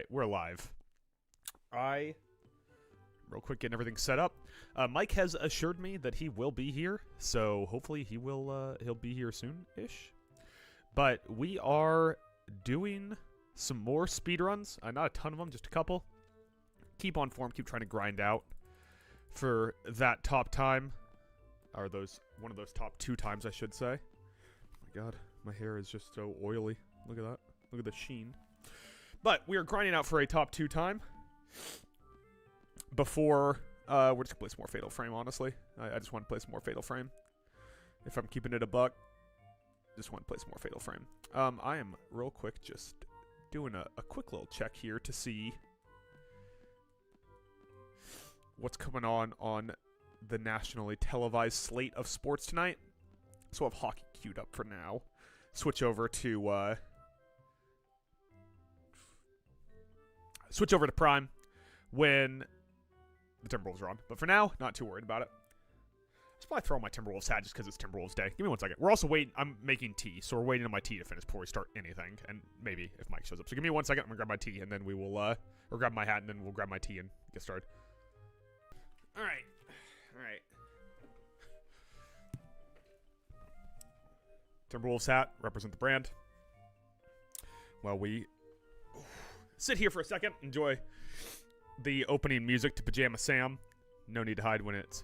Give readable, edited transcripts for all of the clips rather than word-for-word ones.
right, we're live. Real quick, getting everything set up. Mike has assured me that he will be here, so hopefully he'll be here soon-ish. But we are doing some more speedruns. Not a ton of them, just a couple. Keep on form, keep trying to grind out for that top time. Or one of those top 2 times, I should say. Oh my god, my hair is just so oily. Look at that. Look at the sheen. But we are grinding out for a top 2 time. Before, we're just gonna play some more Fatal Frame, honestly. I just want to play some more Fatal Frame. If I'm keeping it a buck, just want to play some more Fatal Frame. I am, real quick, just doing a quick little check here to see what's coming on the nationally televised slate of sports tonight. So we'll have hockey queued up for now. Switch over to Prime when the Timberwolves are on. But for now, not too worried about it. I'll probably throw on my Timberwolves hat just because it's Timberwolves Day. Give me 1 second. We're also waiting. I'm making tea, so we're waiting on my tea to finish before we start anything. And maybe if Mike shows up. So give me 1 second. I'm going to grab my tea, and then we will, or grab my hat, and then we'll grab my tea and get started. All right. All right. Timberwolves hat, represent the brand. While we sit here for a second, enjoy the opening music to Pajama Sam. No need to hide when it's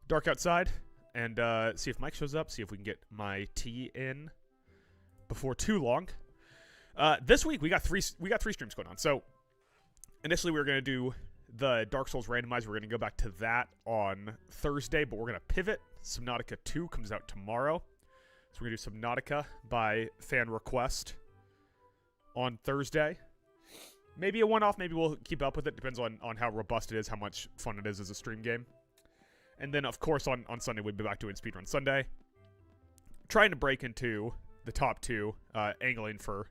dark outside. And see if Mike shows up, see if we can get my tea in before too long. This week we got three streams going on. So initially we were gonna do the Dark Souls randomizer. We're gonna go back to that on Thursday, but we're gonna pivot. Subnautica 2 comes out tomorrow. So we're going to do Subnautica by fan request on Thursday. Maybe a one-off. Maybe we'll keep up with it. Depends on how robust it is, how much fun it is as a stream game. And then, of course, on Sunday, we'll be back doing Speedrun Sunday. Trying to break into the top 2, angling for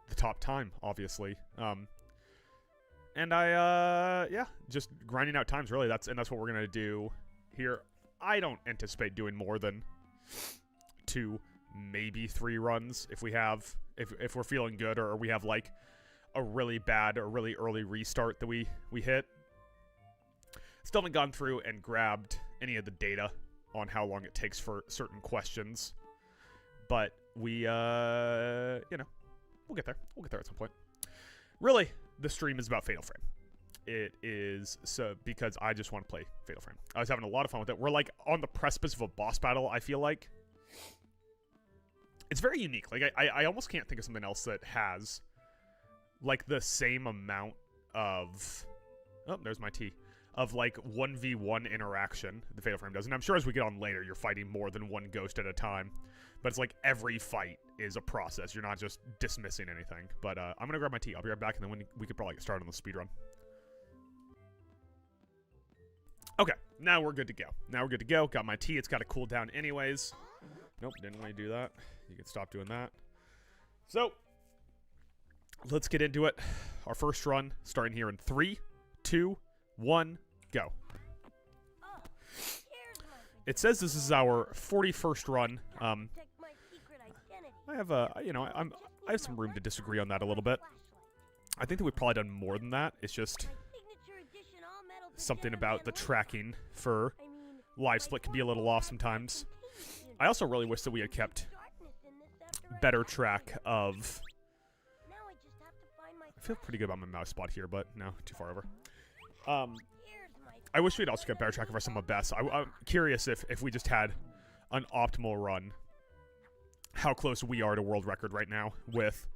the top time, obviously. And yeah, just grinding out times, really. That's what we're going to do here. I don't anticipate doing more than 2, maybe 3 runs if we're feeling good, or we have like a really bad or really early restart that we hit. Still haven't gone through and grabbed any of the data on how long it takes for certain questions, but we you know, we'll get there at some point. Really, the stream is about Fatal Frame. It is because I just want to play Fatal Frame. I was having a lot of fun with it. We're like on the precipice of a boss battle, I feel like. It's very unique. Like I almost can't think of something else that has like the same amount of, oh, there's my tea, of like 1v1 interaction the Fatal Frame does. And I'm sure as we get on later, you're fighting more than one ghost at a time. But it's like every fight is a process. You're not just dismissing anything. But I'm going to grab my tea. I'll be right back, and then we could probably get started on the speedrun. Okay, now we're good to go. Got my tea. It's got to cool down anyways. Nope, didn't want to do that. You can stop doing that. So, let's get into it. Our first run, starting here in 3, 2, 1, go. It says this is our 41st run. I have I have some room to disagree on that a little bit. I think that we've probably done more than that. It's just something about the tracking for live split can be a little off sometimes. I also really wish that we had kept better track of... I feel pretty good about my mouse spot here, but no, too far over. I wish we'd also kept better track of our sum of best. I'm curious if we just had an optimal run, how close we are to world record right now with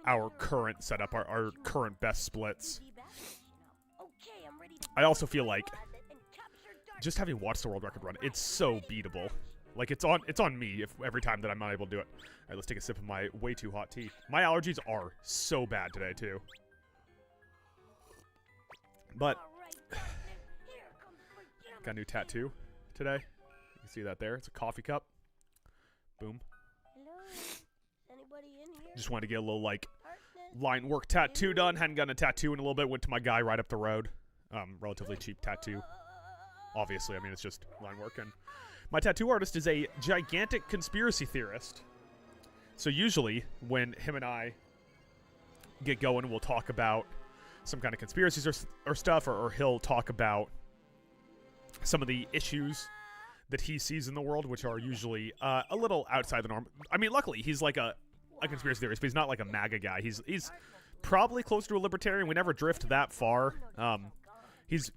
our current setup, our current best splits. I also feel like just having watched the world record run, it's so beatable. Like it's on me every time that I'm not able to do it. All right, let's take a sip of my way too hot tea. My allergies are so bad today too. But got a new tattoo today. You can see that there. It's a coffee cup. Boom. Just wanted to get a little like line work tattoo done. Hadn't gotten a tattoo in a little bit. Went to my guy right up the road. Relatively cheap tattoo. Obviously, I mean, it's just line work. And my tattoo artist is a gigantic conspiracy theorist. So usually, when him and I get going, we'll talk about some kind of conspiracies or stuff, or he'll talk about some of the issues that he sees in the world, which are usually a little outside the norm. I mean, luckily, he's like a conspiracy theorist, but he's not like a MAGA guy. He's probably close to a libertarian. We never drift that far. He's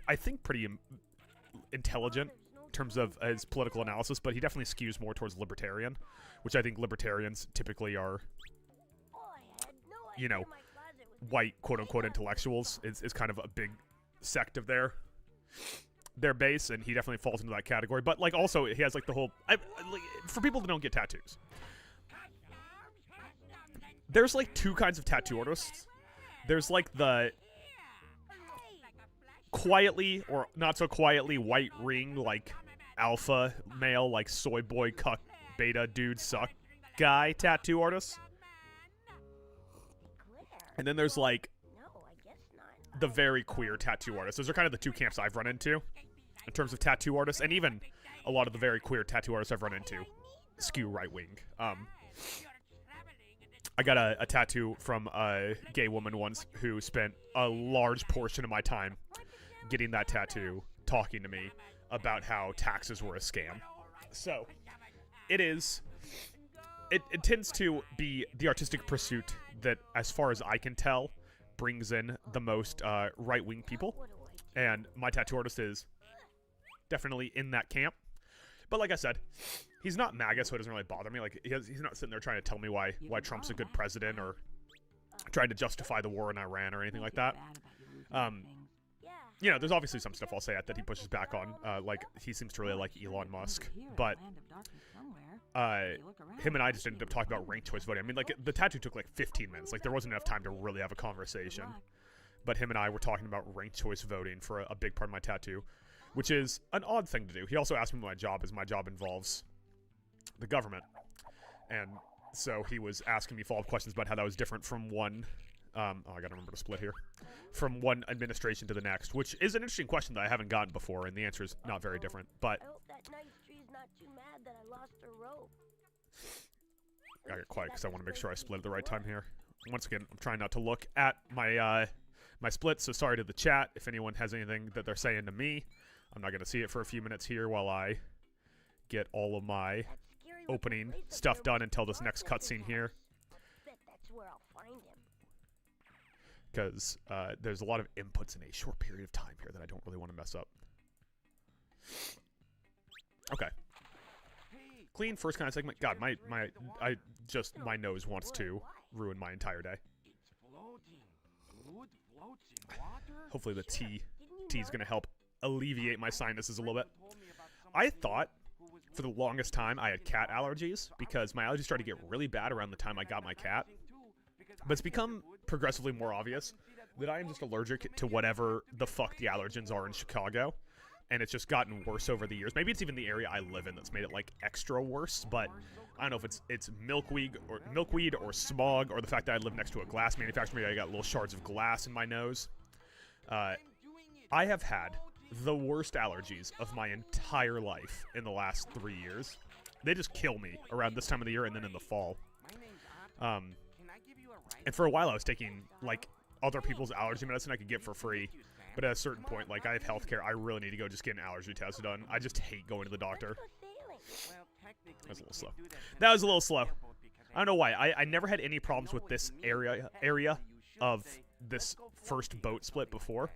I think, pretty intelligent in terms of his political analysis, but he definitely skews more towards libertarian, which I think libertarians typically are, you know, white quote-unquote intellectuals is kind of a big sect of their base, and he definitely falls into that category. But like, also he has like the whole for people that don't get tattoos, there's like two kinds of tattoo artists. There's like the quietly or not so quietly white ring, like alpha male, like soy boy cuck beta dude suck guy tattoo artists. And then there's like the very queer tattoo artists. Those are kind of the two camps I've run into in terms of tattoo artists, and even a lot of the very queer tattoo artists I've run into skew right wing. I got a tattoo from a gay woman once who spent a large portion of my time getting that tattoo talking to me about how taxes were a scam. So it tends to be the artistic pursuit that, as far as I can tell, brings in the most right-wing people, and my tattoo artist is definitely in that camp. But like I said, he's not MAGA, so it doesn't really bother me. Like, he's not sitting there trying to tell me why Trump's a good president, or trying to justify the war in Iran or anything like that. You know, there's obviously some stuff I'll say that he pushes back on. Like, he seems to really like Elon Musk, but him and I just ended up talking about ranked choice voting. I mean, like, the tattoo took like 15 minutes. Like, there wasn't enough time to really have a conversation. But him and I were talking about ranked choice voting for a big part of my tattoo, which is an odd thing to do. He also asked me what my job is. My job involves the government. And so he was asking me follow-up questions about how that was different from one... I gotta remember to split here. From one administration to the next, which is an interesting question that I haven't gotten before, and the answer is not very different. But I hope that nice tree's not too mad that I lost her rope. I get quiet because I want to make sure I split at the right time here. Once again, I'm trying not to look at my my split, so sorry to the chat if anyone has anything that they're saying to me. I'm not gonna see it for a few minutes here while I get all of my opening stuff done until this next cutscene here. Bet that's where I'll find him. Because there's a lot of inputs in a short period of time here that I don't really want to mess up. Okay. Clean first kind of segment. God, my nose wants to ruin my entire day. Hopefully the tea is going to help alleviate my sinuses a little bit. I thought for the longest time I had cat allergies because my allergies started to get really bad around the time I got my cat. But it's become progressively more obvious that I am just allergic to whatever the fuck the allergens are in Chicago. And it's just gotten worse over the years. Maybe it's even the area I live in that's made it, like, extra worse. But I don't know if it's milkweed or smog, or the fact that I live next to a glass manufacturer. Maybe I got little shards of glass in my nose. I have had the worst allergies of my entire life in the last 3 years. They just kill me around this time of the year and then in the fall. And for a while I was taking, like, other people's allergy medicine I could get for free. But at a certain point, like, I have healthcare. I really need to go just get an allergy test done. I just hate going to the doctor. That was a little slow. That was a little slow. I don't know why. I never had any problems with this area of this first boat split before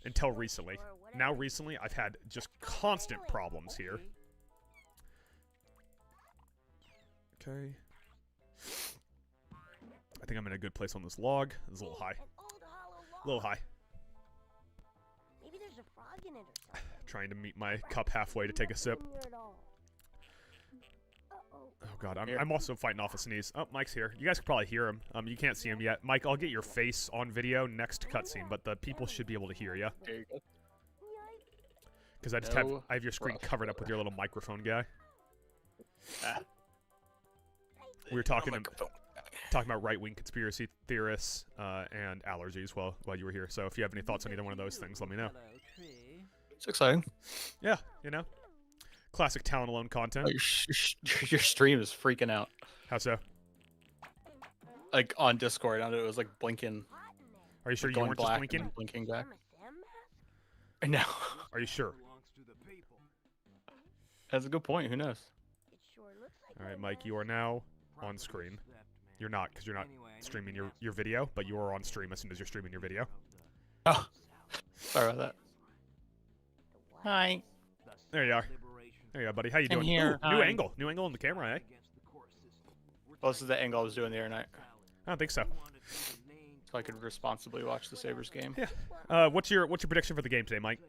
until recently. Now recently, I've had just constant problems here. Okay. I think I'm in a good place on this log. It's a little high. A little high. Maybe there's a frog in it or something. Trying to meet my cup halfway to take a sip. Oh god, I'm also fighting off a sneeze. Oh, Mike's here. You guys can probably hear him. You can't see him yet. Mike, I'll get your face on video next cutscene, but the people should be able to hear you. There you go. Because I have your screen covered up with your little microphone guy. We were talking about right-wing conspiracy theorists and allergies while you were here. So if you have any thoughts on either one of those things, let me know. It's exciting. Yeah, you know. Classic talent alone content. Oh, your stream is freaking out. How so? like on Discord, and it was like blinking, Are you sure you going weren't just black and blinking? then blinking back. Pajama Sam mask? I know. Are you sure? That's a good point. Who knows? It sure looks like All right, one Mike, does. you are now on screen. You're not, because you're not streaming your video, but you are on stream as soon as you're streaming your video. Oh, sorry about that. The what? Hi. There you are. There you are, buddy. How you I'm doing? here. Ooh, new Hi. angle. New angle on the camera, eh? Well, this is the angle I was doing the other night, I don't think so. so I could responsibly watch the Sabres game. Yeah. What's your prediction for the game today, Mike?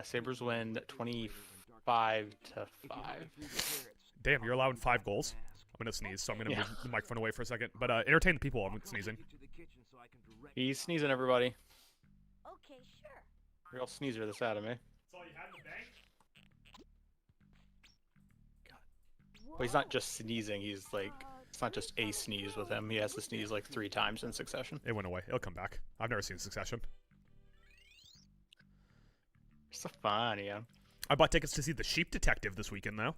Sabres win 25-5. Damn, you're allowing 5 goals. I'm gonna sneeze, so I'm gonna move the microphone away for a second. But entertain the people while I'm sneezing. He's sneezing, everybody. Okay, sure. Real sneezer this out of me. That's all you had in the bank? But he's not just sneezing. He's like, it's not just a sneeze with him. He has to sneeze like 3 times in succession. It went away. It'll come back. I've never seen Succession. It's so funny, yeah. I bought tickets to see The Sheep Detective this weekend, though.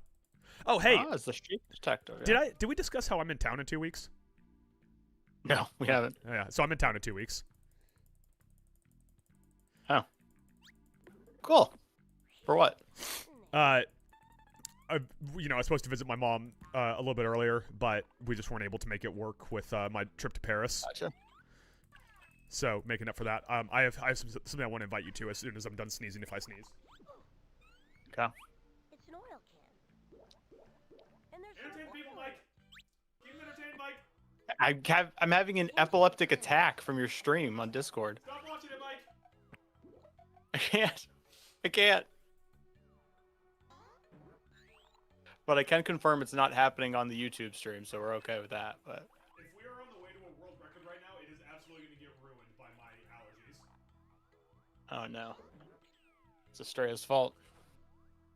Oh, hey, it's the sheep detective. Yeah. did we discuss how I'm in town in 2 weeks? No, we haven't. Oh, yeah, so I'm in town in 2 weeks. Oh. Cool. For what? I was supposed to visit my mom a little bit earlier, but we just weren't able to make it work with my trip to Paris. Gotcha. So making up for that, I have something I want to invite you to as soon as I'm done sneezing. If I sneeze. Okay. It's an oil can. And there's Entertain people, Mike. Keep them entertained, Mike. I'm having an epileptic attack from your stream on Discord. Stop watching it, Mike. I can't. I can't. But I can confirm it's not happening on the YouTube stream, so we're okay with that. But If we are on the way to a world record right now, it is absolutely going to get ruined by my allergies. oh no, it's Estrella's fault.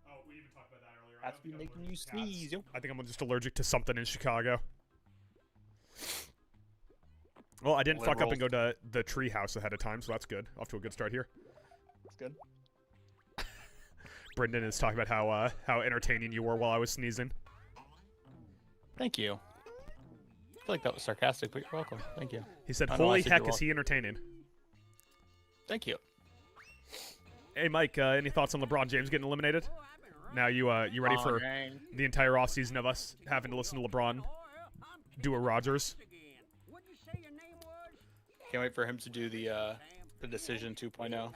Oh, we even talked about that earlier. That's been making you sneeze. Yo. I think I'm just allergic to something in Chicago. Well, I didn't fuck up and go to the tree house ahead of time, so that's good. Off to a good start here. That's good. Brendan is talking about how entertaining you were while I was sneezing. Thank you. I feel like that was sarcastic, but you're welcome. Thank you. He said, I know, I "Holy said heck, you're is he entertaining?" Thank you. Hey, Mike, any thoughts on LeBron James getting eliminated? Now you ready for the entire offseason of us having to listen to LeBron do a Rodgers? Can't wait for him to do the decision 2.0.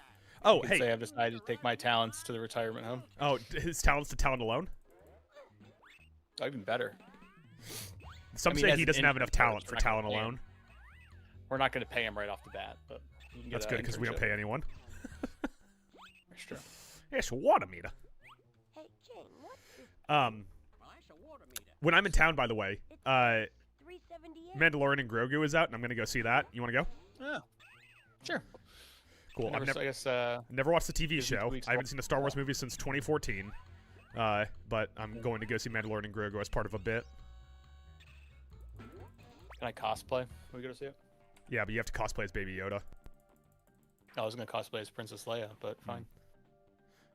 Oh, Say hey. I've decided to take my talents to the retirement home. Oh, his talents to talent alone? Oh, even better. Some I mean, say as he an doesn't have intern, enough talent we're for not gonna talent pay him. alone. We're not going to pay him right off the bat, but you can get That's an good because we don't internship. pay anyone. That's true. Yes, water meter. Hey, Jane, what's this? When I'm in town, by the way, 378? Mandalorian and Grogu is out, and I'm gonna go see that. You want to go? Yeah. Sure. Cool. I've I guess never watched the TV Disney show. tweaks I haven't seen a Star Wars movie since 2014. But I'm going to go see Mandalorian and Grogu as part of a bit. can I cosplay? Can we go to see it? Yeah, but you have to cosplay as Baby Yoda. I was going to cosplay as Princess Leia, but fine.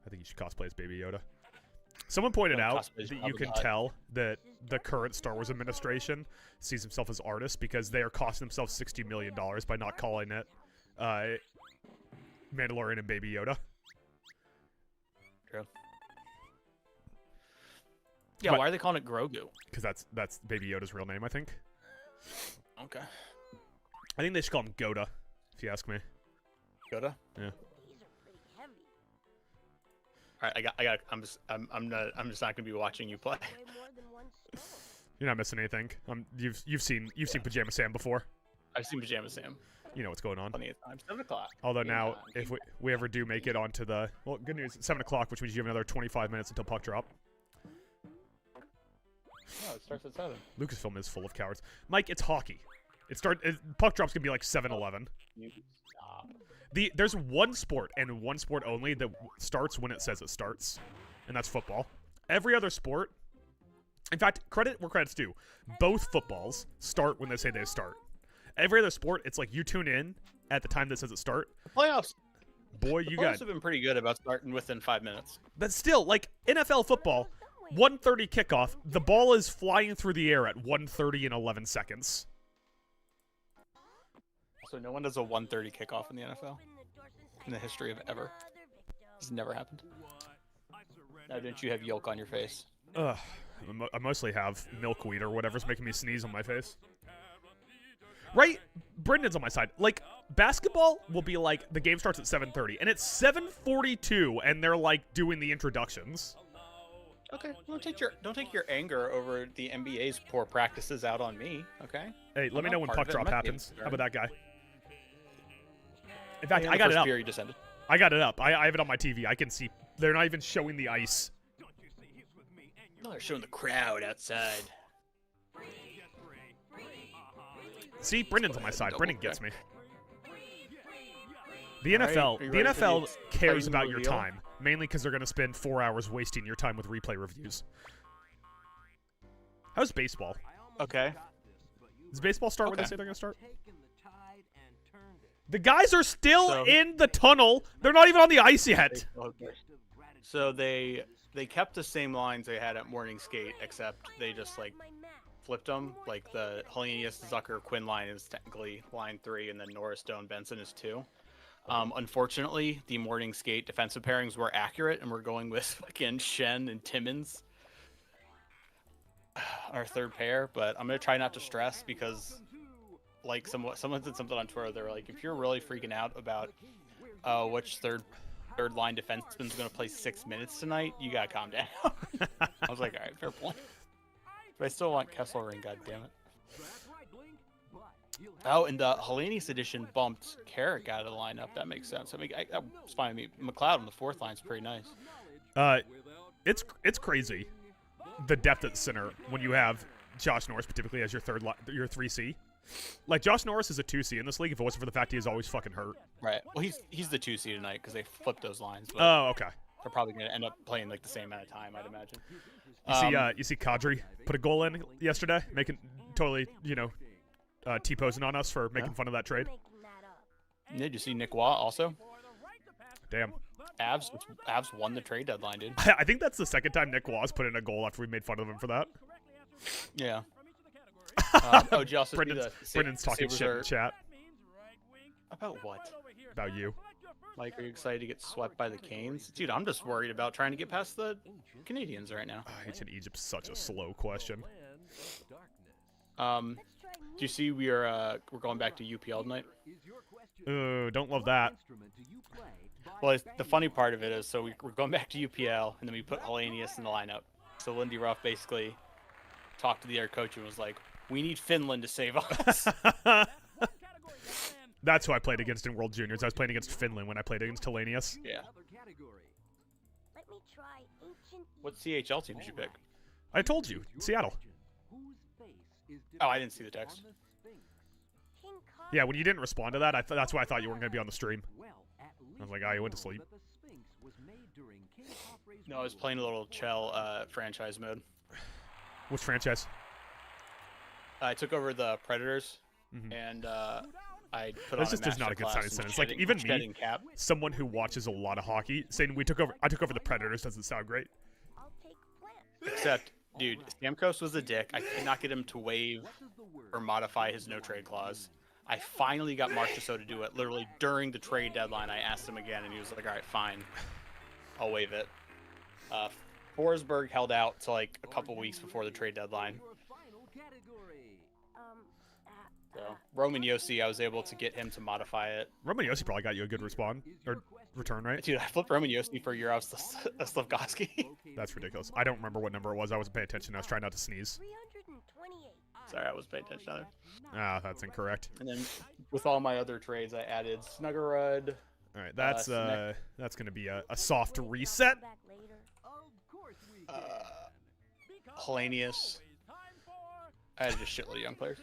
I think you should cosplay as Baby Yoda. Someone pointed No, out cosplay is that you probably can not. tell that the current Star Wars administration sees himself as artists because they are costing themselves $60 million by not calling it Mandalorian and Baby Yoda. True. Yeah, But- why are they calling it Grogu? Because that's Baby Yoda's real name, I think. Okay. I think they should call him Goda, if you ask me. Yoda? Yeah. These are pretty heavy. All right, I got. I'm just not gonna be watching you play. Way more than one stone. You're not missing anything. You've seen Pajama Sam before. I've seen Pajama Sam You know what's going on. plenty of times. 7 o'clock. Although Game now, time. if we ever do make it onto the good news, it's 7 o'clock, which means you have another 25 minutes until puck drop. No, it starts at 7. Lucasfilm is full of cowards. Mike, it's hockey. Puck drop's gonna be like 7-11. You stop. There's one sport and one sport only that starts when it says it starts, and that's football. Every other sport, in fact, credit where credit's due, both footballs start when they say they start. Every other sport, it's like you tune in at the time that says it start. The playoffs. Boy, The you playoffs got. have been pretty good about starting within 5 minutes. But still, like NFL football, 1:30 kickoff. The ball is flying through the air at 1:30 and 11 seconds. So no one does a 1:30 kickoff in the NFL in the history of ever. It's never happened. Now, didn't you have yolk on your face? Ugh. I mostly have milkweed or whatever's making me sneeze on my face. Right? Brendan's on my side. Like, basketball will be like, the game starts at 7:30, and it's 7:42, and they're, like, doing the introductions. Okay, don't take your anger over the NBA's poor practices out on me, okay? Hey, let me I'm know not when part puck of it. drop I'm not happens. getting How about that guy? In Yeah, fact, the I got it first up. period just ended. I got it up. I have it on my TV. I can see. They're not even showing the ice. No, they're showing the crowd outside. See, Brendan's on my side. Brendan gets me. The All right, NFL, are you the ready for the NFL cares exciting about your reveal? time, mainly because they're going to spend 4 hours wasting your time with replay reviews. How's baseball? Okay. Does baseball start when they Okay. say they're going to start? The guys are still So- in the tunnel. They're not even on the ice yet. Okay. So they kept the same lines they had at morning skate, except they just like flipped them. Like the Hellenius Zucker Quinn line is technically line 3, and then Norris Stone Benson is 2. Unfortunately, the morning skate defensive pairings were accurate, and we're going with fucking Shen and Timmons, our third pair. But I'm gonna try not to stress because, like, someone said something on Twitter. They were like, if you're really freaking out about which third line defenseman's gonna play 6 minutes tonight, you gotta calm down. I was like, all right, fair point. But I still want Kessler ring, goddammit. Oh, and the Hellenius edition bumped Carrick out of the lineup. That makes sense. I mean, that was fine with me. McLeod on the 4th line's pretty nice. It's crazy, the depth at center when you have Josh Norris, typically as your your 3C. Like, Josh Norris is a 2C in this league if it wasn't for the fact he is always fucking hurt. Right. Well, he's the 2C tonight because they flipped those lines. But Oh, okay. they're probably gonna end up playing like the same amount of time, I'd imagine. You see Kadri put a goal in yesterday, making totally, T-posing on us for making fun of that trade. Did you see Nick Waugh also? Damn. Avs won the trade deadline, dude. I think that's the second time Nick Waugh's put in a goal after we made fun of him for that. Yeah. Did you also see Brendan's talking Sabres shit in are- chat About what? about you. Mike, are you excited to get swept by the Canes? Dude, I'm just worried about trying to get past the Canadians right now. Ancient Egypt's such a slow question. Do you see we're going back to UPL tonight? Don't love that. Well, the funny part of it is, so we're going back to UPL, and then we put Hellenius in the lineup. So Lindy Ruff basically talked to the air coach and was like, we need Finland to save us. That's who I played against in World Juniors. I was playing against Finland when I played against Hellenius. Yeah. Let me try ancient What CHL team did you pick? I told you, Seattle. Oh, I didn't see the text. King Kong. Yeah, when you didn't respond to that, that's why I thought you weren't going to be on the stream. I was like, you went to sleep. No, I was playing a little Chell franchise mode. Which franchise? I took over the Predators, and I put This on just a is not a good sign of masterclass in sentence. Like, shedding- even me, shedding cap. someone who watches a lot of hockey, saying I took over the Predators doesn't sound great. I'll take plants. Except, dude, Stamkos was a dick. I could not get him to waive or modify his no trade clause. I finally got Mark Tissot to do it. Literally during the trade deadline, I asked him again, and he was like, "All right, fine, I'll waive it." Forsberg held out to like a couple weeks before the trade deadline. So Roman Yossi, I was able to get him to modify it. Roman Yossi probably got you a good return, right? Dude, I flipped Roman Yossi for Yaroslav Slavkovsky. That's ridiculous. I don't remember what number it was. I wasn't paying attention. I was trying not to sneeze. 328. Sorry, I wasn't paying attention either. That's incorrect. And then with all my other trades, I added Snuggerud. All right, that's Snack- going to be a soft reset. Back later. Hellenius. I added a shitload of young players.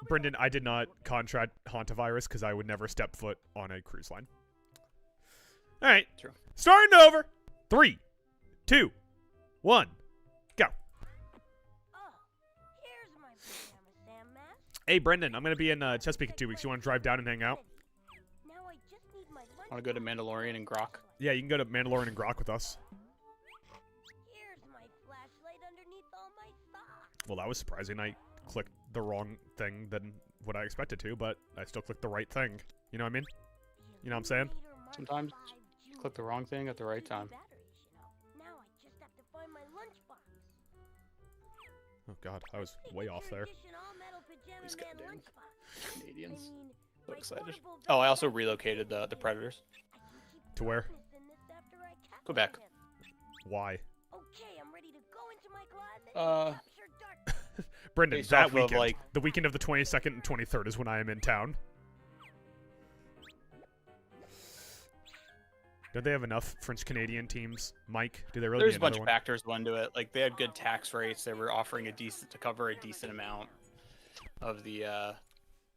Brendan, I did not contract hantavirus because I would never step foot on a cruise line. All right, True. starting over. 3, 2, 1, go. Oh, here's my Pajama Sam mask. Hey, Brendan, I'm going to be in Chesapeake in 2 weeks. You want to drive down and hang out? Now I just need my lunch. Want to go to Mandalorian and Grok? Yeah, you can go to Mandalorian and Grok with us. Here's my flash Well, that was surprising. I clicked the wrong thing than what I expected to, but I still clicked the right thing. You know what I mean? You know what I'm saying? Sometimes you click the wrong thing at the right time. Now I just have to find my lunchbox. Oh god, I was way off there. These goddamn Canadians. So excited. Oh, I also relocated the Predators. To where? Quebec. Why? Okay, I'm ready to go into my closet. Brendan, Based that off of, weekend, like- the weekend of the 22nd and 23rd is when I am in town. Don't they have enough French-Canadian teams? Mike, do they really There's need a bunch another of one? factors went into it. Like they had good tax rates. They were offering a decent to cover a decent amount of the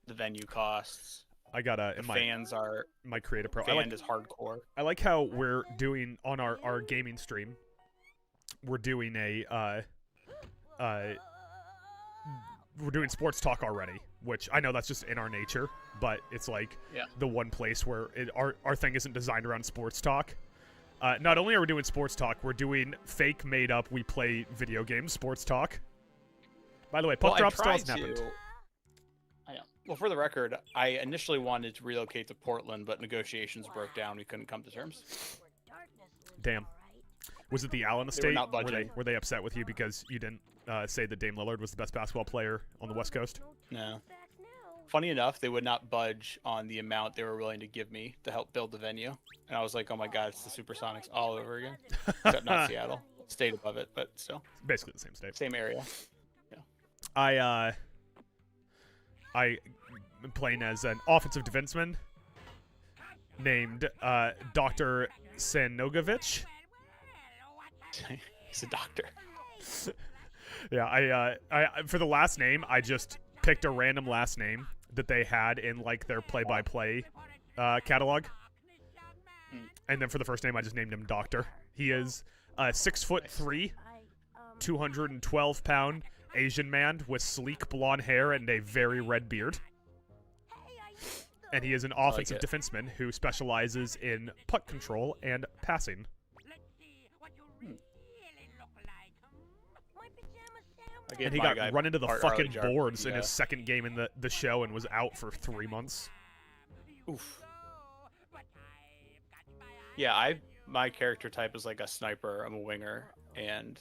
venue costs. I got The fans are my Creative Pro. fan is hardcore. I like how we're doing on our gaming stream. We're doing we're doing sports talk already, which I know that's just in our nature, but it's like the one place where our thing isn't designed around sports talk. Not only are we doing sports talk, we're doing fake made up we play video games sports talk. By the way, puck drop still hasn't happened. I know. Well, for the record, I initially wanted to relocate to Portland, but negotiations broke down. We couldn't come to terms. Damn. Was it the Allen They were estate? not budging. Were they upset with you because you didn't say that Dame Lillard was the best basketball player on the West Coast? No. Funny enough, they would not budge on the amount they were willing to give me to help build the venue. And I was like, oh my god, it's the Supersonics all over again. Except not Seattle. Stayed above it, but still. Basically the same state. Same area. I am playing as an offensive defenseman named Dr. Sanogovich. He's a doctor. Yeah, I for the last name, I just picked a random last name that they had in like their play-by-play catalog, and then for the first name, I just named him Doctor. He is 6'3", 212-pound Asian man with sleek blonde hair and a very red beard. And he is an offensive defenseman who specializes in puck control and passing. And he got run into the fucking boards in his second game in the show and was out for 3 months. Oof. Yeah, my character type is like a sniper. I'm a winger, and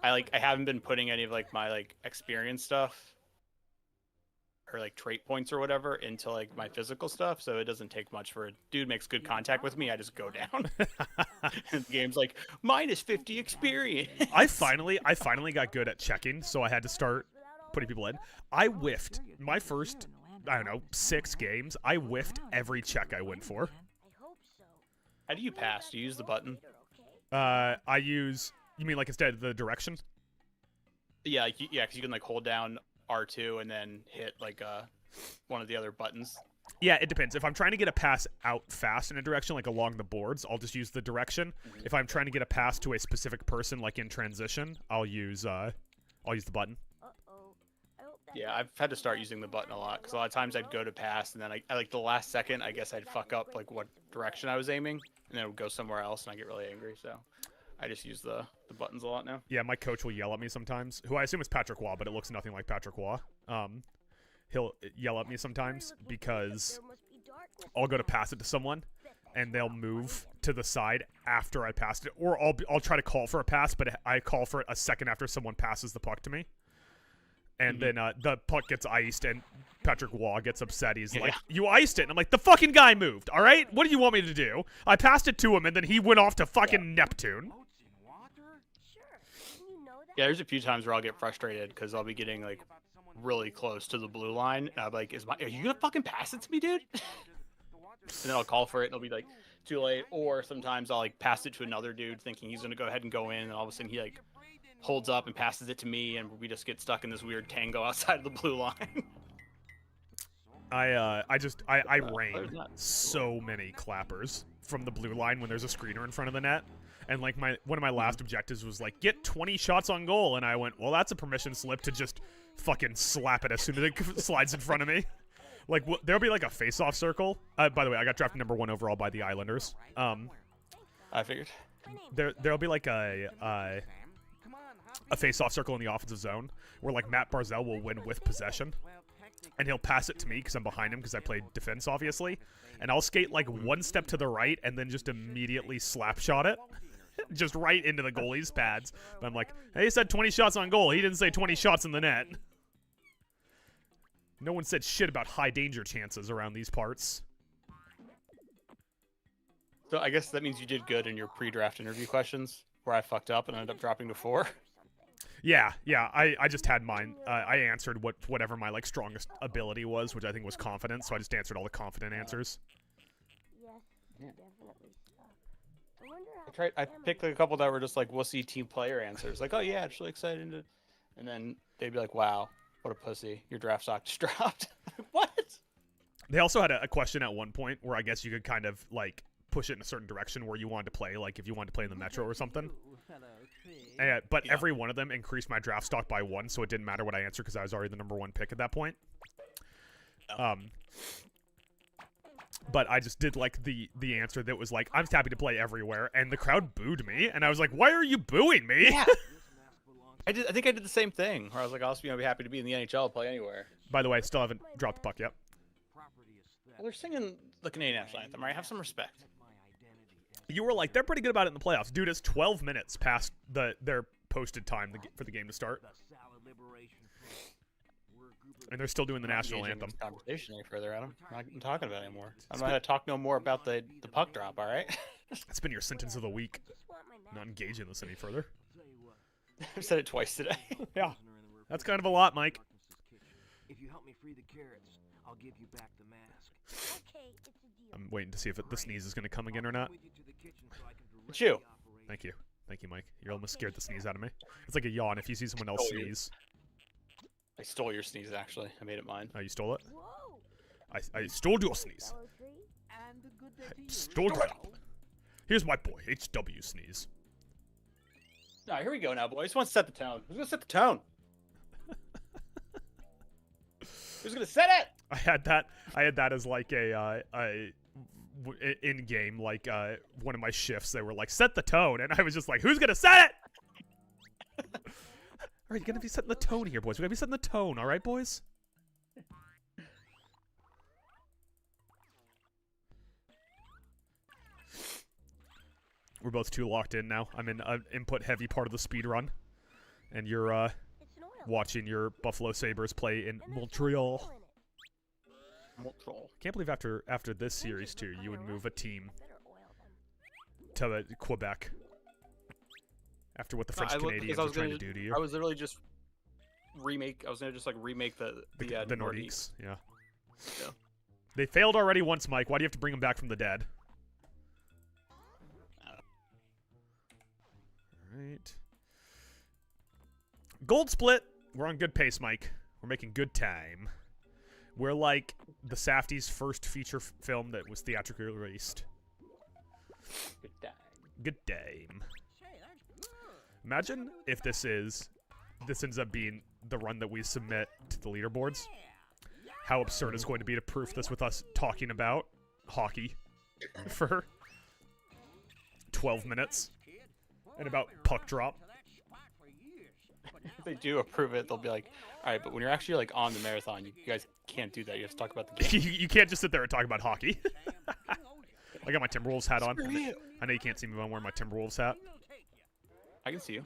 I haven't been putting any of like my like experience stuff or like trait points or whatever into like my physical stuff, so it doesn't take much for a dude makes good contact with me, I just go down. And the game's like minus 50 experience. I finally got good at checking, so I had to start putting people in. I whiffed my first, I don't know, 6 games. I whiffed every check I went for. How do you pass? Do you use the button? I use, you mean like instead of the direction? Yeah, because you can like hold down R2 and then hit like one of the other buttons. Yeah, it depends. If I'm trying to get a pass out fast in a direction, like along the boards, I'll just use the direction. If I'm trying to get a pass to a specific person, like in transition, I'll use the button. Yeah, I've had to start using the button a lot because a lot of times I'd go to pass and then I like the last second, I guess I'd fuck up like what direction I was aiming and then it would go somewhere else and I get really angry. So I just use the buttons a lot now. Yeah, my coach will yell at me sometimes, who I assume is Patrick Waugh, but it looks nothing like Patrick Waugh. He'll yell at me sometimes because I'll go to pass it to someone and they'll move to the side after I passed it, or I'll try to call for a pass, but I call for it a second after someone passes the puck to me. And then the puck gets iced, and Patrick Waugh gets upset. He's like, you iced it. And I'm like, the fucking guy moved, all right? What do you want me to do? I passed it to him, and then he went off to fucking Neptune. Yeah, there's a few times where I'll get frustrated because I'll be getting, like, really close to the blue line. And I'll be like, are you going to fucking pass it to me, dude? And then I'll call for it, and it'll be, like, too late. Or sometimes I'll, like, pass it to another dude thinking he's going to go ahead and go in, and all of a sudden he, like, holds up and passes it to me, and we just get stuck in this weird tango outside of the blue line. I rain so many clappers from the blue line when there's a screener in front of the net. And like one of my last objectives was like, get 20 shots on goal, and I went, well, that's a permission slip to just fucking slap it as soon as it slides in front of me. Like there'll be like a face-off circle. By the way, I got drafted #1 overall by the Islanders. I figured. There'll be like a a face-off circle in the offensive zone where like Matt Barzell will win with possession, and he'll pass it to me because I'm behind him because I played defense obviously, and I'll skate like one step to the right and then just immediately slap shot it, just right into the goalie's pads. But I'm like, hey, he said 20 shots on goal. He didn't say 20 shots in the net. No one said shit about high danger chances around these parts. So I guess that means you did good in your pre-draft interview questions, where I fucked up and ended up dropping to 4. Yeah, I just had mine. I answered whatever my like strongest ability was, which I think was confidence. So I just answered all the confident answers. Yes, definitely suck. I picked like a couple that were just like wussy team player answers, like, oh yeah, actually excited to, and then they'd be like, wow, what a pussy, your draft stock just dropped. What? They also had a question at one point where I guess you could kind of like push it in a certain direction where you wanted to play, like if you wanted to play in the Metro or something. But Yeah. every one of them increased my draft stock by 1, so it didn't matter what I answered because I was already the number 1 pick at that point. Oh. But I just did like the answer that was like, I'm happy to play everywhere, and the crowd booed me, and I was like, why are you booing me? Yeah. I think I did the same thing, where I was like, I'll also be happy to be in the NHL, play anywhere. By the way, I still haven't dropped the puck yet. Well, they're singing the Canadian national anthem, right? Have some respect. You were like, they're pretty good about it in the playoffs. Dude, it's 12 minutes past their posted time for the game to start. And they're still doing the national anthem. Conversation any further, Adam. I'm not talking about it anymore. I'm not going to talk no more about the puck drop, all right? That's been your sentence of the week. Not engaging this any further. I've said it twice today. Yeah. That's kind of a lot, Mike. If you help me free the carrots, I'll give you back the mask. Okay, it's a deal. I'm waiting to see if the sneeze is going to come again or not. It's you. Thank you. Thank you, Mike. You almost scared the sneeze out of me. It's like a yawn if you see someone else sneeze. I stole your sneeze, actually. I made it mine. Oh, you stole it? Whoa. I stole your sneeze. Fellow tree. And a good day to you. Stole it. Here's my boy, HW sneeze. All right, here we go now, boys. Who wants to set the tone? Who's going to set the tone? Who's going to set it? I had that as like in game, like one of my shifts. They were like, set the tone, and I was just like, who's gonna set it? All right, you're gonna be setting the tone here, boys. We're gonna be setting the tone, all right, boys? We're both too locked in now. I'm in an input-heavy part of the speed run, and you're It's an oil. watching your Buffalo Sabres play in And there's Montreal. oil in it. Can't believe after this series too, you would move a team Better oil them. to Quebec after what the French because Canadians I are was trying gonna- to do to you. I was literally just remake. I was going to just like remake the Nordiques. Yeah. Yeah. They failed already once, Mike. Why do you have to bring them back from the dead? Alright. Gold split. We're on good pace, Mike. We're making good time. We're like the Safdie's first feature film that was theatrically released. Good time. Good time. Imagine if this ends up being the run that we submit to the leaderboards. How absurd it's going to be to proof this with us talking about hockey for 12 minutes and about puck drop. If they do approve it, they'll be like, all right, but when you're actually like on the marathon, you guys can't do that. You have to talk about the game. You can't just sit there and talk about hockey. I got my Timberwolves hat on. Screw you. I know you can't see me, but I'm wearing my Timberwolves hat. I can see you.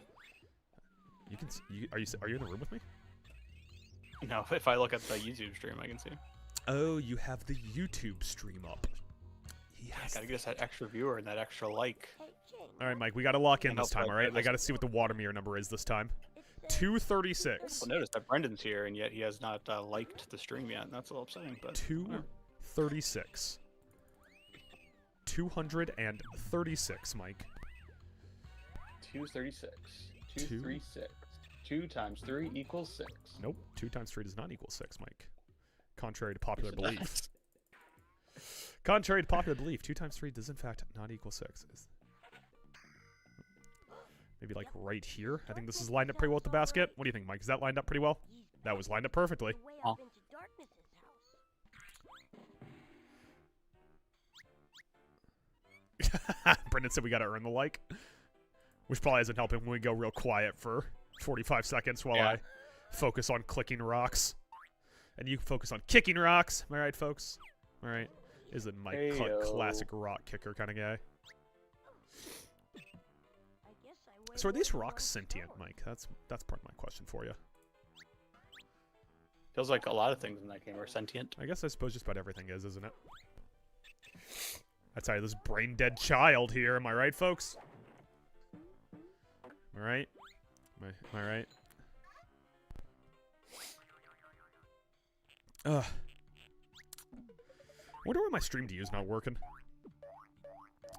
You can. Are you in the room with me? No, if I look at the YouTube stream, I can see. Oh, you have the YouTube stream up. I Yes. gotta get us that extra viewer and that extra like. Hey, Jane. All right, Mike. We got to lock in And this I'll time. play All right. I this. got to see what the water mirror number is this time. It's 236. Well, notice that Brendan's here, and yet he has not liked the stream yet. And that's a little upsetting, but 236. 236, Mike. 236. 236. 2 times 3 equals 6. Nope. 2 times 3 does not equal 6, Mike. Contrary to popular Yes, it belief. does. Contrary to popular belief, 2 times 3 does in fact not equal 6. Maybe like right here. I think this is lined up pretty well with the basket. What do you think, Mike? Is that lined up pretty well? That was lined up perfectly. the way Oh. up into Darkness's house. Brendan said we gotta earn the like. Which probably isn't helping when we go real quiet for 45 seconds while Yeah. I focus on clicking rocks. And you focus on kicking rocks. Am I right, folks? All right. Is it my Heyo. classic rock kicker kind of guy? I guess I wait So are these for rocks one sentient, stone. Mike? That's part of my question for you. Feels like a lot of things in that game are sentient. I suppose just about everything is, isn't it? That's how this brain dead child here. Am I right, folks? Am I right? Am I right? Ugh. Wonder why my stream to you is not working.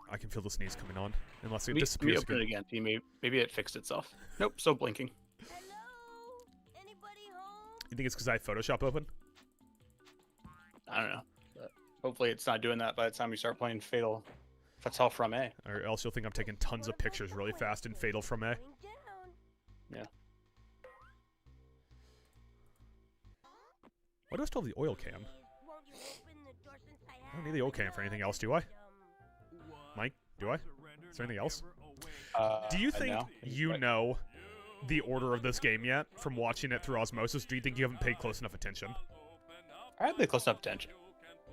I can feel the sneeze coming on. Unless it Let me disappears open it again. See, maybe it fixed itself. Nope, still blinking. Hello? Anybody home? You think it's because I have Photoshop open? I don't know. But hopefully it's not doing that by the time we start playing Fatal. That's all from A. Or else you'll think I'm taking tons of pictures really fast in Fatal from A. Going down. Yeah. Why do I still have the oil can? Please, won't you open the door since I I don't need the oil can for anything else, do I? Mike, do I? Is there anything else? Do you think no. you know the order of this game yet from watching it through osmosis? Do you think you haven't paid close enough attention? I had the close enough attention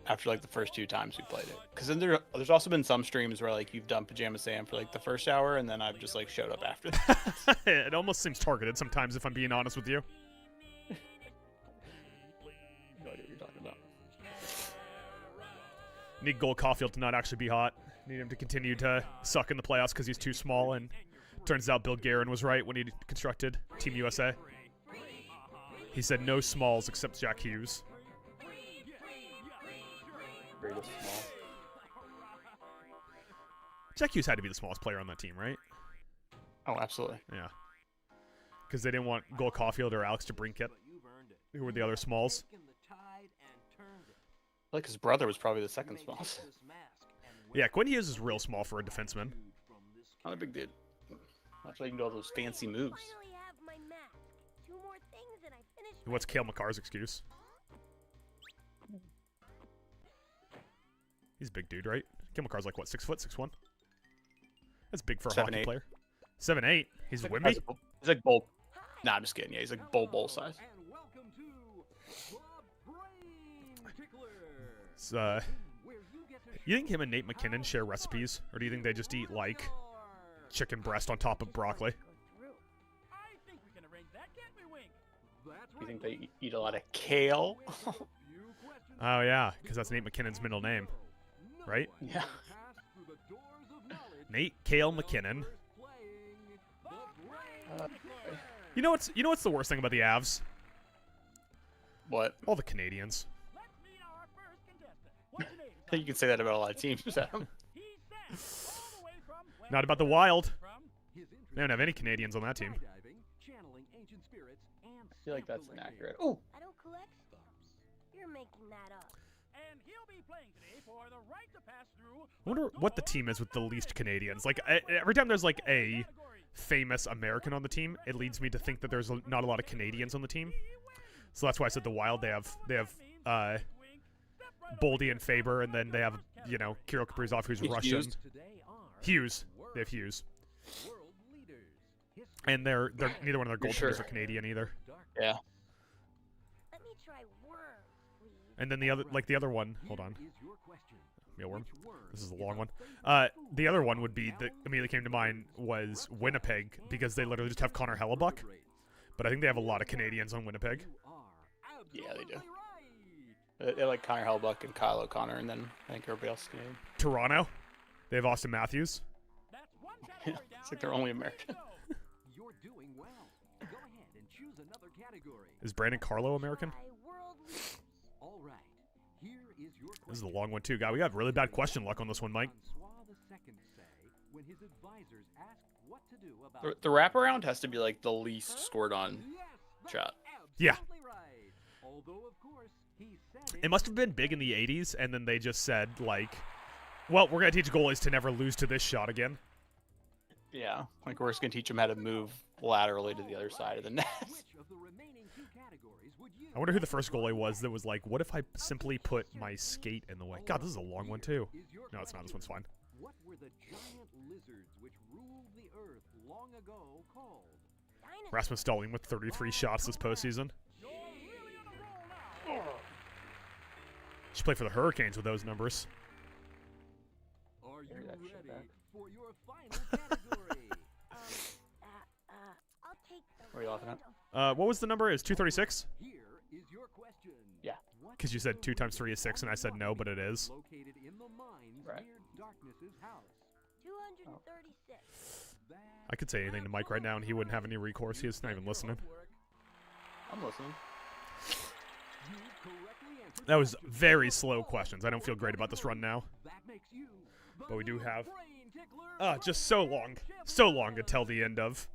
after like the first 2 times we played it. Because then there's also been some streams where like you've done Pajama Sam for like the first hour and then I've just like showed up after that. It almost seems targeted sometimes, if I'm being honest with you. No idea what you're talking about. Need Gold Caulfield to not actually be hot. Need him to continue to suck in the playoffs because he's too small. And turns out Bill Guerin was right when he constructed Team USA. He said no smalls except Jack Hughes. Greatest small. Jack Hughes had to be the smallest player on that team, right? Oh, absolutely. Yeah. Because they didn't want Gold Caulfield or Alex DeBrincat, who were the other smalls. Like his brother was probably the second smallest. Yeah, Quinn Hughes is real small for a defenseman. Not a big dude. That's why you can do all those fancy moves. Finally have my mask. 2 more things and I finish. What's Cale Makar's excuse? He's a big dude, right? Cale Makar's like, what, 6 foot, 6'1"? That's big for a hockey 7'8". player. 7'8"? He's He's Wimby? He's like bull. Nah, I'm just kidding. Yeah, he's like bull size. You think him and Nate McKinnon share recipes? Or do you think they just eat, like, chicken breast on top of broccoli? You think they eat a lot of kale? Oh, yeah, because that's Nate McKinnon's middle name. Right? Yeah. Nate Cale McKinnon. You know what's the worst thing about the Avs? What? All the Canadians. I think you can say that about a lot of teams, Adam. Not about the Wild. They don't have any Canadians on that team. I feel like that's inaccurate. Oh, I don't collect stamps. You're making that up. And he'll be playing today for the right to pass through. I wonder what the team is with the least Canadians. Like, every time there's, like, a famous American on the team, it leads me to think that there's not a lot of Canadians on the team. So that's why I said the Wild, they have Boldy and Faber, and then they have, you know, Kirill Kaprizov, who's Hughes. Russian. Hughes. They have Hughes. And they're neither one of their You're goaltenders sure? are Canadian either. yeah. Let me try worm, please. And then the other one, hold on. Mealworm. This is a long one. The other one would be that immediately came to mind was Winnipeg, because they literally just have Connor Hellebuck. But I think they have a lot of Canadians on Winnipeg. Yeah, they do. They're like Connor Hellebuck and Kyle O'Connor, and then I think everybody else is Canadian. Toronto, they have Austin Matthews. It's like they're only American. You're doing well. Go ahead and choose another category. Is Brandon Carlo American? Try world leaders. All right. Here is your This is a long one too, guy. We got really bad question luck on this one, Mike. When his advisors asked what to do about The wraparound has to be like the least scored on shot. Yeah. absolutely right. Although of course he said It must have been big in the 80s, and then they just said, like, well, we're going to teach goalies to never lose to this shot again. Yeah, like we're just gonna teach them how to move laterally to the other side of the net. which of the remaining 2 categories would you I wonder who the first goalie was that was like, what if I simply put my skate in the way? God, this is a long one too. No, it's not. This one's fine. What were the giant lizards which ruled the earth long ago called? Rasmus Dahlin with 33 shots this postseason. You're really on a roll now. Should play for the Hurricanes with those numbers. Are you Maybe that shit ready back. for your final category? I'll take the What are you laughing at? land of What was the number? It was 236? Here is your question. Yeah. What 'Cause you is said the 2 times 3 is richest 6, and I said no, but it is. located in the mines Right. near Darkness's house? 236. I could say anything to Mike right now, and he wouldn't have any recourse. He's not even listening. I'm listening. You correctly answered That was question. very slow questions. I don't feel great about this run now. That makes you the But we do new have brain tickler just so long until the end of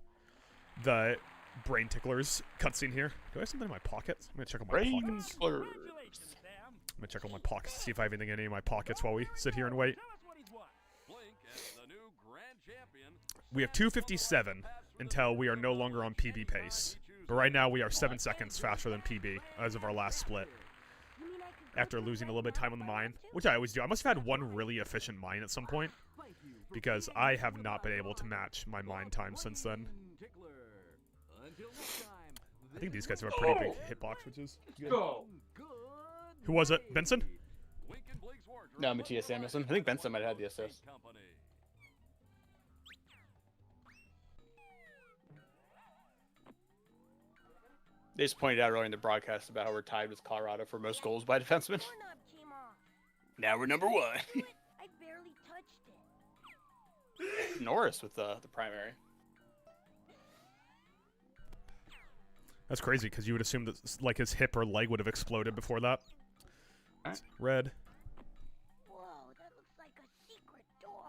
the Brain Ticklers cutscene here. Do I have something in my pockets? I'm gonna check on my Brain pockets. slurs. Congratulations, Sam. I'm gonna check on my pockets to see if I have anything in any of my pockets while we sit here and wait. Tell us what he's won. Blink as the new grand champion. We have 2:57 until we are no longer on PB pace. But right now we are 7 seconds faster than PB as of our last split. You mean I could go After to losing a the little bit of time on the mine, which I always do. I must have had one really efficient mine at some point, Thank you for because being I have the not been able to Bible. match my mine time since then. Brain tickler. Until next time, I think these guys have a this pretty is big hitbox, which is good. good Who was it? Benson? Blink and Blink's wardrobe. No, Matthias Samuelson. I think Benson might have had the assist. Company. They just pointed out earlier in the broadcast about how we're tied with Colorado for most goals by defensemen. doorknob came off. Now we're number 1. Do it. I barely touched it. Norris with the primary. That's crazy, because you would assume that like his hip or leg would have exploded before that. Alright. Red. Whoa, that looks like a secret door.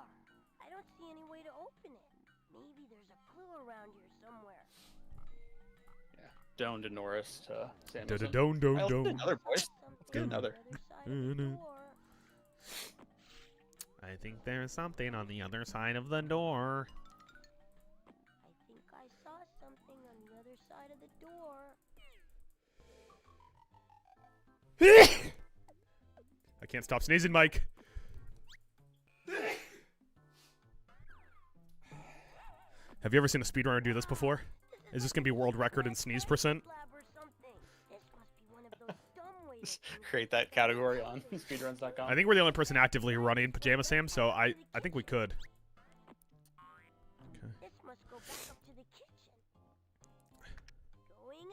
I don't see any way to open it. Maybe there's a clue around here somewhere. Doan to Norris to Samuelson. Don don Let's get don. another, boys. Something get on the another. other side of the door. I think there's something on the other side of the door. I think I saw something on the other side of the door. I can't stop sneezing, Mike. Have you ever seen a speedrunner do this before? Is this gonna be world record in sneeze percent? Lab or something. This must be one of those dumb ways. Create that category on speedruns.com. I think we're the only person actively running Pajama Sam, so I think we could. This must go back up to the kitchen. Going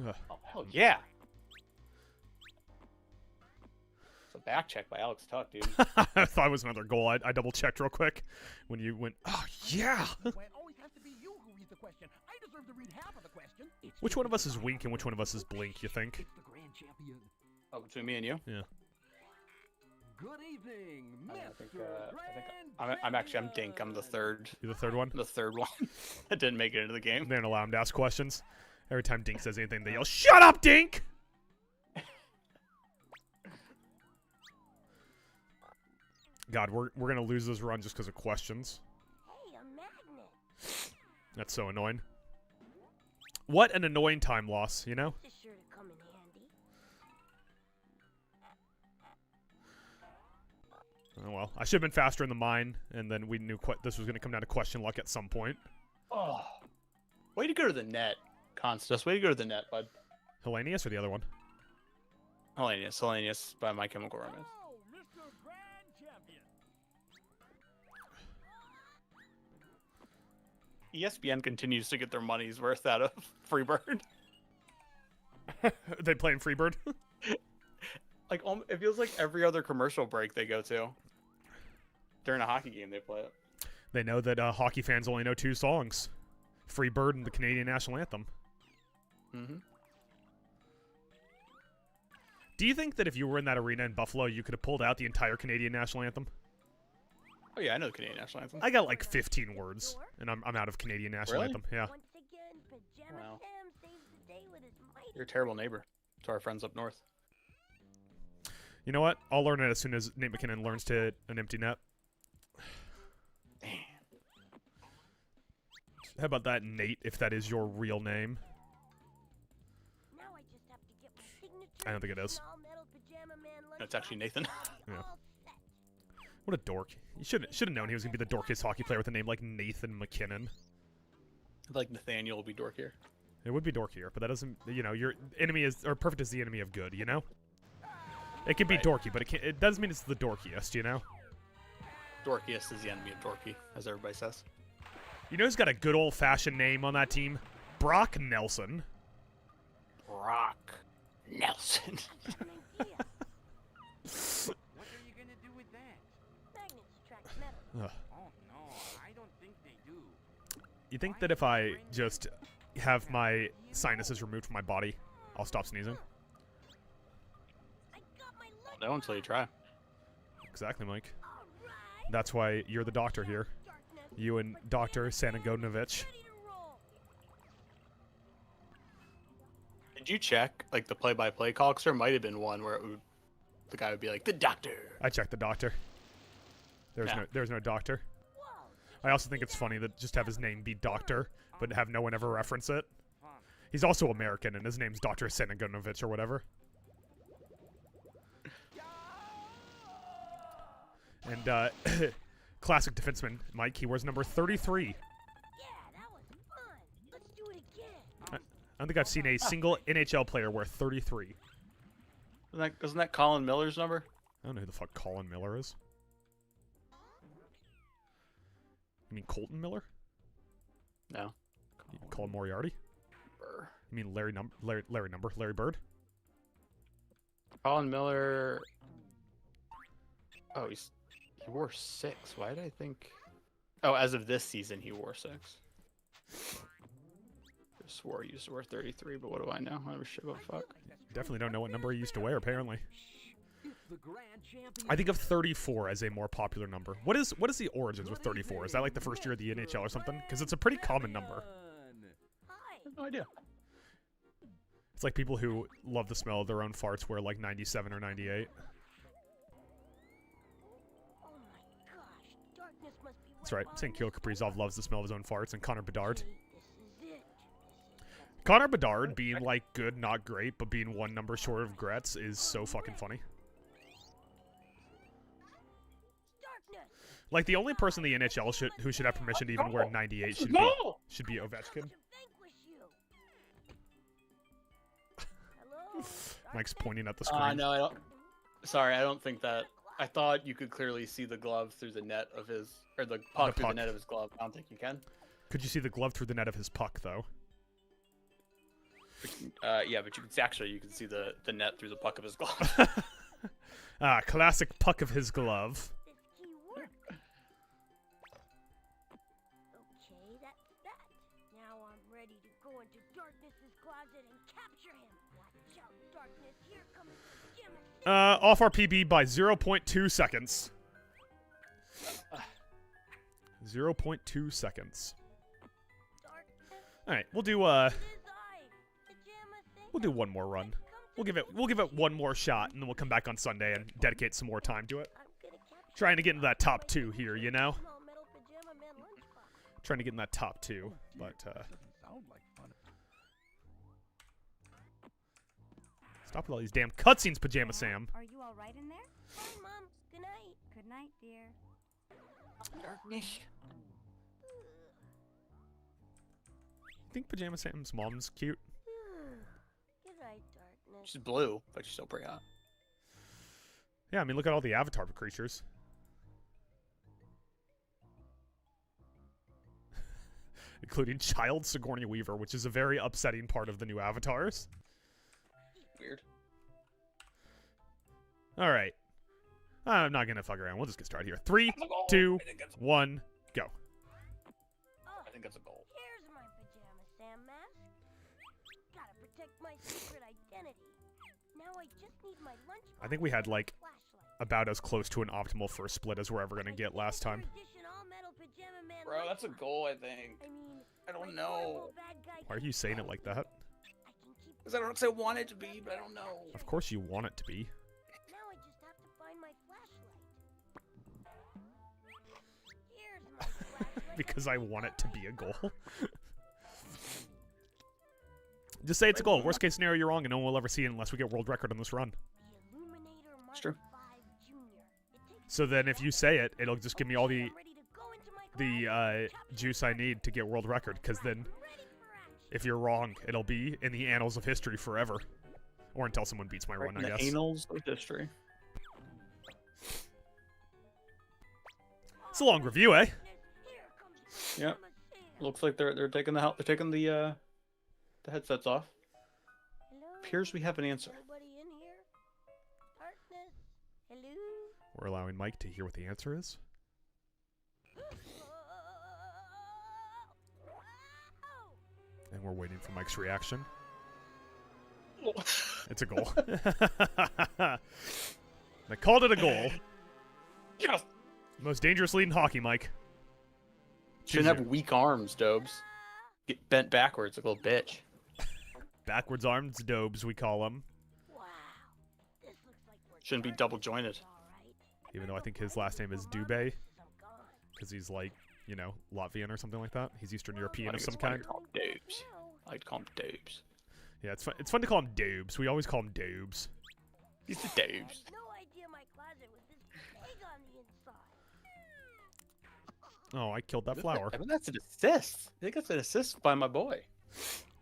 up. Ugh. Oh, hell yeah. It's a back check by Alex Tuck, dude. I thought it was another goal. I double checked real quick when you went. Oh yeah. Why it always has to be you who reads the question. I deserve to read half of the question. Which one of us is Wink and which one of us is Blink? You think? It's the grand champion. Oh, between me and you? Yeah. Good evening, I Mr. think, Grand I'm Dink. I'm the third. You're the third one. I'm the third one. that didn't make it into the game. They don't allow him to ask questions. Every time Dink says anything, they yell, "Shut up, Dink!" God, we're gonna lose this run just because of questions. Hey, a magnet. That's so annoying. What an annoying time loss, you know? This is sure to come in handy. Oh well, I should have been faster in the mine, and then we knew this was gonna come down to question luck at some point. Oh. Way to go to the net, Constas. Way to go to the net, bud. Hellenius or the other one? Hellenius by My Chemical Romance. Oh, Mr. Grand Champion. ESPN continues to get their money's worth out of Freebird. They playing Freebird? Like, it feels like every other commercial break they go to. During a hockey game, they play it. They know that hockey fans only know 2 songs: Freebird and the Canadian National Anthem. Mm-hmm. Do you think that if you were in that arena in Buffalo, you could have pulled out the entire Canadian National Anthem? Oh, yeah, I know the Canadian National Anthem. I got like 15 words, and I'm out of Canadian National Really? Anthem. Yeah. Once again, Pajama Wow. Sam saves the day with his mighty. You're a terrible neighbor to our friends up north. You know what? I'll learn it as soon as Nate McKinnon learns to hit an empty net. Damn. How about that, Nate, if that is your real name? Now I just have to get my signature. I don't think it is. all-metal Pajama Man No, it's actually Nathan. Yeah. all set. What a dork. You should have known he was going to be the dorkiest hockey player with a name like Nathan McKinnon. Like Nathaniel will be dorkier. It would be dorkier, but that doesn't, you know, your enemy is, or perfect is the enemy of good, you know? It can be Right. dorky, but it doesn't mean it's the dorkiest, you know? Dorkiest is the enemy of dorky, as everybody says. You know who's got a good old-fashioned name on that team? Brock Nelson. Brock Nelson. Got an idea. What are you gonna do with that? Magnets attract metal. Ugh. Oh no, I don't think they do. You think that if I just have my sinuses removed from my body, I'll stop sneezing? I got my lunch. No until you try. Exactly, Mike. All right. That's why you're the doctor here. Darkness. You and Dr. Sanagonovich. Ready to roll. Did you check like the play-by-play call? 'Cause there might have been one where the guy would be like, "The doctor." I checked the doctor. There's no doctor. Whoa. I also think it's funny that just have his name be Doctor, but have no one ever reference it. Fun. He's also American, and his name's Dr. Sanagonovich or whatever. And, classic defenseman, Mike, he wears number 33. Yeah, that was fun. Let's do it again. I don't think I've seen a single NHL player wear 33. Isn't that Colin Miller's number? I don't know who the fuck Colin Miller is. You mean Colton Miller? No. You mean Colin Moriarty? Brr. You mean Larry Bird? Colin Miller. Oh, he wore 6. Why did I think? Oh, as of this season, he wore 6. I swore he used to wear 33, but what do I know? I never shit about fuck. Definitely don't know what number he used to wear, apparently. It's the grand champion. I think of 34 as a more popular number. What is the origins with 34? Is that like the first year of the NHL or something? Because it's a pretty common number. Hi. No idea. It's like people who love the smell of their own farts wear like 97 or 98. Oh my gosh. Darkness must be That's right. Saying Kirill Kaprizov loves the smell of his own farts, and Connor Bedard. This is it. Connor Bedard being like good, not great, but being one number short of Gretz is so fucking funny. Darkness. Like the only person in the NHL who should have permission to even wear 98 should be No! Ovechkin. To vanquish you. Hello. Mike's Darkness? pointing at the screen. No, I don't. Sorry, I don't think that. I thought you could clearly see the glove through the net of his, or the puck through puck. the net of his glove. I don't think you can. Could you see the glove through the net of his puck, though? Yeah, but you can actually you can see the net through the puck of his glove. Ah, classic puck of his glove. This key worked. Okay, that's that. Now I'm ready to go into Darkness's closet and capture him. Watch out, Darkness. Here comes the Pajama Sam. Off our PB by 0.2 seconds. 0.2 seconds. Darkness, All right, we'll do it is I, Pajama Sam. we'll do one more run. We'll give it one more shot, and then we'll come back on Sunday and dedicate some more time to it. I'm gonna capture Trying to get into that top 2 here, you know? small metal Pajama Man lunchbox. Trying to get in that top 2, but Doesn't sound like fun. stop with all these damn cutscenes, Pajama Sam. Are you all right in there? Bye, Mom. Good night. Good night, dear. Darkness. Think Pajama Sam's mom's cute? Good night, Darkness. She's blue, but she's still pretty hot. Yeah, I mean, look at all the Avatar creatures. Including Child Sigourney Weaver, which is a very upsetting part of the new Avatars. Weird. Alright. I'm not gonna fuck around. We'll just get started here. 3, 2, 1, go. Oh, I think that's a goal. here's my Pajama Sam mask. Gotta protect my secret identity. Now I just need my lunchbox I think we had, like, flashlight. about as close to an optimal first split as we're ever gonna get last time. Edition all-metal Pajama Man Bro, that's a lunchbox. goal, I think. I mean, I don't my know. horrible bad guy Why are you saying it like that? I can keep Because I don't say want it to be, but I don't know. Of course you want it to be. Now I just have to find my flashlight. Here's my flashlight. Because I want it to be a goal. Just say it's a goal. Worst case scenario, you're wrong, and no one will ever see it unless we get world record on this run. The Illuminator Mark true. V Junior. It takes So then if you say it, it'll just give me all Okay, the I'm ready to go into my closet and capture juice I him. need to get world record, because then I'm If you're wrong, it'll be in the annals of history forever. Or until someone beats my Right run, in I the guess. annals of history. It's a long review, eh? Yep. Looks like they're taking the headsets off. Appears we have an answer. Anybody in here? Darkness. Hello? We're allowing Mike to hear what the answer is. And we're waiting for Mike's reaction. It's a goal. I called it a goal. Yes. Most dangerous lead in hockey, Mike. Shouldn't have weak arms, Dobes. Get bent backwards like a little bitch. Backwards arms dobes, we call them. Wow. This looks like we're Shouldn't be double jointed. Even though I think his last name is Dubé. Because he's like, you know, Latvian or something like that. He's Eastern European of some kind. Dobes. I like to call him Dobes. Yeah, it's fun to call him Dobes. We always call him Dobes. He's the Dobes. No idea my closet was this big on the inside. Oh, I killed that flower. I mean, that's an assist. I think that's an assist by my boy.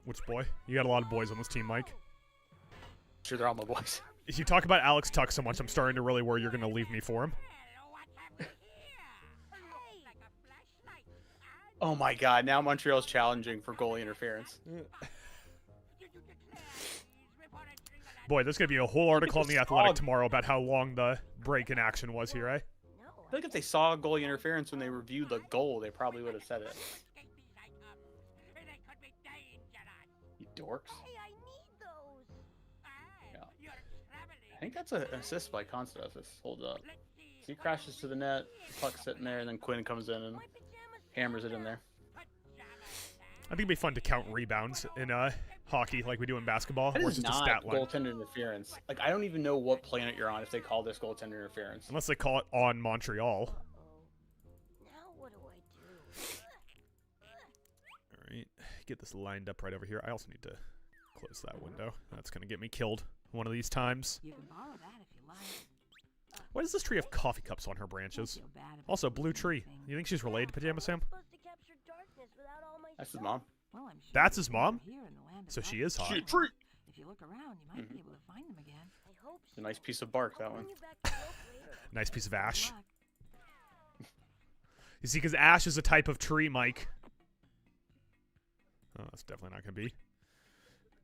Which boy? You got a lot of boys on this team, Mike. Sure, they're all my boys. If you talk about Alex Tuck so much, I'm starting to really worry you're going to leave me for him. Oh my god, now Montreal's challenging for goalie interference. Boy, there's going to be a whole article in The Athletic tomorrow about how long the break in action was here, eh? I think if they saw goalie interference when they reviewed the goal, they probably would have said it. You dorks. Hey, I need those. Yeah. I think that's an assist by Constance. Hold up. So he crashes to the net, puck's sitting there, and then Quinn comes in and hammers it in there. I think it'd be fun to count rebounds in hockey like we do in basketball. That Or is just a not stat line. goaltender interference. Like, I don't even know what planet you're on if they call this goaltender interference. Unless they call it on Montreal. Now what do I do? Alright, get this lined up right over here. I also need to close that window. That's going to get me killed one of these times. You can borrow that if you like. Why does this tree have coffee cups on her branches? Also, blue tree. You think she's related to Pajama Sam? Supposed to capture darkness without all my That's his stuff. mom. Well, I'm sure That's his mom? here in the land of So she darkness. is hot. Tree. If you look around, you might be able to find them again. I hope It's a nice piece of bark, that I'll one. bring you back the rope later. Nice piece of ash. Good luck. You see, because ash is a type of tree, Mike. Oh, that's definitely not going to be.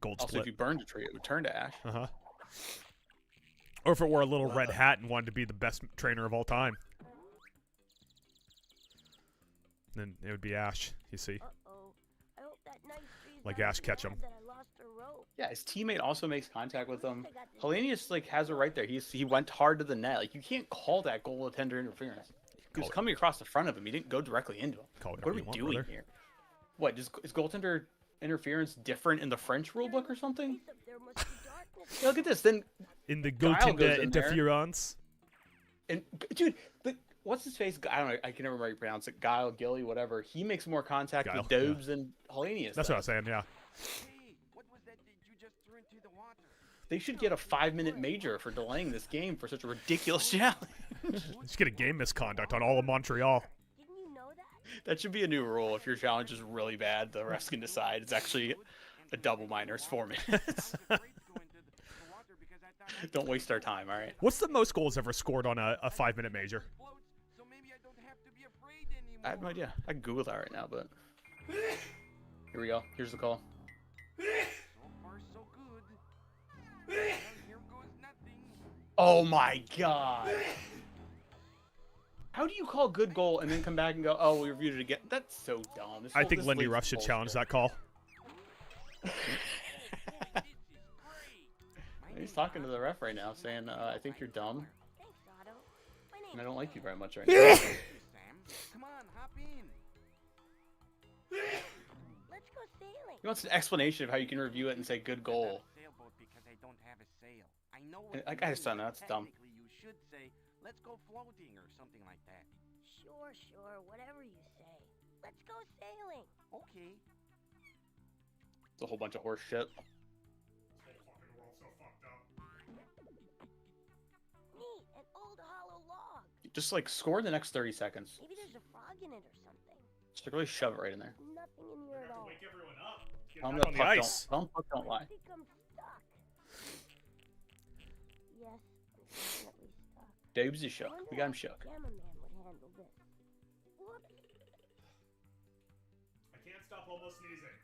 Gold Also, if split. you burned a tree, it would turn to ash. Uh-huh. Or if it wore a little red hat and wanted to be the best trainer of all time. Then it would be Ash, you see. Uh-oh. I hope that nice tree's Like not Ash so Ketchum. mad that I lost her rope. Yeah, his teammate also makes contact with him. Hellenius, like, has it right there. He went hard to the net. Like, you can't call that goaltender interference. He was Call it- coming across the front of him. He didn't go directly into him. Call it What are we whatever you doing want, brother. here? What, is goaltender interference different in the French rulebook or something? Up there must be darkness. Yeah, look at this. Then, In the Guile goaltender goes in there. interference. and dude, what's his face? I don't know. I can never remember how you pronounce it. Guile, Gilly, whatever. He makes more contact Guile, with Dobes than Hellenius. That's what I was saying, yeah. Hey, what was that you just threw into the water? They should get a 5-minute major for delaying this game for such a ridiculous challenge. Just get a game misconduct on all of Montreal. Didn't you know that? That should be a new rule. If your challenge is really bad, the refs can decide. It's actually a double minor. It's 4 minutes. Don't waste our time, all right? What's the most goals ever scored on a 5-minute major? So maybe I don't have to be afraid anymore. I have no idea. I can Google that right now, but here we go. Here's the call. So far, so good. Well, here goes nothing. Oh my god! How do you call good goal and then come back and go, "Oh, we reviewed it again"? That's so dumb. I think Lindy Ruff should challenge that call. He's talking to the ref right now, saying, "I think you're dumb, Thanks, Otto. My name's and I don't like you very much right now." Sam, come on, hop in. Let's go sailing. He wants an explanation of how you can review it and say "good goal." Sailboat because I don't have a sail. I know I what gotta you son, mean. that's dumb. Technically, you should say, "Let's go floating" or something like that. Sure, whatever you say. Let's go sailing. Okay. It's a whole bunch of horse shit. Neat, an old hollow log. Just like score in the next 30 seconds. Maybe there's a frog in it or something. Just like really shove it right in there. Nothing in here at all. Tell him back the on the puck ice. Don't, tell him puck don't lie. I think I'm stuck. Yes, I'm definitely stuck. Dabes is I shook. wonder We got him how shook. Pajama Man would handle this. Whoops. I can't stop almost sneezing.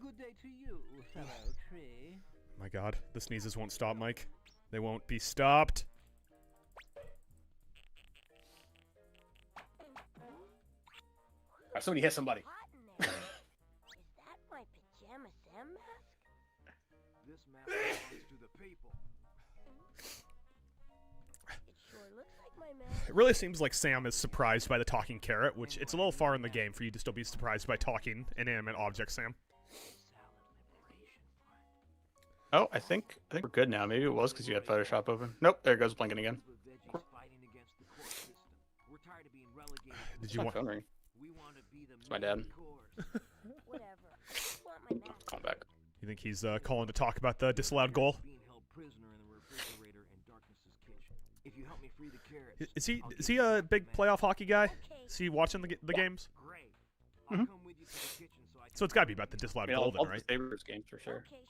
Good day to you, fellow tree. My God, the sneezes won't stop, Mike. They won't be stopped. Somebody hit somebody. Hot in there. Is that my Pajama Sam mask? This mask belongs to the people. It sure looks like my mask. It really seems like Sam is surprised by the talking carrot, which it's a little far in the game for you to still be surprised by talking inanimate objects, Sam. Oh, I think we're good now. Maybe it was because you had Photoshop open. Nope, there it goes blinking again. The veggies fighting against the court system. We're tired of being relegated to Did It's you my want? phone ring. We want to be the my dad. main course. Whatever. I just want my mask. Calling back. You think he's calling to talk about the disallowed goal? Being held prisoner in the refrigerator in Darkness's kitchen. If you help me free the carrots, Is he I'll is give he you a back big the mask. playoff hockey guy? Okay. Is he watching the games? Great. I'll Mhm. come with you to the kitchen so I can So it's got to be about the disallowed I mean, goal I'll then, right? play Sabres games for sure. Okay, sure.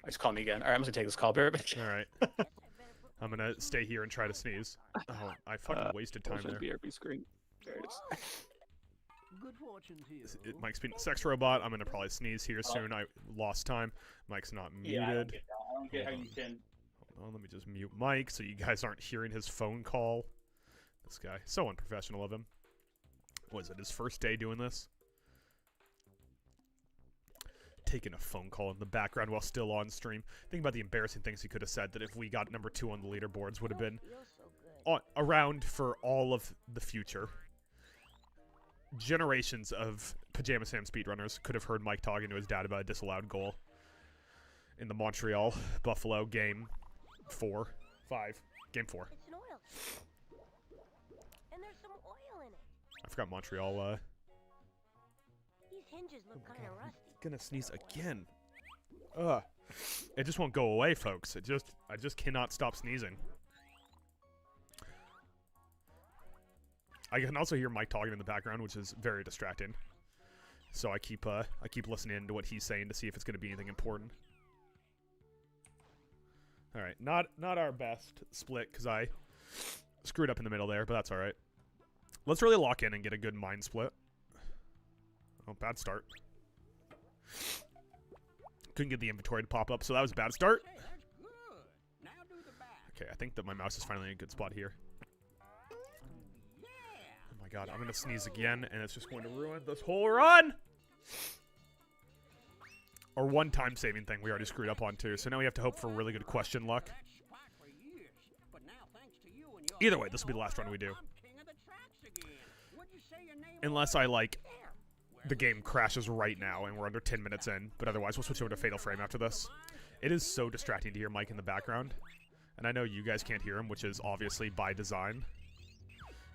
Just call me again. All right, I'm just gonna take this call. Bear with me. All right. Guess I better put I'm gonna stay here and try to sneeze. Oh, I fucking wasted time there. BRB screen. There it is. Good fortune to you. Mike's being a sex robot. I'm gonna probably sneeze here soon. I lost time. Mike's not muted. I don't get how you can. Hold on, let me just mute Mike so you guys aren't hearing his phone call. This guy, so unprofessional of him. Was it his first day doing this? Taking a phone call in the background while still on stream. Think about the embarrassing things he could have said that if we got number 2 on the leaderboards would have been feel so good. around for all of the future. Generations of Pajama Sam speedrunners could have heard Mike talking to his dad about a disallowed goal in the Montreal Buffalo game 5. Game 4. It's an oil change. And there's some oil in it. I forgot Montreal. These hinges look kind of rusty. Gonna sneeze again. Ugh. It just won't go away, folks. I just cannot stop sneezing. I can also hear Mike talking in the background, which is very distracting. So I keep listening to what he's saying to see if it's gonna be anything important. All right, not our best split because I screwed up in the middle there, but that's all right. Let's really lock in and get a good mind split. Oh, bad start. Couldn't get the inventory to pop up, so that was a bad start. Hey, that's good. Now do the back. Okay, I think that my mouse is finally in a good spot here. Yeah. Oh my god, I'm gonna sneeze again, and it's just going to ruin this whole run! Or one time saving thing we already screwed up on too, so now we have to hope for really good question luck. That spot for years. But now, thanks to you and your Either way, this will be the last run we do. I'm king of the tracks again. What'd you say your name Unless I, like, the game crashes right now and we're under 10 minutes in, but otherwise we'll switch over to Fatal Frame after this. It is so distracting to hear Mike in the background, and I know you guys can't hear him, which is obviously by design.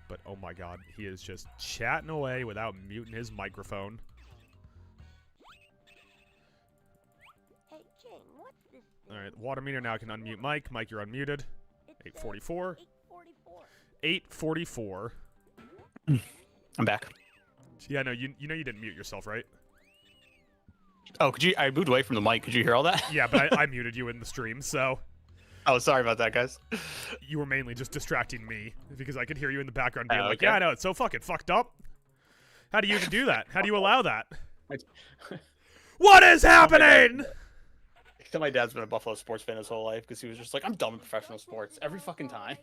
But oh my god, he is just chatting away without muting his microphone. Hey, King, what's this thing? Alright, water meter now can unmute Mike. Mike, you're unmuted. It 844. 844. 844. I'm back. Yeah, no, you know you didn't mute yourself, right? Oh, could you? I moved away from the mic. Could you hear all that? Yeah, but I muted you in the stream, so Oh, sorry about that, guys. you were mainly just distracting me because I could hear you in the background being Oh, like, okay. yeah, I know, it's so fucking fucked up. How do you even do that? How do you allow that? What is happening? My dad's been a Buffalo sports fan his whole life because he was just like, I'm done with professional sports every fucking time.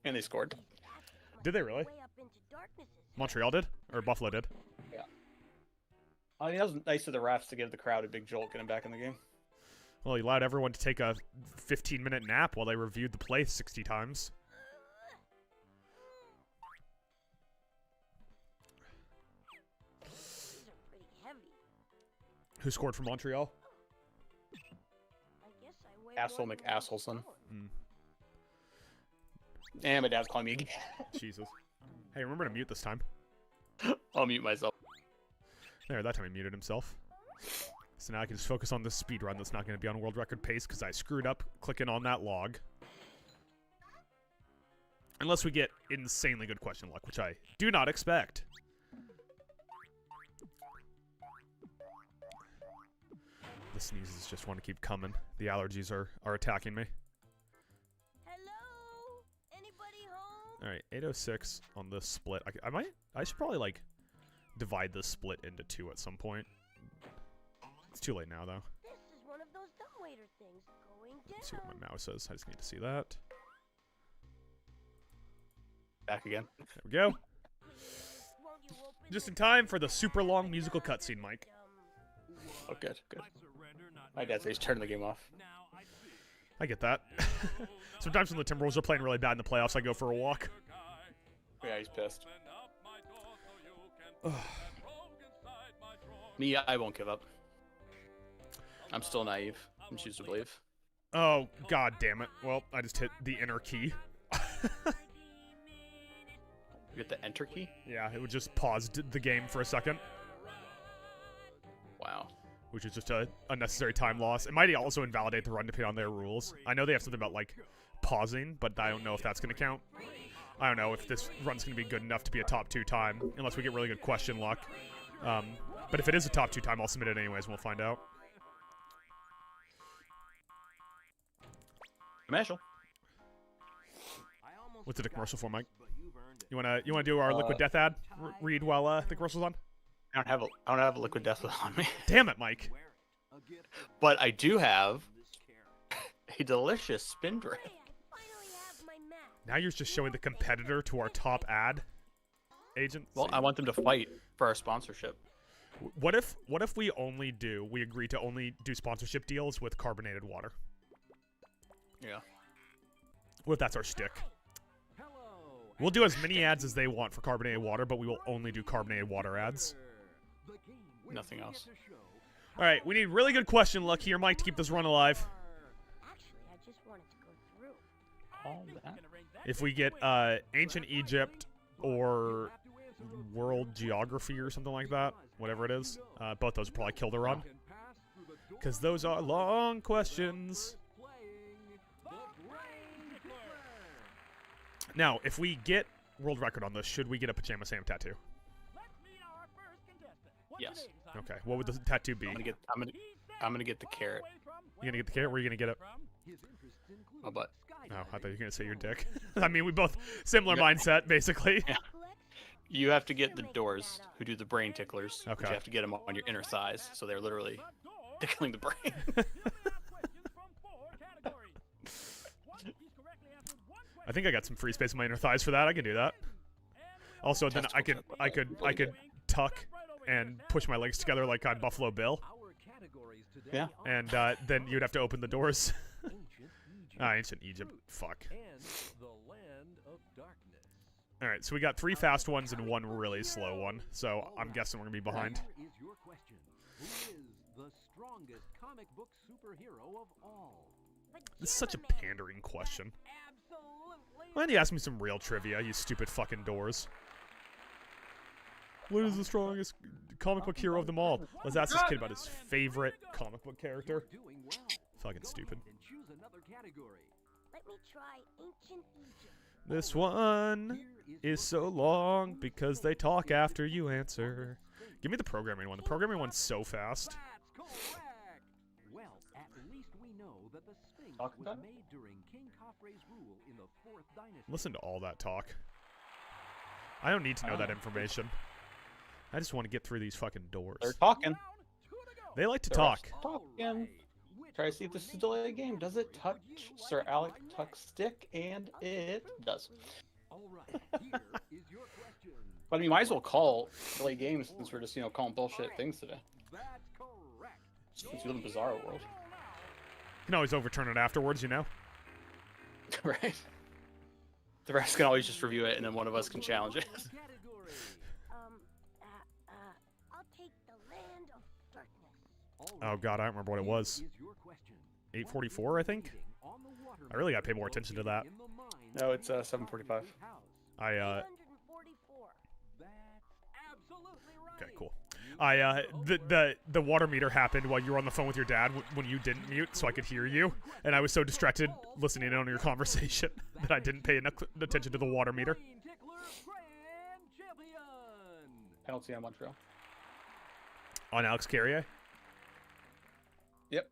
And they scored. Did they really? Way up into darkness is Montreal did? Or Buffalo did? I mean, that was nice of the refs to give the crowd a big jolt, getting back in the game. Well, he allowed everyone to take a 15-minute nap while they reviewed the play 60 times. these are pretty heavy. Who scored for Montreal? I guess I weigh Asshole more than one McAssleson. stone. And my dad's calling me again. Jesus. Hey, remember to mute this time. I'll mute myself. There, that time he muted himself. So now I can just focus on this speedrun that's not going to be on world record pace because I screwed up clicking on that log. Unless we get insanely good question luck, which I do not expect. The sneezes just want to keep coming. The allergies are attacking me. Hello? Anybody home? All right, 806 on this split. I should probably like divide this split into 2 at some point. It's too late now though. This is one of those dumbwaiter things going down. Let's see what my mouse says. I just need to see that. Back again. There we go. Won't you open Just the in time for the super long musical cutscene, Mike. Oh, good, good. My dad says turn the game off. I get that. Sometimes when the Timberwolves are playing really bad in the playoffs, I go for a walk. Yeah, he's pissed. Me, I won't give up. I'm still naive. I choose to believe. Oh, god damn it. Well, I just hit the enter key. You get the enter key? Yeah, it would just paused the game for a second, Wow. which is just a unnecessary time loss. It might also invalidate the run depending on their rules. I know they have something about, like, pausing, but I don't know if that's going to count. I don't know if this run's going to be good enough to be a top 2 time, unless we get really good question luck. But if it is a top 2 time, I'll submit it anyways, and we'll find out. Commercial. What's the commercial for, Mike? You wanna do our Liquid Death ad? Read while the commercial's on? I don't have a liquid death on me. Damn it, Mike. But I do have a delicious spin drip. Hey, I finally have my mask. Now you're just showing the competitor to our top ad agent. Well, I want them to fight for our sponsorship. What if we agree to only do sponsorship deals with carbonated water? Yeah. What if that's our shtick? We'll do as many ads as they want for carbonated water, but we will only do carbonated water ads. Nothing else. Alright, we need really good question luck here, Mike, to keep this run alive. Actually, I just wanted to go through. All that. If we get Ancient Egypt or World Geography or something like that, whatever it is, both those will probably kill the run. Because those are long questions. Now, if we get world record on this, should we get a Pajama Sam tattoo? Yes. Okay, what would the tattoo be? I'm gonna get the carrot. You gonna get the carrot? Where are you gonna get it? My butt. Oh, I thought you were gonna say your dick. I mean, we both similar mindset, basically. Yeah. You have to get the doors who do the brain ticklers. But Okay. you have to get them on your inner thighs, so they're literally tickling the brain. I think I got some free space in my inner thighs for that. I can do that. Also, then I could tuck and push my legs together like on Buffalo Bill. Yeah. And then you'd have to open the doors. Ancient Egypt. Fuck. Alright, so we got 3 fast ones and 1 really slow one. So I'm guessing we're going to be behind. Here is your question. Who is the strongest comic book superhero of all? This is such a pandering question. Why don't you ask me some real trivia, you stupid fucking doors? What is the strongest comic book hero of them all? Let's ask this kid about his favorite comic book character. Doing well. Fucking stupid. And choose another category. Let me try Ancient Egypt. This one is so long because they talk after you answer. Give me the programming one. The programming one's so fast. That's correct. Well, at least we know that the Sphinx Talk was about it? made during King Khafre's rule in the 4th dynasty. Listen to all that talk. I don't need to know that information. I just want to get through these fucking doors. They're talking. They like to They're talk. Talking. Try to see if this is a delayed game. Does it touch Sir Alec Tuck's stick? And it does. All right, here is your question. But I mean, might as well call delayed games since we're just, calling bullshit things today. That's correct. Since we live in a bizarre world. You can always overturn it afterwards, you know? Right? The rest can always just review it and then one of us can challenge it. Category. I'll take the Land of Darkness. All Oh god, I don't remember what it was. Here is your question. 844, I think? On the water I really gotta pay more attention to that. in the mines No, it's of 7:45. House. I, 244. That's absolutely right. okay, cool. The water meter happened while you were on the phone with your dad when you didn't mute, so I could hear you, and I was so distracted listening in on your conversation that I didn't pay enough attention to the water meter. Penalty on Montreal. On Alex Carrier? Yep.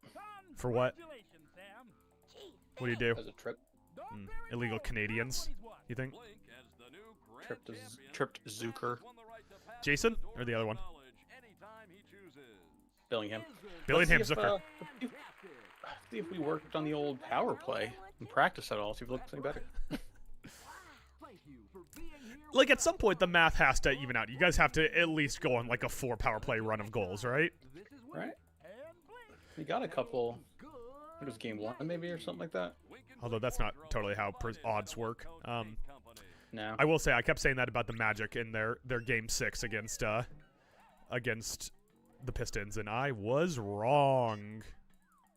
For what? Congratulations, Sam. What do you do? As a trip. Illegal Canadians, you think? Tripped Zucker. Jason or the other one? Billingham. Billingham Let's see if, Zucker. See if we worked on the old power play and practice at all. See if it looks any better. Like at some point the math has to even out. You guys have to at least go on like a 4 power play run of goals, right? Right. We got a couple. I think it was game 1 maybe or something like that. Although that's not totally how odds work. No. I will say I kept saying that about the Magic in their game 6 against the Pistons, and I was wrong.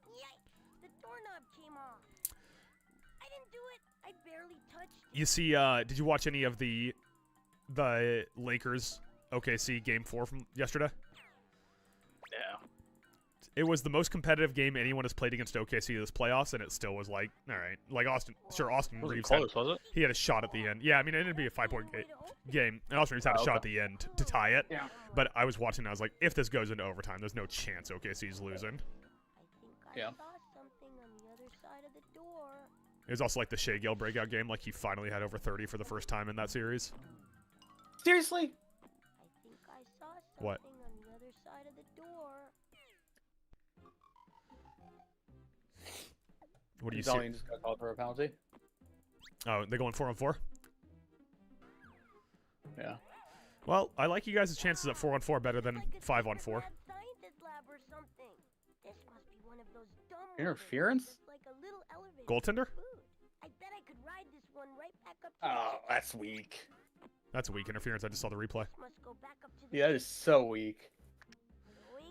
Yikes, the doorknob came off. I didn't do it. I barely touched it. You see, did you watch any of the Lakers OKC game 4 from yesterday? Yeah. It was the most competitive game anyone has played against OKC this playoffs, and it still was like, all right, like Austin Reeves Close, was it? he had a shot at the end. Yeah, I mean, it'd be a 5-point game, and Austin Reeves had a shot at the end to tie it. Yeah. But I was watching, and I was like, if this goes into overtime, there's no chance OKC's losing. I think I saw something on the other side of the door. It was also like the Shea Gill breakout game, like he finally had over 30 for the first time in that series. Seriously? I think I saw something What? on the other side of the door. What do you Telling see? you just got called for a penalty? Oh, they going 4-on-4? Yeah. Well, I like you guys' chances at 4-on-4 better than Like a 5-on-4. mad scientist lab or something. This must be one of those dumb ones Interference? with like a little elevator Goaltender? for food. I bet I could ride this one right back up to Oh, that's weak. That's a weak interference. I just saw the replay. This must go back up to the Yeah, that is so weak.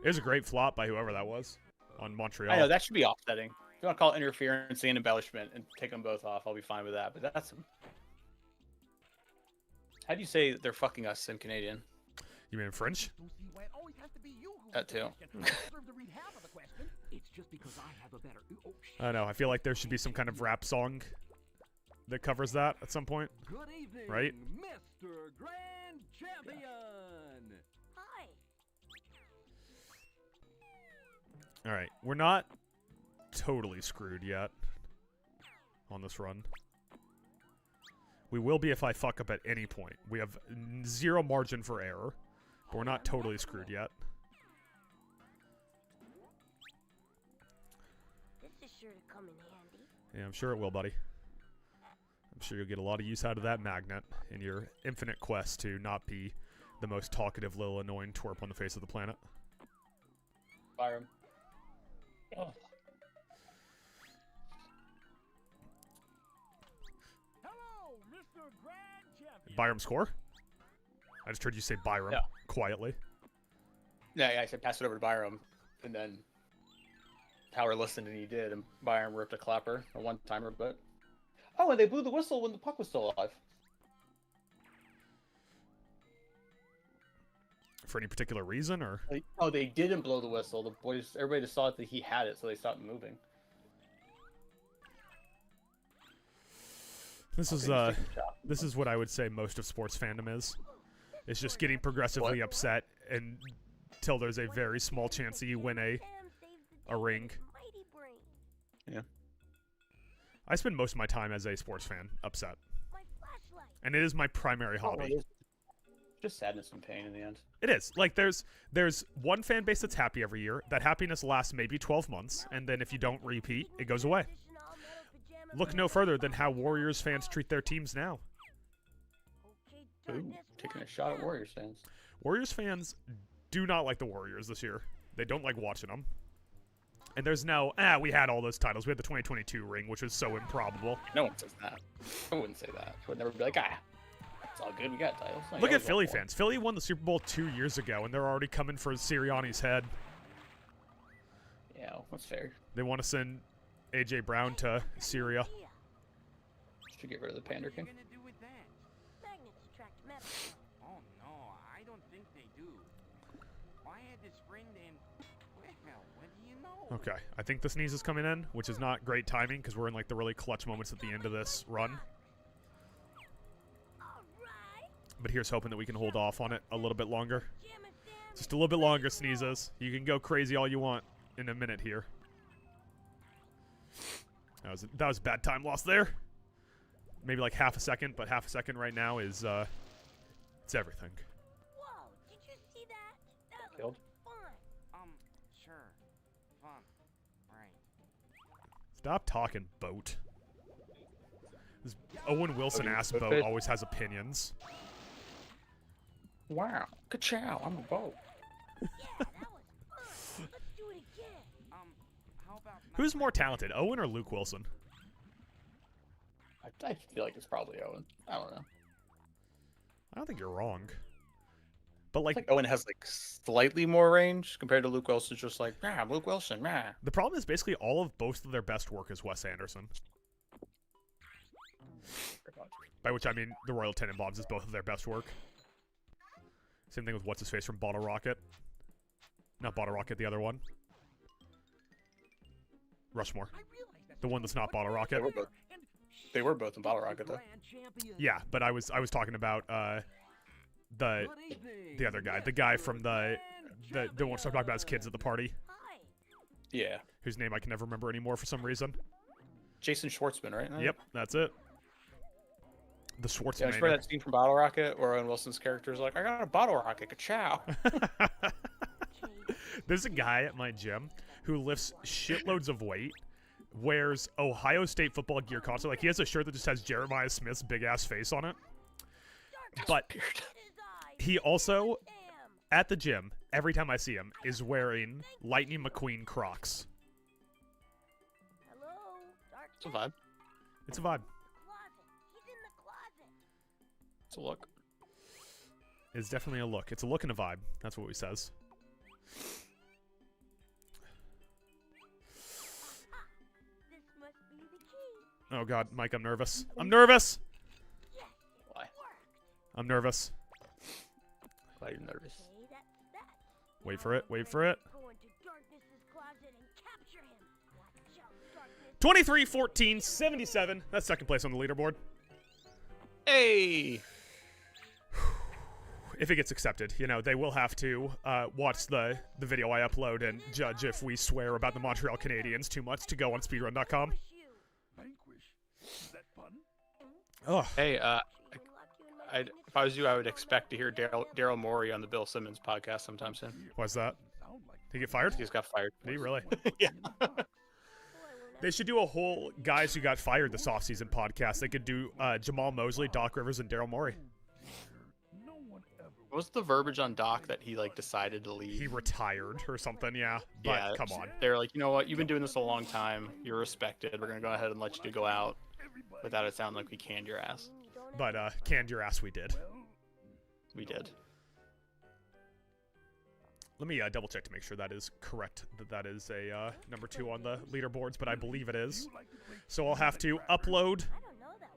It was a great flop by whoever that was on Montreal. I know, that should be offsetting. If you want to call it interference and embellishment and take them both off, I'll be fine with that. But that's... How do you say they're fucking us in Canadian? You mean in French? That too. It's just because I have a better. Oh, I don't know. I feel like there should be some kind of rap song that covers that at some point. good evening, Right? Mr. Grand Champion. Hi. All right. We're not totally screwed yet on this run. We will be if I fuck up at any point. We have 0 margin for error, but we're not totally screwed yet. This is sure to come in handy. Yeah, I'm sure it will, buddy. I'm sure you'll get a lot of use out of that magnet in your infinite quest to not be the most talkative little annoying twerp on the face of the planet. Fire him. Oh. Hello, Mr. Grand Champion. Byram score? I just heard you say Byram Yeah. quietly. Yeah, I said pass it over to Byram, and then Power listened and he did, and Byram ripped a clapper, a one-timer, but... Oh, and they blew the whistle when the puck was still alive. For any particular reason, or? Oh, they didn't blow the whistle. The boys, everybody just thought that he had it, so they stopped moving. This is what I would say most of sports fandom is. It's just getting progressively upset until there's a very small chance that you win a ring. Yeah. I spend most of my time as a sports fan upset. My flashlight. And it is my primary Oh, hobby. it is just sadness and pain in the end. It is. Like, there's one fan base that's happy every year. That happiness lasts maybe 12 months, and then if you don't repeat, it goes away. Look no further than how Warriors fans treat their teams now. Ooh, taking a shot at Warriors fans. Warriors fans do not like the Warriors this year. They don't like watching them. And there's no, we had all those titles. We had the 2022 ring, which was so improbable. No one says that. I wouldn't say that. I would never be like, it's all good. We got titles. Like, Look I at was Philly all- fans. Philly won the Super Bowl 2 years ago, and they're already coming for Sirianni's head. Yeah, that's fair. They want to send A.J. Brown to Syria. Should get rid of the Pander King. What are you gonna do with that? Magnets attract metal. Oh no, I don't think they do. I had this friend and, well, what do you know? Okay, I think the sneeze is coming in, which is not great timing because we're in like the really clutch moments at the end of this run. But here's hoping that we can hold off on it a little bit longer. Just a little bit longer, Sneezes. You can go crazy all you want in a minute here. That was a bad time loss there. Maybe like half a second, but half a second right now is it's everything. Whoa, did you see that? That Killed? was fun. Sure. Fun. Right. Stop talking, boat. This Owen Wilson ass boat boat? always has opinions. Wow. Ka-chow, I'm a boat. Yeah, that was fun. Let's do it again. How about Who's more talented, Owen or Luke Wilson? I feel like it's probably Owen. I don't know. I don't think you're wrong. But like, I think Owen has like slightly more range compared to Luke Wilson's just like, I'm Luke Wilson, the problem is basically all of both of their best work is Wes Anderson. By which I mean the Royal Tenenbaums is both of their best work. Same thing with what's his face from Bottle Rocket. Not Bottle Rocket, the other one. Rushmore. The one that's not Bottle Rocket. They were both in Bottle Rocket though. Yeah, but I was talking about the other guy, the guy from the one talking about his kids at the party, Hi. Yeah. whose name I can never remember anymore for some reason. Jason Schwartzman, right? Yep, that's it. The Yeah, I Schwartzman. remember that scene from Bottle Rocket where Owen Wilson's character is like, I got a bottle rocket, ka-chow. There's a guy at my gym who lifts shitloads of weight, wears Ohio State football gear constantly. Like, he has a shirt that just has Jeremiah Smith's big-ass face on it. But he also, at the gym, every time I see him, is wearing Lightning McQueen Crocs. Hello, darkness. It's a vibe. It's a vibe. Closet. He's in the closet. It's a look. It's definitely a look. It's a look and a vibe. That's what he says. This must be the key. Oh god, Mike, I'm nervous. I'm nervous! Yes, Why? I'm nervous. Why are you nervous? okay, that's that. Wait for it, wait for it. Go into darkness's closet and capture him. Watch out, darkness. 23, 14, 77. That's second place on the leaderboard. Hey! If it gets accepted, you know, they will have to watch the video I upload and judge if we swear about the Montreal Canadiens too much to go on speedrun.com. Wish you. Vanquish. Is that fun? Ugh. Hey, Unlock you in my if I was you, I would expect to hear Daryl Morey on the Bill Simmons podcast sometime soon. Why's that? Sound like Did he get fired? He just got fired. Did he really? Yeah. They should do a whole guys who got fired this offseason podcast. They could do Jamal Mosley, Doc Rivers, and Daryl Morey. no one ever. What was the verbiage on Doc that he like decided to leave? He retired or something, yeah. But Yeah, come on. They're like, you know what? You've been doing this a long time. You're respected. We're gonna go ahead and let you go out without it sounding like we canned your ass. But canned your ass we did. We did. Let me double check to make sure that is correct. That is a number 2 on the leaderboards, but I believe it is. So I'll have to upload, I don't know that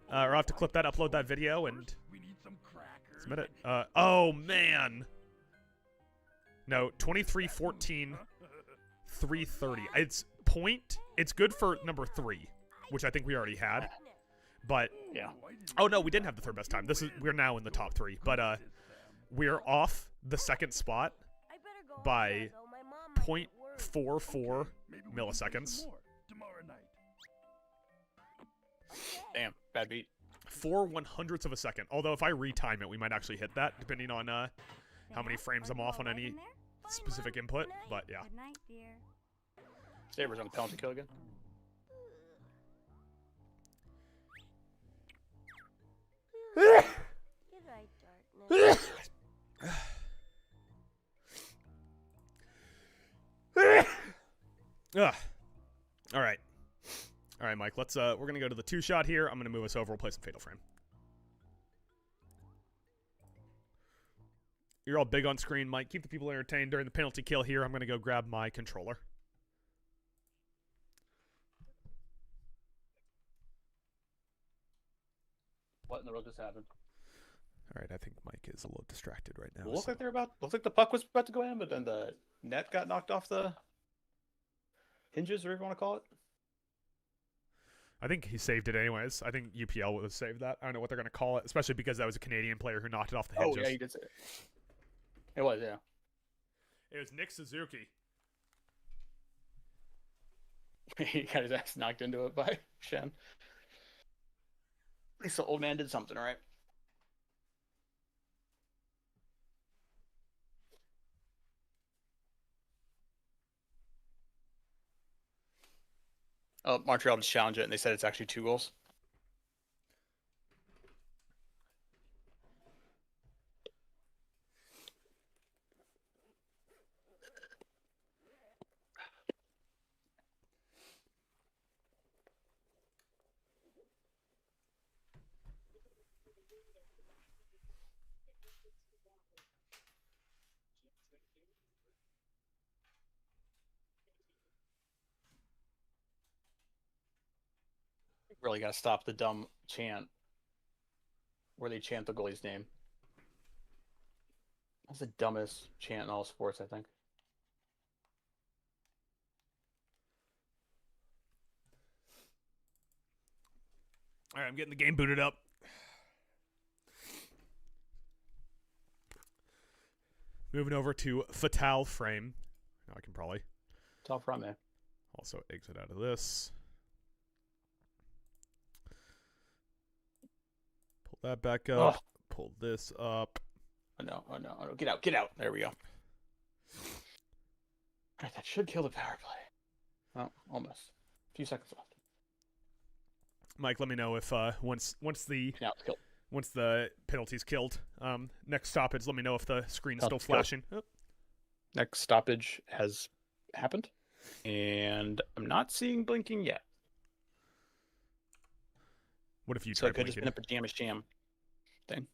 one. or I'll have to clip that, upload that video, and We need some crackers. submit it. Oh man. No, 23, 14, 330. It's point. It's good for number 3, which I think we already had. But Yeah. oh no, we didn't have the third best time. We're now in the top 3, but we're off the second spot I better go by home, though. My mom might get worried. 0.44 Maybe we can do some milliseconds. more tomorrow night. Damn. Bad beat. 4 100ths of a second. Although if I retime it, we might actually hit that, depending on how many frames I'm off on any specific input. But yeah. Good night, dear. Sabers on the penalty kill again. Good night, darkness. Ugh. All right. All right, Mike. Let's. We're gonna go to the 2-shot here. I'm gonna move us over. We'll play some Fatal Frame. You're all big on screen, Mike. Keep the people entertained during the penalty kill here. I'm gonna go grab my controller. What in the world just happened? All right, I think Mike is a little distracted right now. Looked like the puck was about to go in, but then the net got knocked off the hinges, whatever you want to call it. I think he saved it anyways. I think UPL would have saved that. I don't know what they're going to call it, especially because that was a Canadian player who knocked it off the hinges. Oh, yeah, he did say it. It was, yeah. It was Nick Suzuki. He got his ass knocked into it by Shen. At least the old man did something, all right? Oh, Montreal just challenged it, and they said it's actually 2 goals. Really got to stop the dumb chant where they chant the goalie's name. That's the dumbest chant in all sports, I think. All right, I'm getting the game booted up. Moving over to Fatal Frame. Now I can probably Top front man. also exit out of this. Pull that back up. Ugh. Pull this up. Oh no, oh no, oh no. Get out, get out. There we go. Alright, that should kill the power play. Oh, almost. A few seconds left. Mike, let me know if once the Now it's killed. once the penalty's killed. Next stoppage, let me know if the screen's Oh, still go. flashing. Oh. Next stoppage has happened. And I'm not seeing blinking yet. What if you So try it could just been blinking? a pajama sham thing.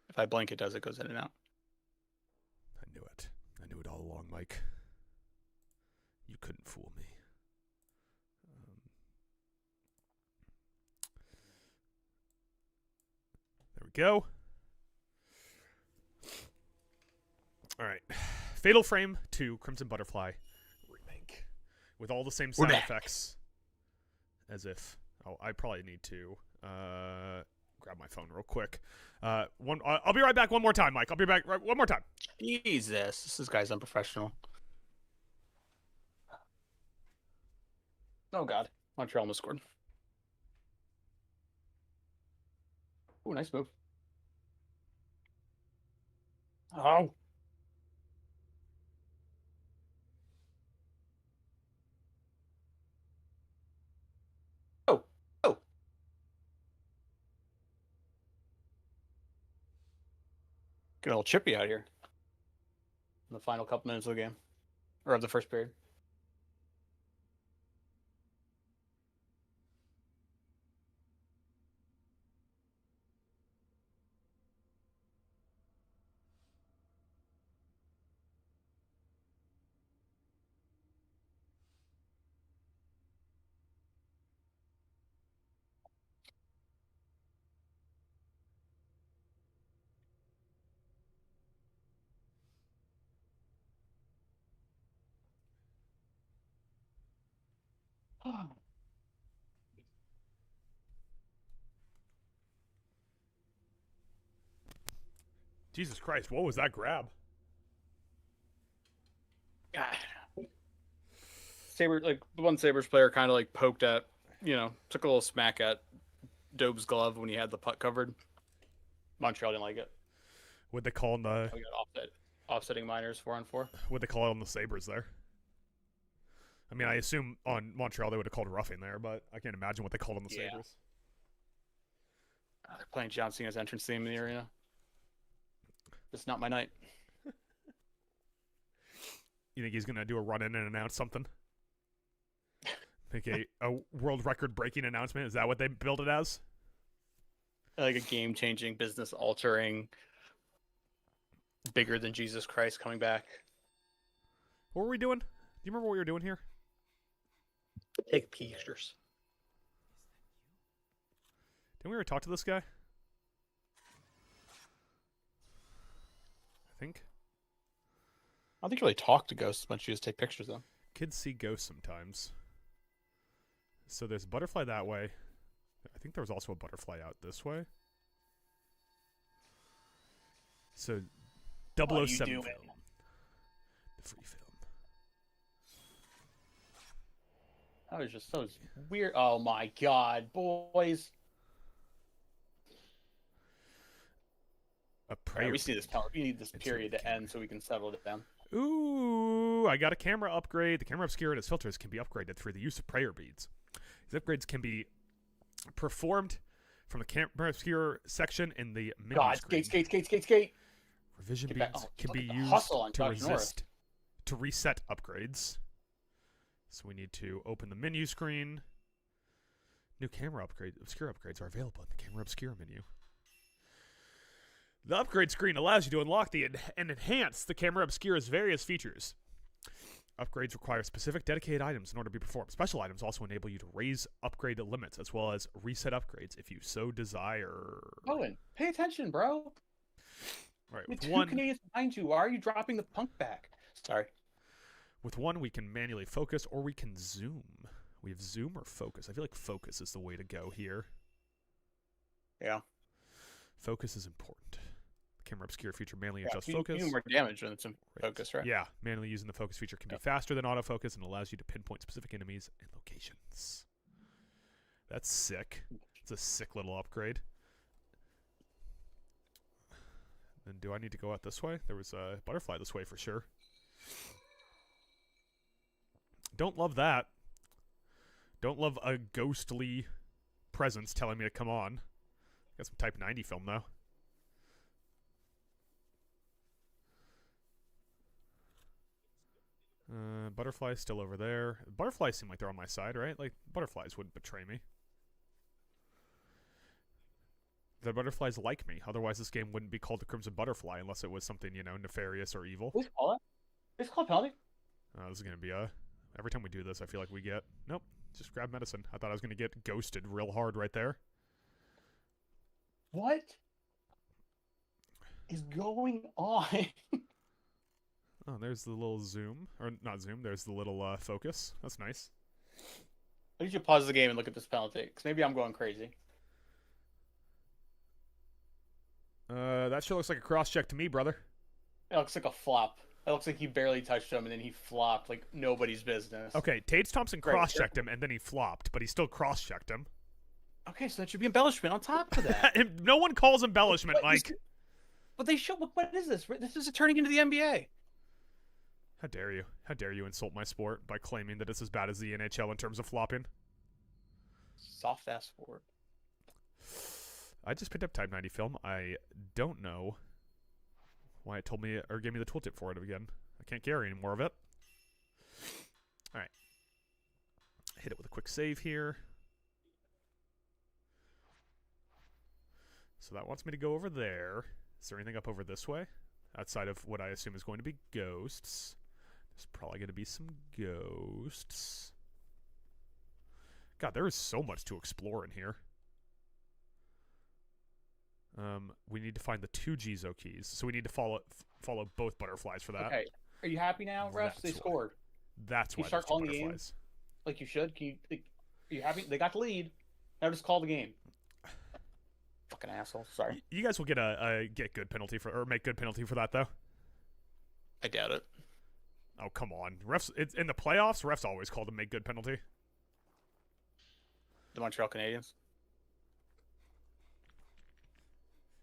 If I blink, it does. It goes in and out. I knew it. I knew it all along, Mike. You couldn't fool me. There we go. All right. Fatal Frame 2 Crimson Butterfly Remake. With all the same We're sound back. effects. As if... Oh, I probably need to grab my phone real quick. I'll be right back one more time, Mike. I'll be back one more time. Jesus, this guy's unprofessional. Oh God, Montreal almost scored. Ooh, nice move. Oh. Oh. Oh. Get a little chippy out here. In the final couple minutes of the game. Or of the first period. Jesus Christ, what was that grab? God. Saber, like the one Sabres player kind of like poked at, took a little smack at Dobe's glove when he had the puck covered. Montreal didn't like it. What'd they call on the We got offsetting minors 4-on-4. what'd they call it on the Sabres there? I mean, I assume on Montreal they would have called roughing there, but I can't imagine what they called on the Yeah. Sabres. They're playing John Cena's entrance theme in the arena. It's not my night. You think he's gonna do a run in and announce something? Make a world record breaking announcement? Is that what they built it as? Like a game-changing, business-altering, bigger than Jesus Christ coming back. What were we doing? Do you remember what we were doing here? Take pictures. Didn't we ever talk to this guy? think. I don't think you really talk to ghosts as much as you just take pictures of them. Kids see ghosts sometimes. So there's a butterfly that way. I think there was also a butterfly out this way. So What are you 007 doing? film. The free film. That was weird. Oh my god, boys. A All prayer. right, we see this. We need this It's period to okay. end so we can settle it down. Ooh, I got a camera upgrade. The camera obscure and its filters can be upgraded through the use of prayer beads. These upgrades can be performed from the camera obscure section in the menu God, screen. skate. Revision Get back. beads Oh, can look be at the used hustle on to Josh Norris. reset upgrades. So we need to open the menu screen. New camera obscure upgrades are available in the camera obscure menu. The upgrade screen allows you to unlock and enhance the camera obscure's various features. Upgrades require specific dedicated items in order to be performed. Special items also enable you to raise upgrade limits as well as reset upgrades if you so desire. Owen, pay attention, bro. Right, With with two one, Canadians behind you. Why are you dropping the punk back? Sorry. with one, we can manually focus or we can zoom. We have zoom or focus. I feel like focus is the way to go here. Yeah. Focus is important. Camera obscure feature manually Yeah, adjusts you focus. do more damage when it's in focus, right? Yeah, manually using the focus feature can be faster than autofocus and allows you to pinpoint specific enemies and locations. That's sick. It's a sick little upgrade. Then do I need to go out this way? There was a butterfly this way for sure. Don't love that. Don't love a ghostly presence telling me to come on. Got some Type 90 film though. Butterfly's still over there. Butterflies seem like they're on my side, right? Like, butterflies wouldn't betray me. The butterflies like me. Otherwise, this game wouldn't be called the Crimson Butterfly unless it was something, you know, nefarious or evil. Please call it. Please call penalty. This is going to be a... Every time we do this, I feel like we get... Nope. Just grab medicine. I thought I was going to get ghosted real hard right there. What is going on? Oh, there's the little zoom. Or not zoom, there's the little focus. That's nice. I need you to pause the game and look at this penalty, because maybe I'm going crazy. That sure looks like a cross-check to me, brother. It looks like a flop. It looks like he barely touched him, and then he flopped like nobody's business. Okay, Tates Thompson Right, cross-checked him, and then he flopped, but he still cross-checked him. Okay, so that should be embellishment on top of that. No one calls embellishment, What is Mike. But they show. What is this? This is turning into the NBA. How dare you? How dare you insult my sport by claiming that it's as bad as the NHL in terms of flopping? Soft ass sport. I just picked up Type 90 film. I don't know why it told me or gave me the tooltip for it again. I can't carry any more of it. All right. Hit it with a quick save here. So that wants me to go over there. Is there anything up over this way? Outside of what I assume is going to be ghosts. There's probably going to be some ghosts. God, there is so much to explore in here. We need to find the 2 Gizo keys. So we need to follow both butterflies for that. Okay. Are you happy now, refs? They That's why. scored. That's Can why you start there's 2 calling the game? butterflies. Like you should. Are you happy? They got the lead. Now just call the game. Fucking asshole. Sorry. You guys will get a get good penalty for, or make good penalty for that though. I doubt it. Oh come on, refs! It's in the playoffs. Refs always call the make good penalty. The Montreal Canadiens.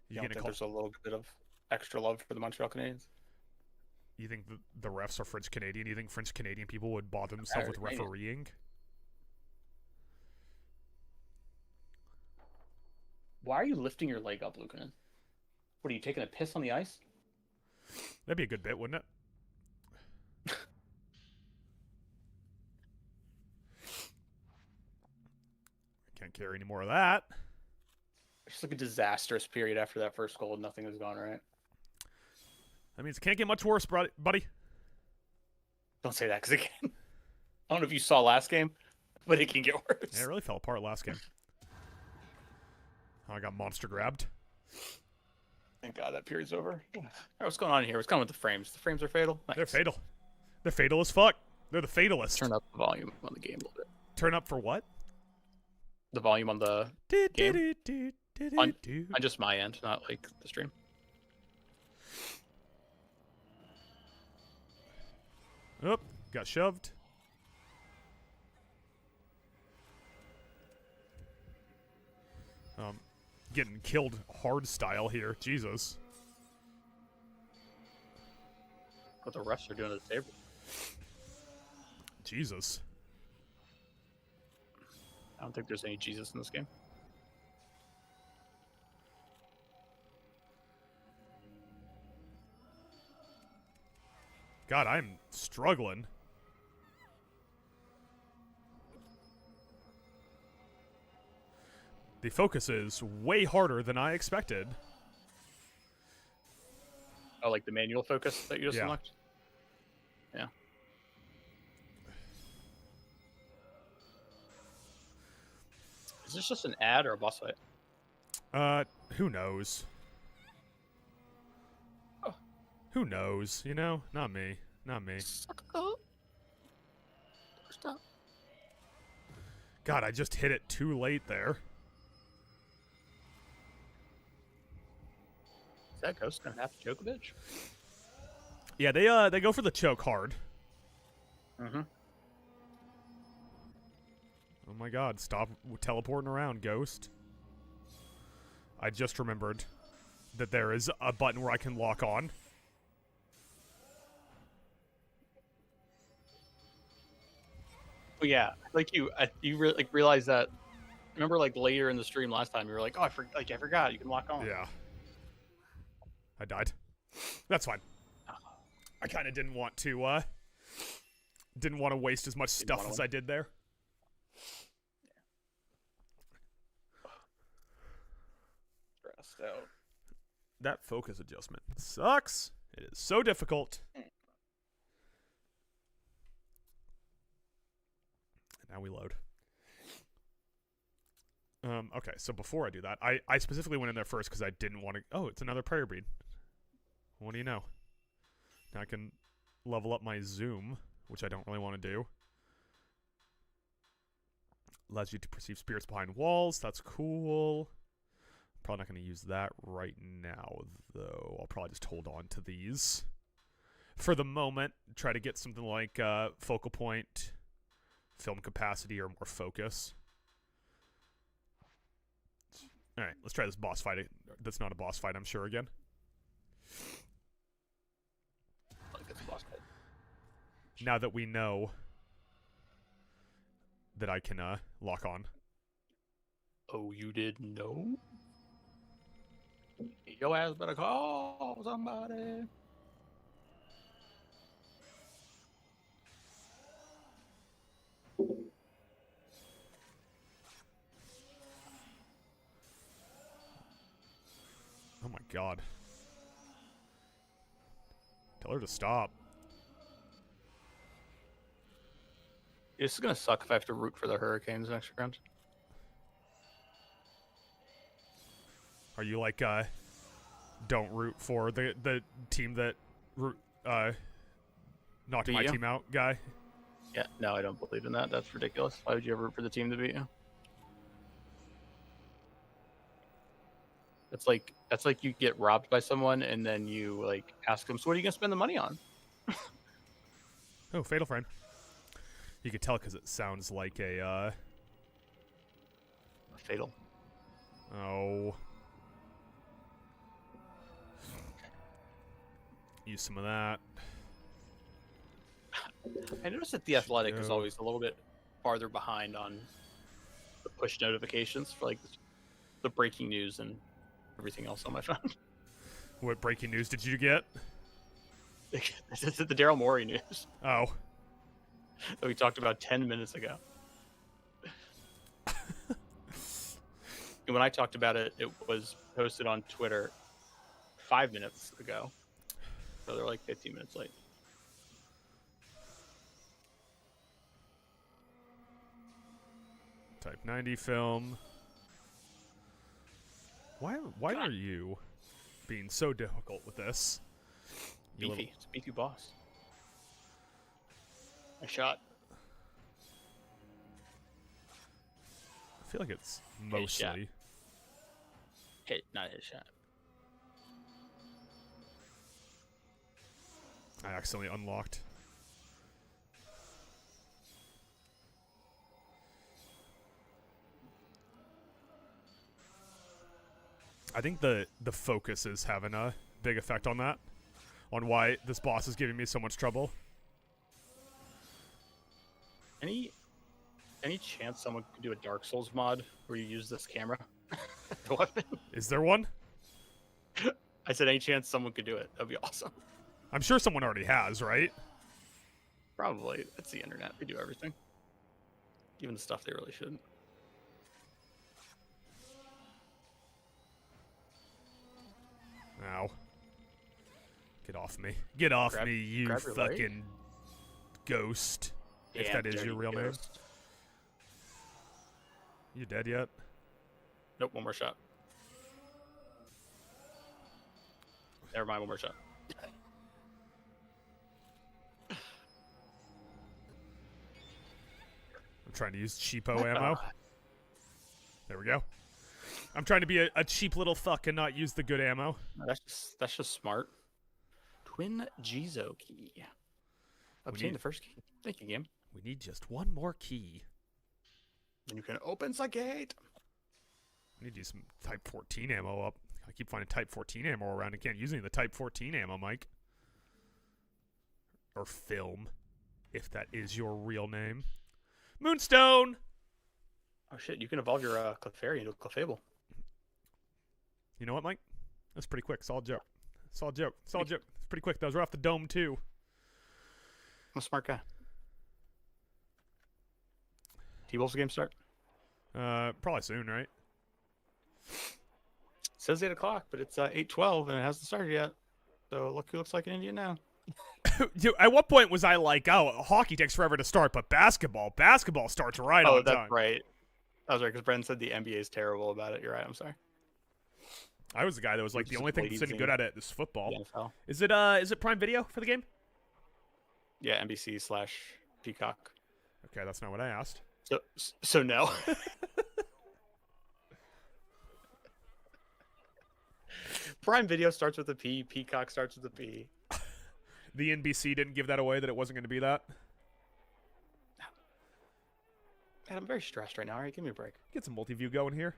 You don't gonna think call? there's a little bit of extra love for the Montreal Canadiens? You think the refs are French Canadian? You think French Canadian people would bother themselves with Canadian. refereeing? Why are you lifting your leg up, Lukanen? What are you taking a piss on the ice? That'd be a good bit, wouldn't it? Can't carry any more of that. It's just like a disastrous period after that first goal and nothing has gone right. That means it can't get much worse, buddy. Don't say that, because it can. I don't know if you saw last game, but it can get worse. Yeah, it really fell apart last game. Oh, I got monster grabbed. Thank God that period's over. Alright, what's going on here? What's going on with the frames? The frames are fatal? They're Nice. fatal. They're fatal as fuck. They're the fatalists. Turn up the volume on the game a little bit. Turn up for what? The volume on the game? On just my end, not like the stream. Oop, got shoved. Getting killed hard style here. Jesus. What the refs are doing to the table. Jesus. I don't think there's any Jesus in this game. God, I'm struggling. The focus is way harder than I expected. Oh, like the manual focus that you just Yeah. unlocked? Yeah. Is this just an ad or a boss fight? Who knows? Oh. Who knows, you know? Not me. Not me. Stop. God, I just hit it too late there. Is that ghost gonna have to choke a bitch? Yeah, they go for the choke hard. Mm-hmm. Oh my god, stop teleporting around, Ghost. I just remembered that there is a button where I can lock on. Well, yeah, like you realize that. Remember, like later in the stream last time, you were like, "Oh, I forgot you can lock on." Yeah. I died. That's fine. I kind of didn't want to waste as much stuff as I did there. Stressed out. That focus adjustment sucks. It is so difficult. Now we load. Okay, so before I do that, I specifically went in there first because I didn't want to... Oh, it's another prayer bead. What do you know? Now I can level up my zoom, which I don't really want to do. Allows you to perceive spirits behind walls. That's cool. Probably not going to use that right now, though. I'll probably just hold on to these. For the moment, try to get something like focal point, film capacity, or more focus. Alright, let's try this boss fight. That's not a boss fight, I'm sure, again. Now that we know that I can lock on. Oh, you didn't know? Your ass better call somebody. Oh my god. Tell her to stop. This is gonna suck if I have to root for the Hurricanes next round. Are you like, don't root for the team that knocked Beat my you? team out guy? Yeah, no, I don't believe in that. That's ridiculous. Why would you ever root for the team to beat you? That's like you get robbed by someone and then you like ask them, so what are you gonna spend the money on? Oh, Fatal Frame. You could tell because it sounds like a, Fatal. Oh. Use some of that. I noticed that the Athletic is Show. always a little bit farther behind on the push notifications for like the breaking news and everything else on my phone. What breaking news did you get? This is the Daryl Morey news Oh. that we talked about 10 minutes ago. And when I talked about it, it was posted on Twitter 5 minutes ago. So they're like 15 minutes late. Type 90 film. Why God. are you? being so difficult with this. You Beefy. little- It's a beefy boss. A shot. I feel like it's Headshot. mostly. Hit, not hit shot. I accidentally unlocked. I think the focus is having a big effect on that, on why this boss is giving me so much trouble. Any chance someone could do a Dark Souls mod where you use this camera? The weapon? Is there one? I said any chance someone could do it. That'd be awesome. I'm sure someone already has, right? Probably. It's the internet. They do everything. Even the stuff they really shouldn't. Ow. Get off me. Get off Grab- me, you grab your leg. fucking ghost. If Damn that is your dirty real name. ghost. You dead yet? Nope, one more shot. Never mind, one more shot. I'm trying to use cheapo ammo. There we go. I'm trying to be a cheap little fuck and not use the good ammo. That's just smart. Twin Jizo key. Obtain need- the first key. Thank you, game. We need just one more key. And you can open the gate. I need to use some Type 14 ammo up. I keep finding Type 14 ammo around and can't use any of the Type 14 ammo, Mike. Or film, if that is your real name. Moonstone! Oh shit, you can evolve your Clefairy into a Clefable. You know what, Mike? That's pretty quick. Solid joke. Solid joke. Solid joke. It's pretty quick. That was right off the dome, too. I'm a smart guy. T-Wolf's game start? Probably soon, right? It says 8 o'clock, but it's 8:12 and it hasn't started yet. So look who looks like an Indian now. Dude, at what point was I like, oh, hockey takes forever to start, but basketball starts right Oh, on that's time. right. That was right, because Brendan said the NBA is terrible about it. You're right, I'm sorry. I was the guy that was like, the Just only thing that's any blazing good at it is football. The NFL. Is it Prime Video for the game? Yeah, NBC/Peacock. Okay, that's not what I asked. So no. Prime Video starts with a P. Peacock starts with a P. The NBC didn't give that away, that it wasn't going to be that. Man, I'm very stressed right now. All right, give me a break. Get some multi-view going here.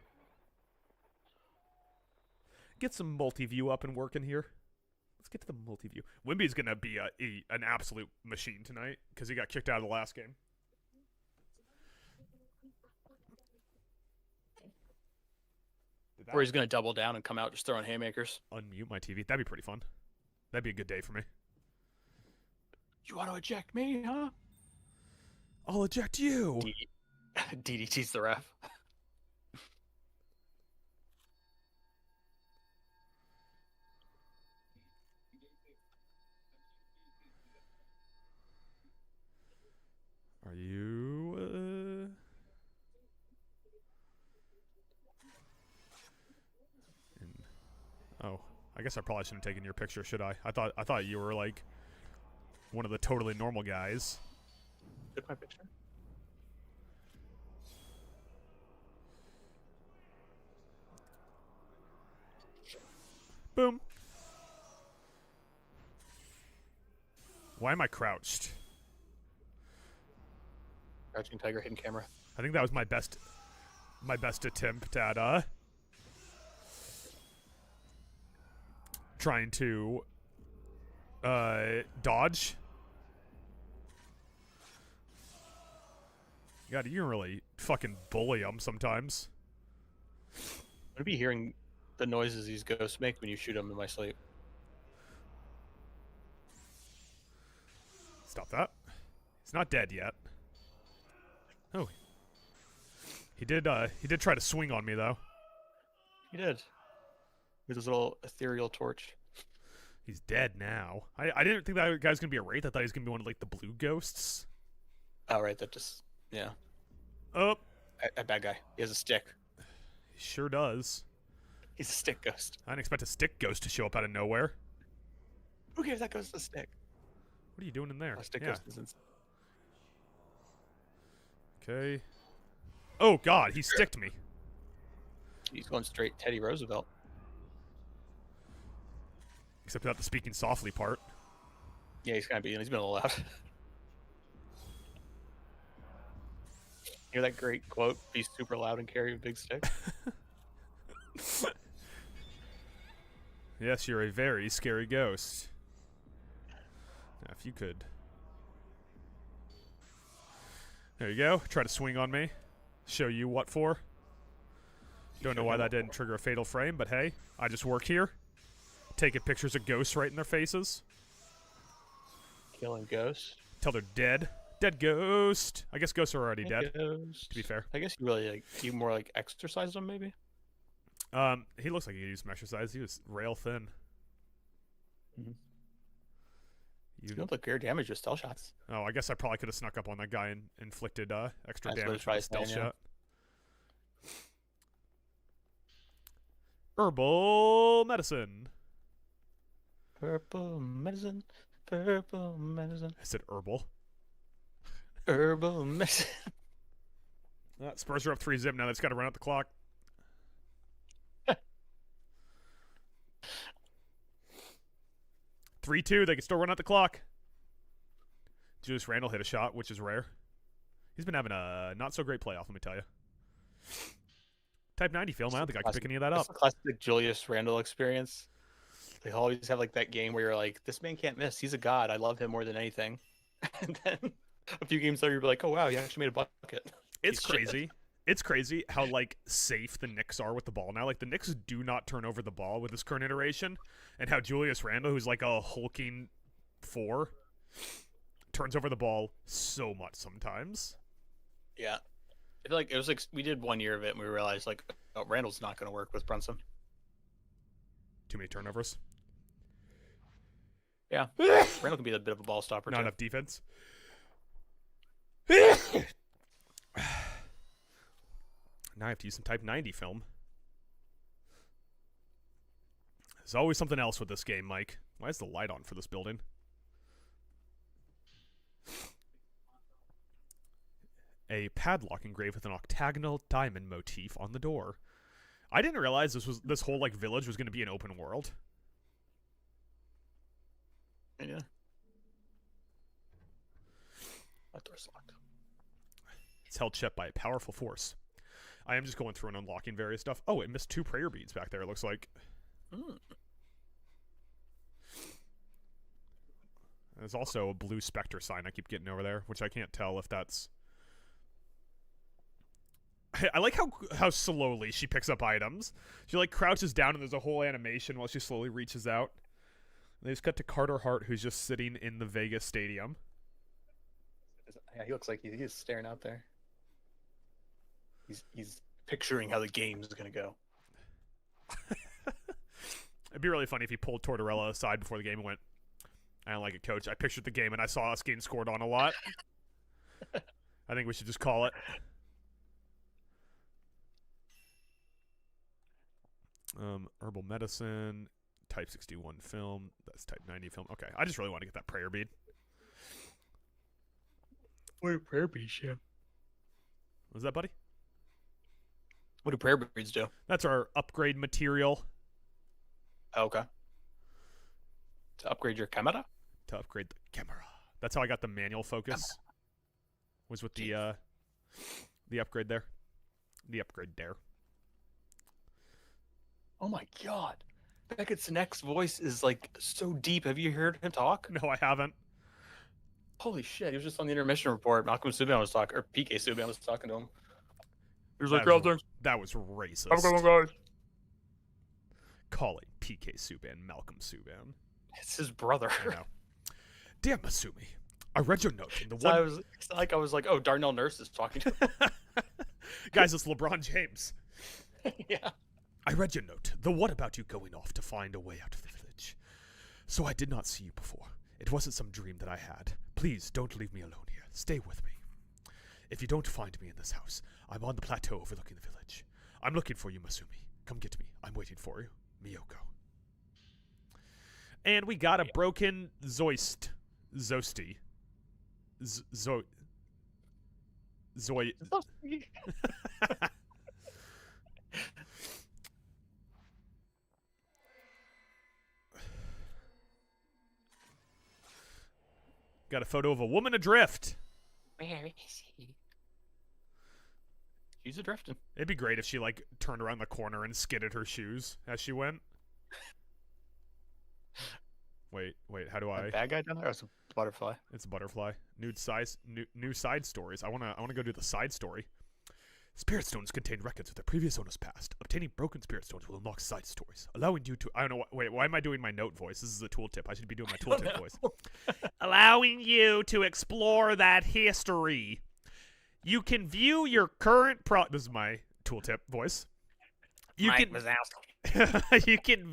Get some multi-view up and working here. Let's get to the multi-view. Wimby's going to be an absolute machine tonight because he got kicked out of the last game. Did that Or he's going to double down and come out just throwing haymakers. unmute my TV? That'd be pretty fun. That'd be a good day for me. You want to eject me, huh? I'll eject you. DDT's the ref. Are you? Oh, I guess I probably shouldn't have taken your picture, should I? I thought you were like one of the totally normal guys. Took my picture. Boom. Why am I crouched? Crouching Tiger, hidden camera. I think that was my best attempt at trying to dodge. God, you can really fucking bully them sometimes. I'm gonna be hearing the noises these ghosts make when you shoot them in my sleep. Stop that. He's not dead yet. Oh. He did try to swing on me though. He did. With his little ethereal torch. He's dead now. I didn't think that guy's gonna be a wraith. I thought he was gonna be one of like the blue ghosts. Oh, right, that just, yeah. Oh, A bad guy. He has a stick. he sure does. He's a stick ghost. I didn't expect a stick ghost to show up out of nowhere. Who gave that ghost a stick? What are you doing in there? Oh, stick Yeah. ghost isn't. Okay. Oh God, he sticked me. He's going straight Teddy Roosevelt. Except without the speaking softly part. Yeah, he's been a little loud. Hear that great quote? Be super loud and carry a big stick. Yes, you're a very scary ghost. Now, if you could. There you go. Try to swing on me. Show you what for. Don't know why that didn't trigger a fatal frame, but hey, I just work here. Taking pictures of ghosts right in their faces. Killing ghosts. Till they're dead. Dead ghost. I guess ghosts are already dead, Ghost. to be fair. I guess you more like exercise them maybe. He looks like he could use some exercise. He was rail thin. Mm-hmm. You don't look air damage with stealth shots. Oh, I guess I probably could have snuck up on that guy and inflicted extra That's what damage it's probably with a stealth saying, yeah. shot. Herbal medicine. Purple medicine. Purple medicine. I said herbal. Herbal medicine. Spurs are up 3-0 now. They just got to run out the clock. 3-2. They can still run out the clock. Julius Randle hit a shot, which is rare. He's been having a not so great playoff, let me tell you. Type 90 film. I don't think I can pick any of that up. That's the classic Julius Randle experience. They always have like that game where you're like, this man can't miss. He's a god. I love him more than anything. And then a few games later, you're like, oh wow, he actually made a bucket. It's He's shit. crazy. It's crazy how like safe the Knicks are with the ball now. Like the Knicks do not turn over the ball with this current iteration, and how Julius Randle, who's like a hulking 4, turns over the ball so much sometimes. Yeah. I feel like it was like we did 1 year of it and we realized like, oh, Randall's not going to work with Brunson. Too many turnovers. Yeah. Randall can be a bit of a ball stopper Not too. enough defense. Now I have to use some Type 90 film. There's always something else with this game, Mike. Why is the light on for this building? A padlock engraved with an octagonal diamond motif on the door. I didn't realize this whole like village was going to be an open world. Yeah. That door's locked. It's held shut by a powerful force. I am just going through and unlocking various stuff. Oh, it missed 2 prayer beads back there, it looks like. There's also a blue specter sign I keep getting over there, which I can't tell if that's... I like how slowly she picks up items. She like crouches down and there's a whole animation while she slowly reaches out. And they just cut to Carter Hart, who's just sitting in the Vegas stadium. Yeah, he looks like he's staring out there. He's picturing how the game is going to go. It'd be really funny if he pulled Tortorella aside before the game and went, I don't like it, coach. I pictured the game and I saw us getting scored on a lot. I think we should just call it. Herbal medicine, Type 61 film. That's Type 90 film. Okay, I just really want to get that prayer bead. What do prayer beads do? What was that, buddy? What do prayer beads do? That's our upgrade material. Oh, okay. To upgrade your camera? To upgrade the camera. That's how I got the manual focus. Was with the upgrade there. The upgrade there. Oh my god. Beckett's next voice is like so deep. Have you heard him talk? No, I haven't. Holy shit, he was just on the intermission report. Malcolm Subban was talking, or PK Subban was talking to him. He was like, That was racist. guys. Calling PK Subban Malcolm Subban. It's his brother. I know. Dear Masumi, I read your note in the So one... I was like, oh, Darnell Nurse is talking to him. Guys, it's LeBron James. Yeah. I read your note. The what about you going off to find a way out of the village? So I did not see you before. It wasn't some dream that I had. Please, don't leave me alone here. Stay with me. If you don't find me in this house, I'm on the plateau overlooking the village. I'm looking for you, Masumi. come get me. I'm waiting for you. Miyoko. And we got a broken Zoisty. Zoy. Got a photo of a woman adrift. Where is he? She's adrifting. It'd be great if she, like, turned around the corner and skidded her shoes as she went. Wait, how do I... A bad guy down there? Oh, it's a butterfly. It's a butterfly. New side stories. I wanna go do the side story. Spirit stones contain records of their previous owner's past. Obtaining broken spirit stones will unlock side stories, allowing you to... I don't know. Wait, why am I doing my note voice? This is a tooltip. I should be doing my tooltip voice. Allowing you to explore that history. You can view your current This is my tooltip voice. You can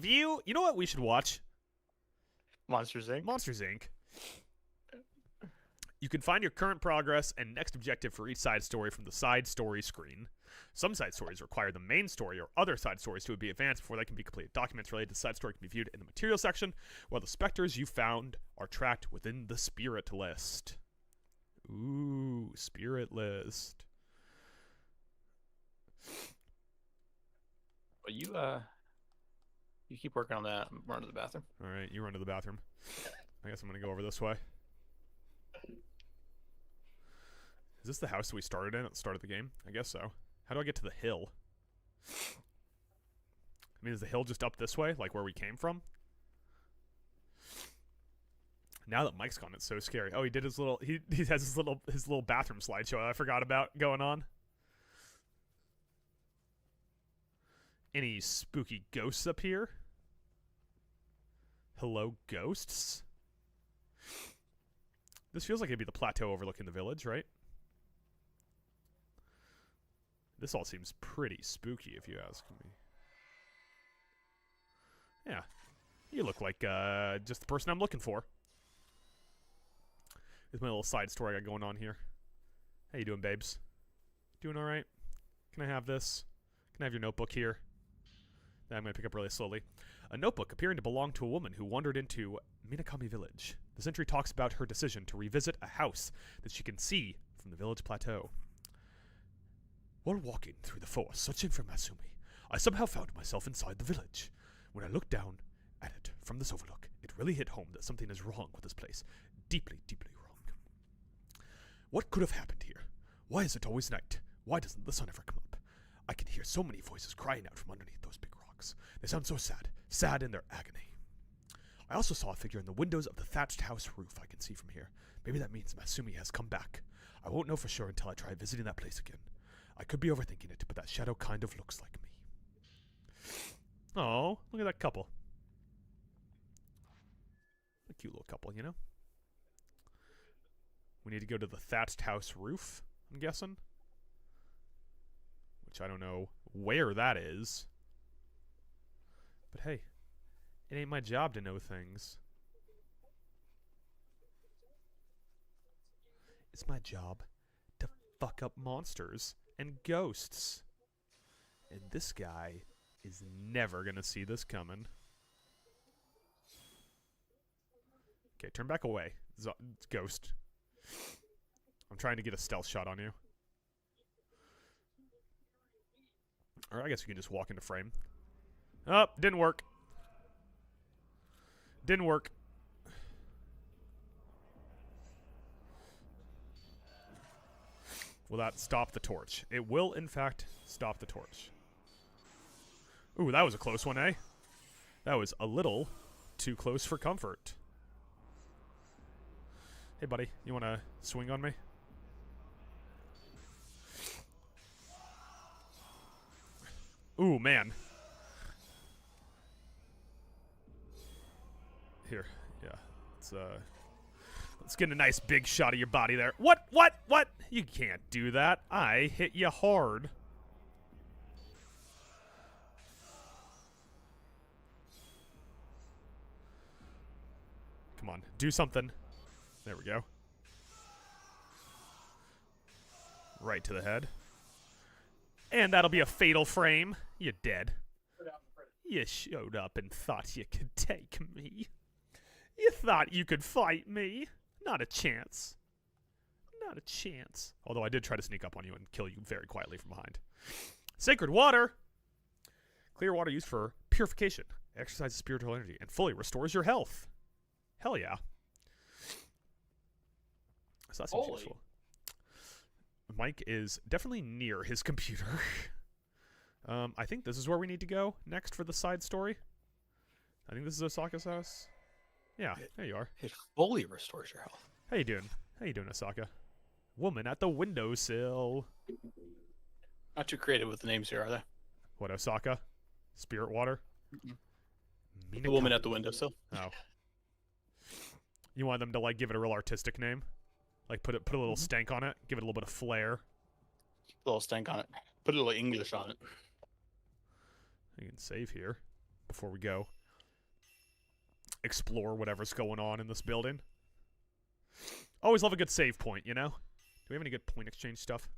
view... You know what we should watch? Monsters, Inc. Monsters, Inc. You can find your current progress and next objective for each side story from the side story screen. Some side stories require the main story or other side stories to be advanced before they can be completed. Documents related to the side story can be viewed in the material section, while the specters you found are tracked within the spirit list. Ooh, spirit list. But you keep working on that. I'm running to the bathroom. All right, you run to the bathroom. I guess I'm going to go over this way. Is this the house that we started in at the start of the game? I guess so. How do I get to the hill? I mean, is the hill just up this way, like where we came from? Now that Mike's gone, it's so scary. Oh, he did his little... He has his little bathroom slideshow I forgot about going on. Any spooky ghosts up here? Hello, ghosts? This feels like it'd be the plateau overlooking the village, right? This all seems pretty spooky, if you ask me. Yeah. You look like just the person I'm looking for. Here's my little side story I got going on here. How you doing, babes? Doing all right? Can I have this? Can I have your notebook here? That I'm going to pick up really slowly. A notebook appearing to belong to a woman who wandered into Minakami Village. This entry talks about her decision to revisit a house that she can see from the village plateau. While walking through the forest searching for Masumi, I somehow found myself inside the village. When I looked down at it from this overlook, it really hit home that something is wrong with this place. Deeply, deeply wrong. What could have happened here? Why is it always night? Why doesn't the sun ever come up? I can hear so many voices crying out from underneath those big rocks. They sound so sad, sad in their agony. I also saw a figure in the windows of the thatched house roof I can see from here. Maybe that means Masumi has come back. I won't know for sure until I try visiting that place again. I could be overthinking it, but that shadow kind of looks like me. Oh, look at that couple. A cute little couple, you know? We need to go to the thatched house roof, I'm guessing. Which I don't know where that is. But hey, it ain't my job to know things. It's my job to fuck up monsters and ghosts. And this guy is never gonna see this coming. Okay, turn back away. Ghost. I'm trying to get a stealth shot on you. Or I guess we can just walk into frame. Oh, didn't work. Didn't work. Will that stop the torch? It will, in fact, stop the torch. Ooh, that was a close one, eh? That was a little too close for comfort. Hey, buddy, you want to swing on me? Ooh, man. Here, yeah. Let's get a nice big shot of your body there. What? You can't do that. I hit you hard. Come on, do something. There we go. Right to the head. And that'll be a fatal frame. You're dead. You showed up and thought you could take me. You thought you could fight me. Not a chance. Not a chance. Although I did try to sneak up on you and kill you very quietly from behind. Sacred water! Clear water used for purification, exercises spiritual energy, and fully restores your health. Hell yeah. So that seems Holy. useful. Mike is definitely near his computer. I think this is where we need to go next for the side story. I think this is Osaka's house. Yeah, there you are. It fully restores your health. How you doing? How you doing, Osaka? Woman at the windowsill. Not too creative with the names here, are they? What, Osaka? Spirit water? The woman at the windowsill. Oh. You want them to, like, give it a real artistic name? Like, put a little stank on it? Give it a little bit of flair? A little stank on it. Put a little English on it. You can save here before we go. Explore whatever's going on in this building. Always love a good save point, you know? Do we have any good point exchange stuff?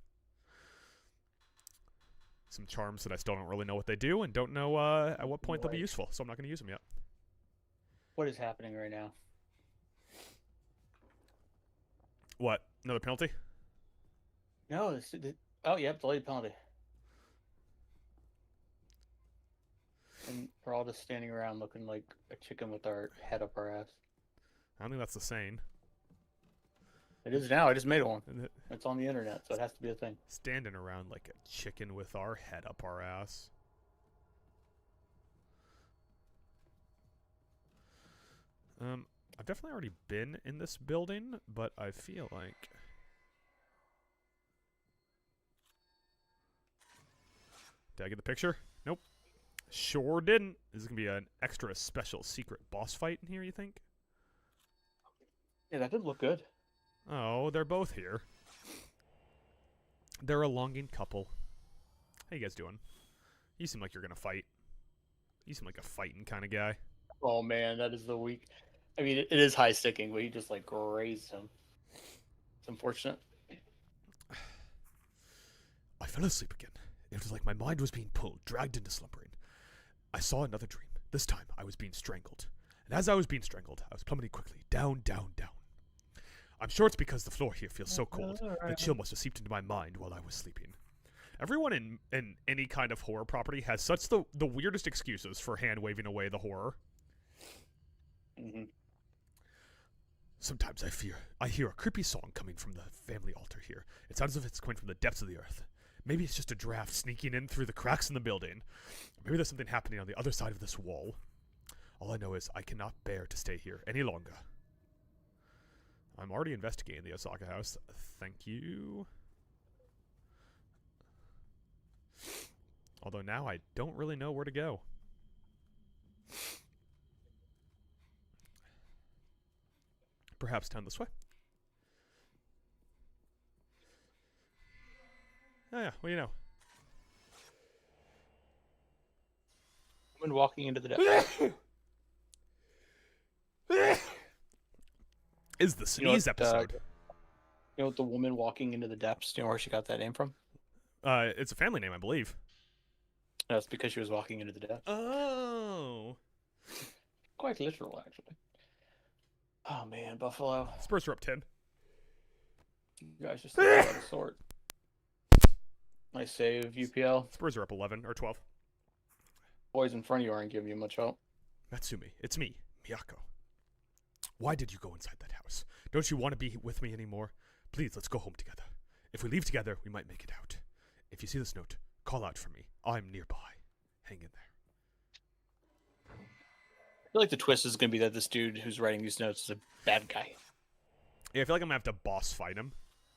Some charms that I still don't really know what they do and don't know at what point they'll be useful, so I'm not going to use them yet. What is happening right now? What? Another penalty? No, oh, yep, delayed penalty. And we're all just standing around looking like a chicken with our head up our ass. I don't think that's the saying. It is now. I just made one. It's on the internet, so it has to be a thing. Standing around like a chicken with our head up our ass. I've definitely already been in this building, but I feel like... Did I get the picture? Nope. Sure didn't. Is this going to be an extra special secret boss fight in here, you think? Yeah, that did look good. Oh, they're both here. They're a longing couple. How you guys doing? You seem like you're going to fight. You seem like a fighting kind of guy. Oh, man, that is the weak... I mean, it is high sticking, but you just, like, grazed him. It's unfortunate. I fell asleep again. It was like my mind was being pulled, dragged into slumbering. I saw another dream. This time, I was being strangled. And as I was being strangled, I was plummeting quickly, down, down, down. I'm sure it's because the floor here feels so cold. The chill must have seeped into my mind while I was sleeping. Everyone in any kind of horror property has such the weirdest excuses for hand-waving away the horror. Mm-hmm. Sometimes I hear a creepy song coming from the family altar here. It sounds as if it's coming from the depths of the earth. Maybe it's just a draft sneaking in through the cracks in the building. Maybe there's something happening on the other side of this wall. All I know is I cannot bear to stay here any longer. I'm already investigating the Osaka house. Thank you. Although now I don't really know where to go. Perhaps down this way. Oh yeah, what do you know? Woman walking into the depths. Is the sneeze episode. You know what the woman walking into the depths, do you know where she got that name from? It's a family name, I believe. That's because she was walking into the depths. Oh. Quite literal, actually. Oh, man, Buffalo. Spurs are up 10. You guys just out of sort. Nice save, UPL. Spurs are up 11 or 12. Boys in front of you aren't giving you much help. Matsumi, it's me, Miyako. Why did you go inside that house? Don't you want to be with me anymore? Please, let's go home together. If we leave together, we might make it out. If you see this note, call out for me. I'm nearby. Hang in there. I feel like the twist is going to be that this dude who's writing these notes is a bad guy. Yeah, I feel like I'm going to have to boss fight him.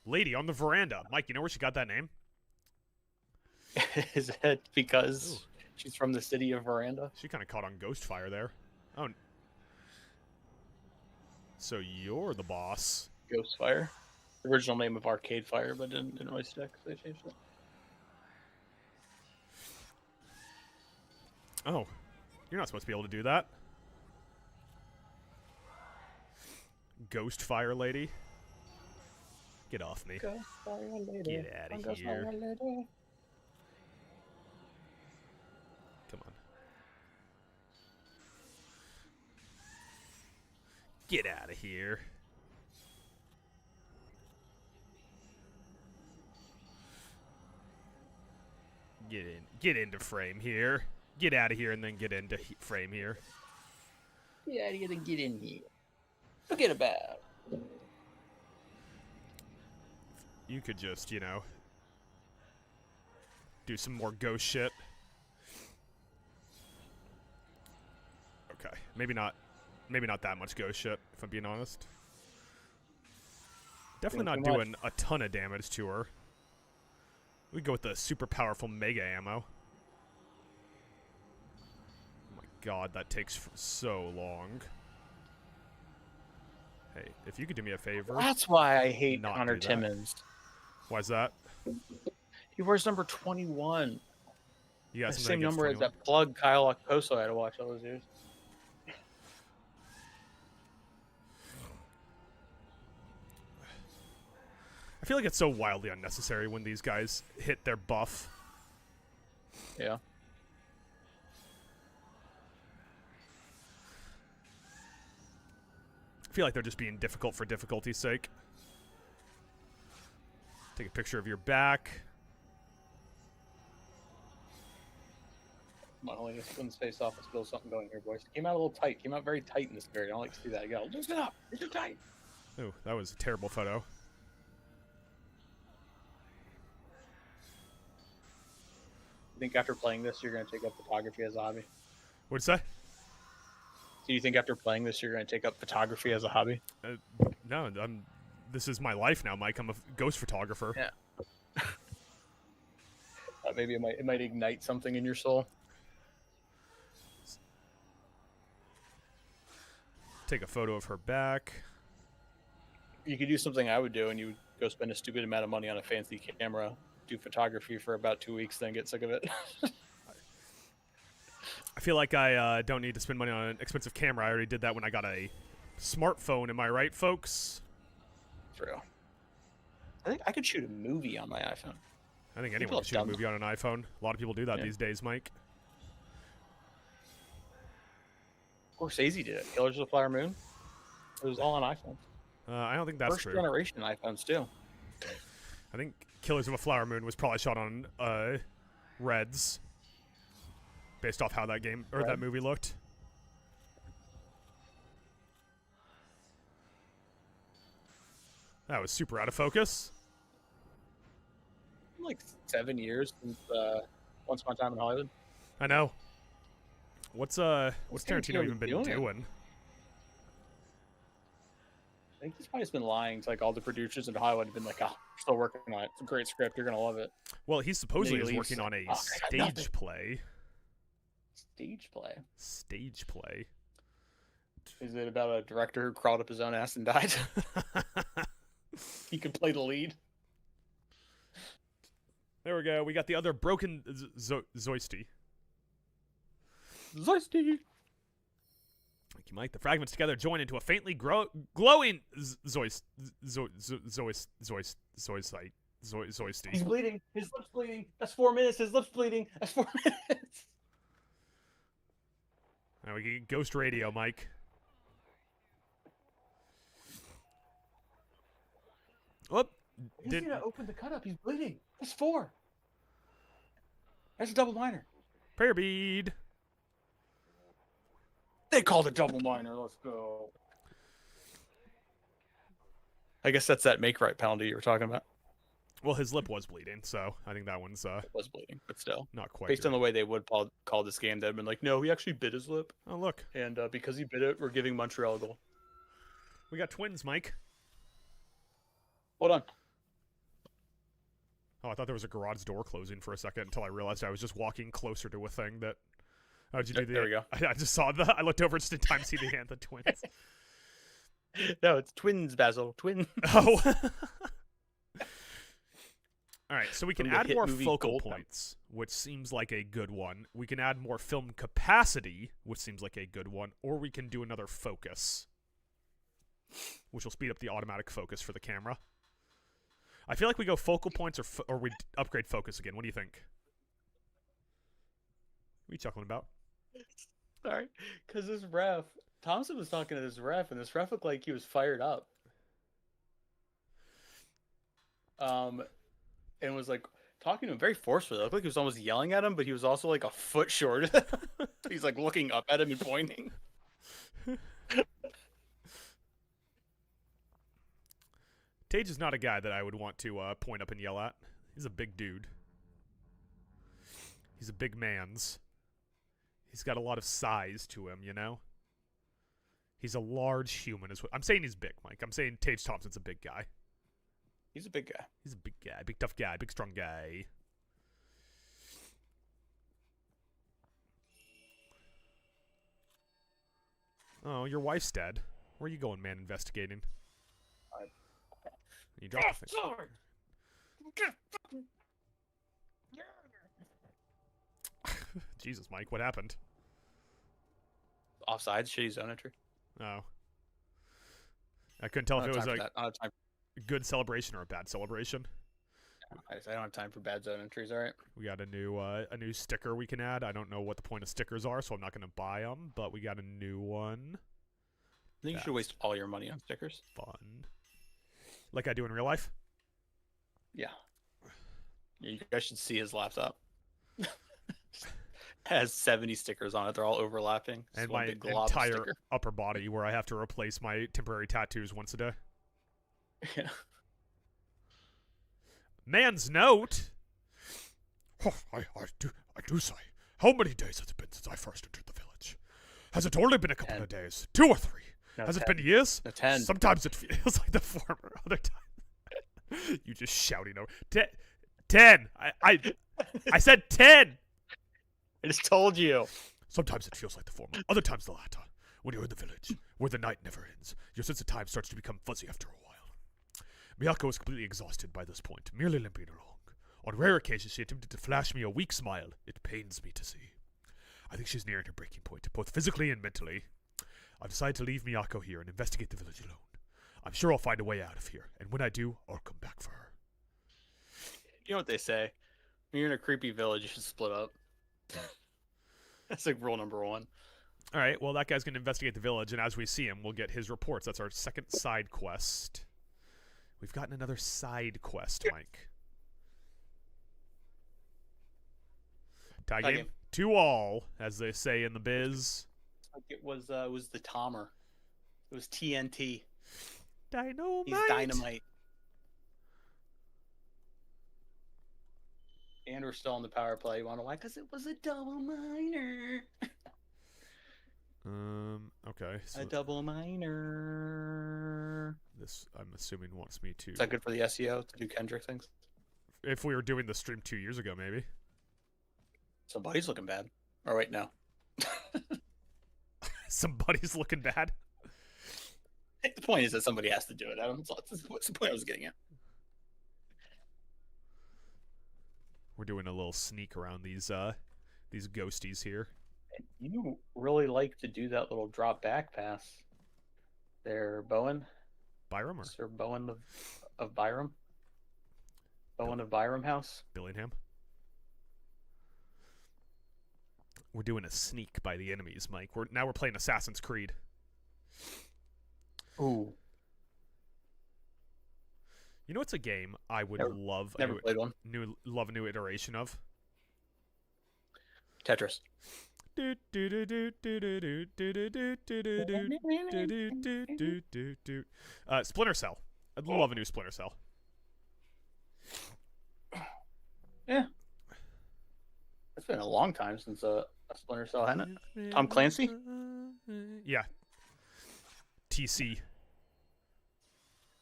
Lady on the veranda. Mike, you know where she got that name? Is it because she's from the city of Veranda? She kind of caught on ghost fire there. Oh. So you're the boss. Ghostfire. Original name of Arcade Fire, but didn't really stick, so they changed it. Oh. You're not supposed to be able to do that. Ghost fire lady. Get off me. Ghostfire lady. Get out of here. Lady. Come on. Get out of here. Get into frame here. Get out of here and then get into frame here. Yeah, you gotta get in here. Forget about. You could just, you know, do some more ghost shit. Okay, maybe not that much ghost shit, if I'm being honest. Definitely not doing a ton of damage to her. We go with the super powerful mega ammo. Oh my god, that takes so long. Hey, if you could do me a favor. That's why I hate not Connor do that. Timmons. Why's that? He wears number 21. You got The something same against number as 21? that plug Kyle Octoso I had to watch all those years. I feel like it's so wildly unnecessary when these guys hit their buff. Yeah. I feel like they're just being difficult for difficulty's sake. Take a picture of your back. Come on, only just spin his face off and spill something going here, boys. Came out a little tight. Came out very tight in this period. I don't like to see that. You gotta loosen up. It's too tight. Ooh, that was a terrible photo. You think after playing this, you're gonna take up photography as a hobby? What'd you say? Do you think after playing this, you're gonna take up photography as a hobby? No, this is my life now, Mike. I'm a ghost photographer. Yeah. Maybe it might ignite something in your soul. Take a photo of her back. You could do something I would do, and you would go spend a stupid amount of money on a fancy camera, do photography for about 2 weeks, then get sick of it. I feel like I don't need to spend money on an expensive camera. I already did that when I got a smartphone. Am I right, folks? True. I think I could shoot a movie on my iPhone. I think People anyone can have shoot a done movie on an iPhone. A lot of people do that Yeah. these days, Mike. Scorsese did it. Killers of the Flower Moon. It was all on iPhone. I don't think that's First true. generation iPhones too. I think Killers of a Flower Moon was probably shot on Reds, based off how that game or that movie looked. That was super out of focus. Like 7 years since Once Upon a Time in Hollywood. I know. What's Tarantino Tarantino even been doing? doing? I think he's probably just been lying to like all the producers in Hollywood. Have been like, "Oh, we're still working on it. It's a great script. You're gonna love it." Well, he supposedly is Leaves, working on a "Oh, I got nothing." stage play. Stage play. Stage play. Is it about a director who crawled up his own ass and died? He could play the lead. There we go. We got the other broken Zoisty. Zoisty. Thank you, Mike. The fragments together join into a faintly glowing Zoisty. He's bleeding. His lips bleeding. That's 4 minutes. His lips bleeding. That's 4 minutes. Now we get Ghost Radio, Mike. Whoop. He's gonna open the cut up. He's bleeding. That's 4. That's a double minor. Prayer bead. They called it double minor. Let's go. I guess that's that make right penalty you were talking about. Well, his lip was bleeding, so I think that one's It was bleeding, but still. not quite. Based on the way they would call this game, they'd been like, no, he actually bit his lip. Oh, look. And because he bit it, we're giving Montreal a goal. We got twins, Mike. Hold on. Oh, I thought there was a garage door closing for a second until I realized I was just walking closer to a thing that... Oh, did you do the... There we go. I just saw that. I looked over just in time to see the hand of the twins. No, it's twins, Basil. Twins. Oh. All right, so we can From the add hit more movie focal Gold points, which seems like a good one. We can add more film capacity, which seems like a good one. Or we can do another focus, which will speed up the automatic focus for the camera. I feel like we go focal points or we upgrade focus again. What do you think? What are you chuckling about? Sorry, because this ref Thompson was talking to this ref, and this ref looked like he was fired up. And was like talking to him very forcefully. It looked like he was almost yelling at him, but he was also like a foot shorter than him. He's like looking up at him and pointing. Tage is not a guy that I would want to point up and yell at. He's a big dude. He's a big man's. He's got a lot of size to him, you know? He's a large human. I'm saying he's big, Mike. I'm saying Tage Thompson's a big guy. He's a big guy. He's a big guy. Big tough guy. Big strong guy. Oh, your wife's dead. Where are you going, man, investigating? You dropped the thing. Jesus, Mike, what happened? Offsides, shitty zone entry. Oh. I couldn't tell if it was I don't have time. a good celebration or a bad celebration. I don't have time for bad zone entries, alright? We got a new sticker we can add. I don't know what the point of stickers are, so I'm not going to buy them, but we got a new one. I think you should waste all your money on stickers. Fun. Like I do in real life? Yeah. You guys should see his laptop. Has 70 stickers on it. They're all overlapping. And my entire upper body where I have to replace my temporary tattoos once a day. Yeah. Man's note. Oh, I do say. How many days has it been since I first entered the village? Has it only been a couple 10. of days? 2 or 3? No, has 10. it been years? No, 10. Sometimes it feels like the former. Other times. You just shouting over. 10. I said 10. I just told you. Sometimes it feels like the former. Other times the latter. When you're in the village, where the night never ends, your sense of time starts to become fuzzy after a while. Miyako is completely exhausted by this point, merely limping along. On rare occasions, she attempted to flash me a weak smile. It pains me to see. I think she's nearing her breaking point, both physically and mentally. I've decided to leave Miyako here and investigate the village alone. I'm sure I'll find a way out of here, and when I do, I'll come back for her. You know what they say? When you're in a creepy village, you should split up. That's like rule number 1. All right, well, that guy's going to investigate the village, and as we see him, we'll get his reports. That's our second side quest. We've gotten another side quest, Mike. Tie game 2-all, as they say in the biz. Like it was the Tomer. It was TNT. Dynamite. He's dynamite. And we're still on the power play. You want to why? Because it was a double minor. Okay. So a double minor. this, I'm assuming, wants me to... Is that good for the SEO to do Kendrick things? If we were doing the stream 2 years ago, maybe. Somebody's looking bad. Or wait, no. Somebody's looking bad? The point is that somebody has to do it, Adam. What's the point I was getting at? We're doing a little sneak around these ghosties here. You really like to do that little drop back pass there, Bowen. Byram or Sir Bowen of Byram? Bowen of Byram House? Billingham? We're doing a sneak by the enemies, Mike. Now we're playing Assassin's Creed. Ooh. You know what's a game I would love Never played one. Love a new iteration of? Tetris. Splinter Cell. I'd love a new Splinter Cell. Yeah. It's been a long time since a Splinter Cell, hasn't it? Tom Clancy? Yeah. TC.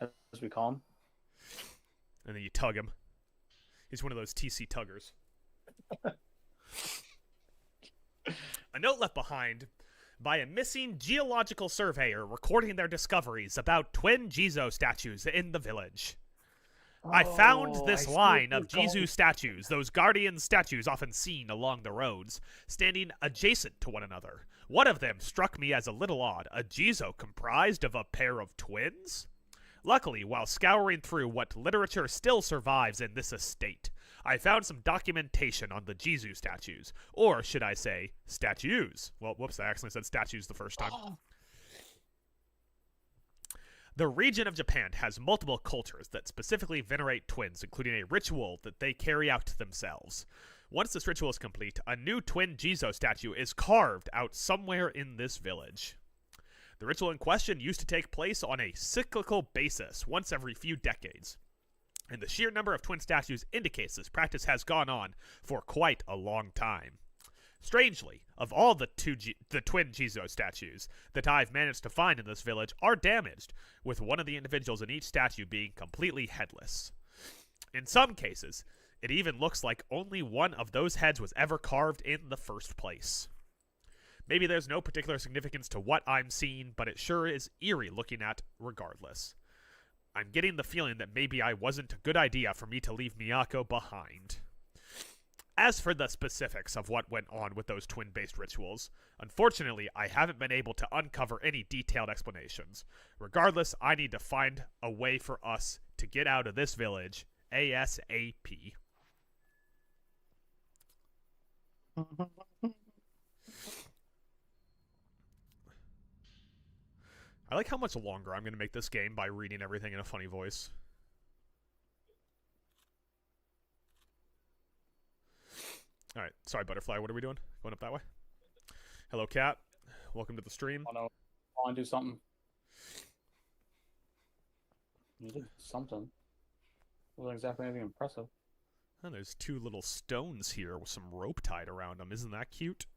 As we call him. And then you tug him. He's one of those TC tuggers. A note left behind by a missing geological surveyor recording their discoveries about twin Jizo statues in the village. I found this line of Jizo statues, those guardian statues often seen along the roads, standing adjacent to one another. One of them struck me as a little odd, a Jizo comprised of a pair of twins? Luckily, while scouring through what literature still survives in this estate, I found some documentation on the Jizo statues, or should I say, statues. Well, whoops, I accidentally said statues the first time. The region of Japan has multiple cultures that specifically venerate twins, including a ritual that they carry out themselves. Once this ritual is complete, a new twin Jizo statue is carved out somewhere in this village. The ritual in question used to take place on a cyclical basis, once every few decades, and the sheer number of twin statues indicates this practice has gone on for quite a long time. Strangely, of all the twin Jizo statues that I've managed to find in this village are damaged, with one of the individuals in each statue being completely headless. In some cases, it even looks like only one of those heads was ever carved in the first place. Maybe there's no particular significance to what I'm seeing, but it sure is eerie looking at regardless. I'm getting the feeling that maybe I wasn't a good idea for me to leave Miyako behind. As for the specifics of what went on with those twin-based rituals, unfortunately, I haven't been able to uncover any detailed explanations. Regardless, I need to find a way for us to get out of this village ASAP. I like how much longer I'm going to make this game by reading everything in a funny voice. Alright, sorry Butterfly, what are we doing? Going up that way? Hello Cat, welcome to the stream. I want to do something. You did something. It wasn't exactly anything impressive. Oh, there's two little stones here with some rope tied around them. Isn't that cute?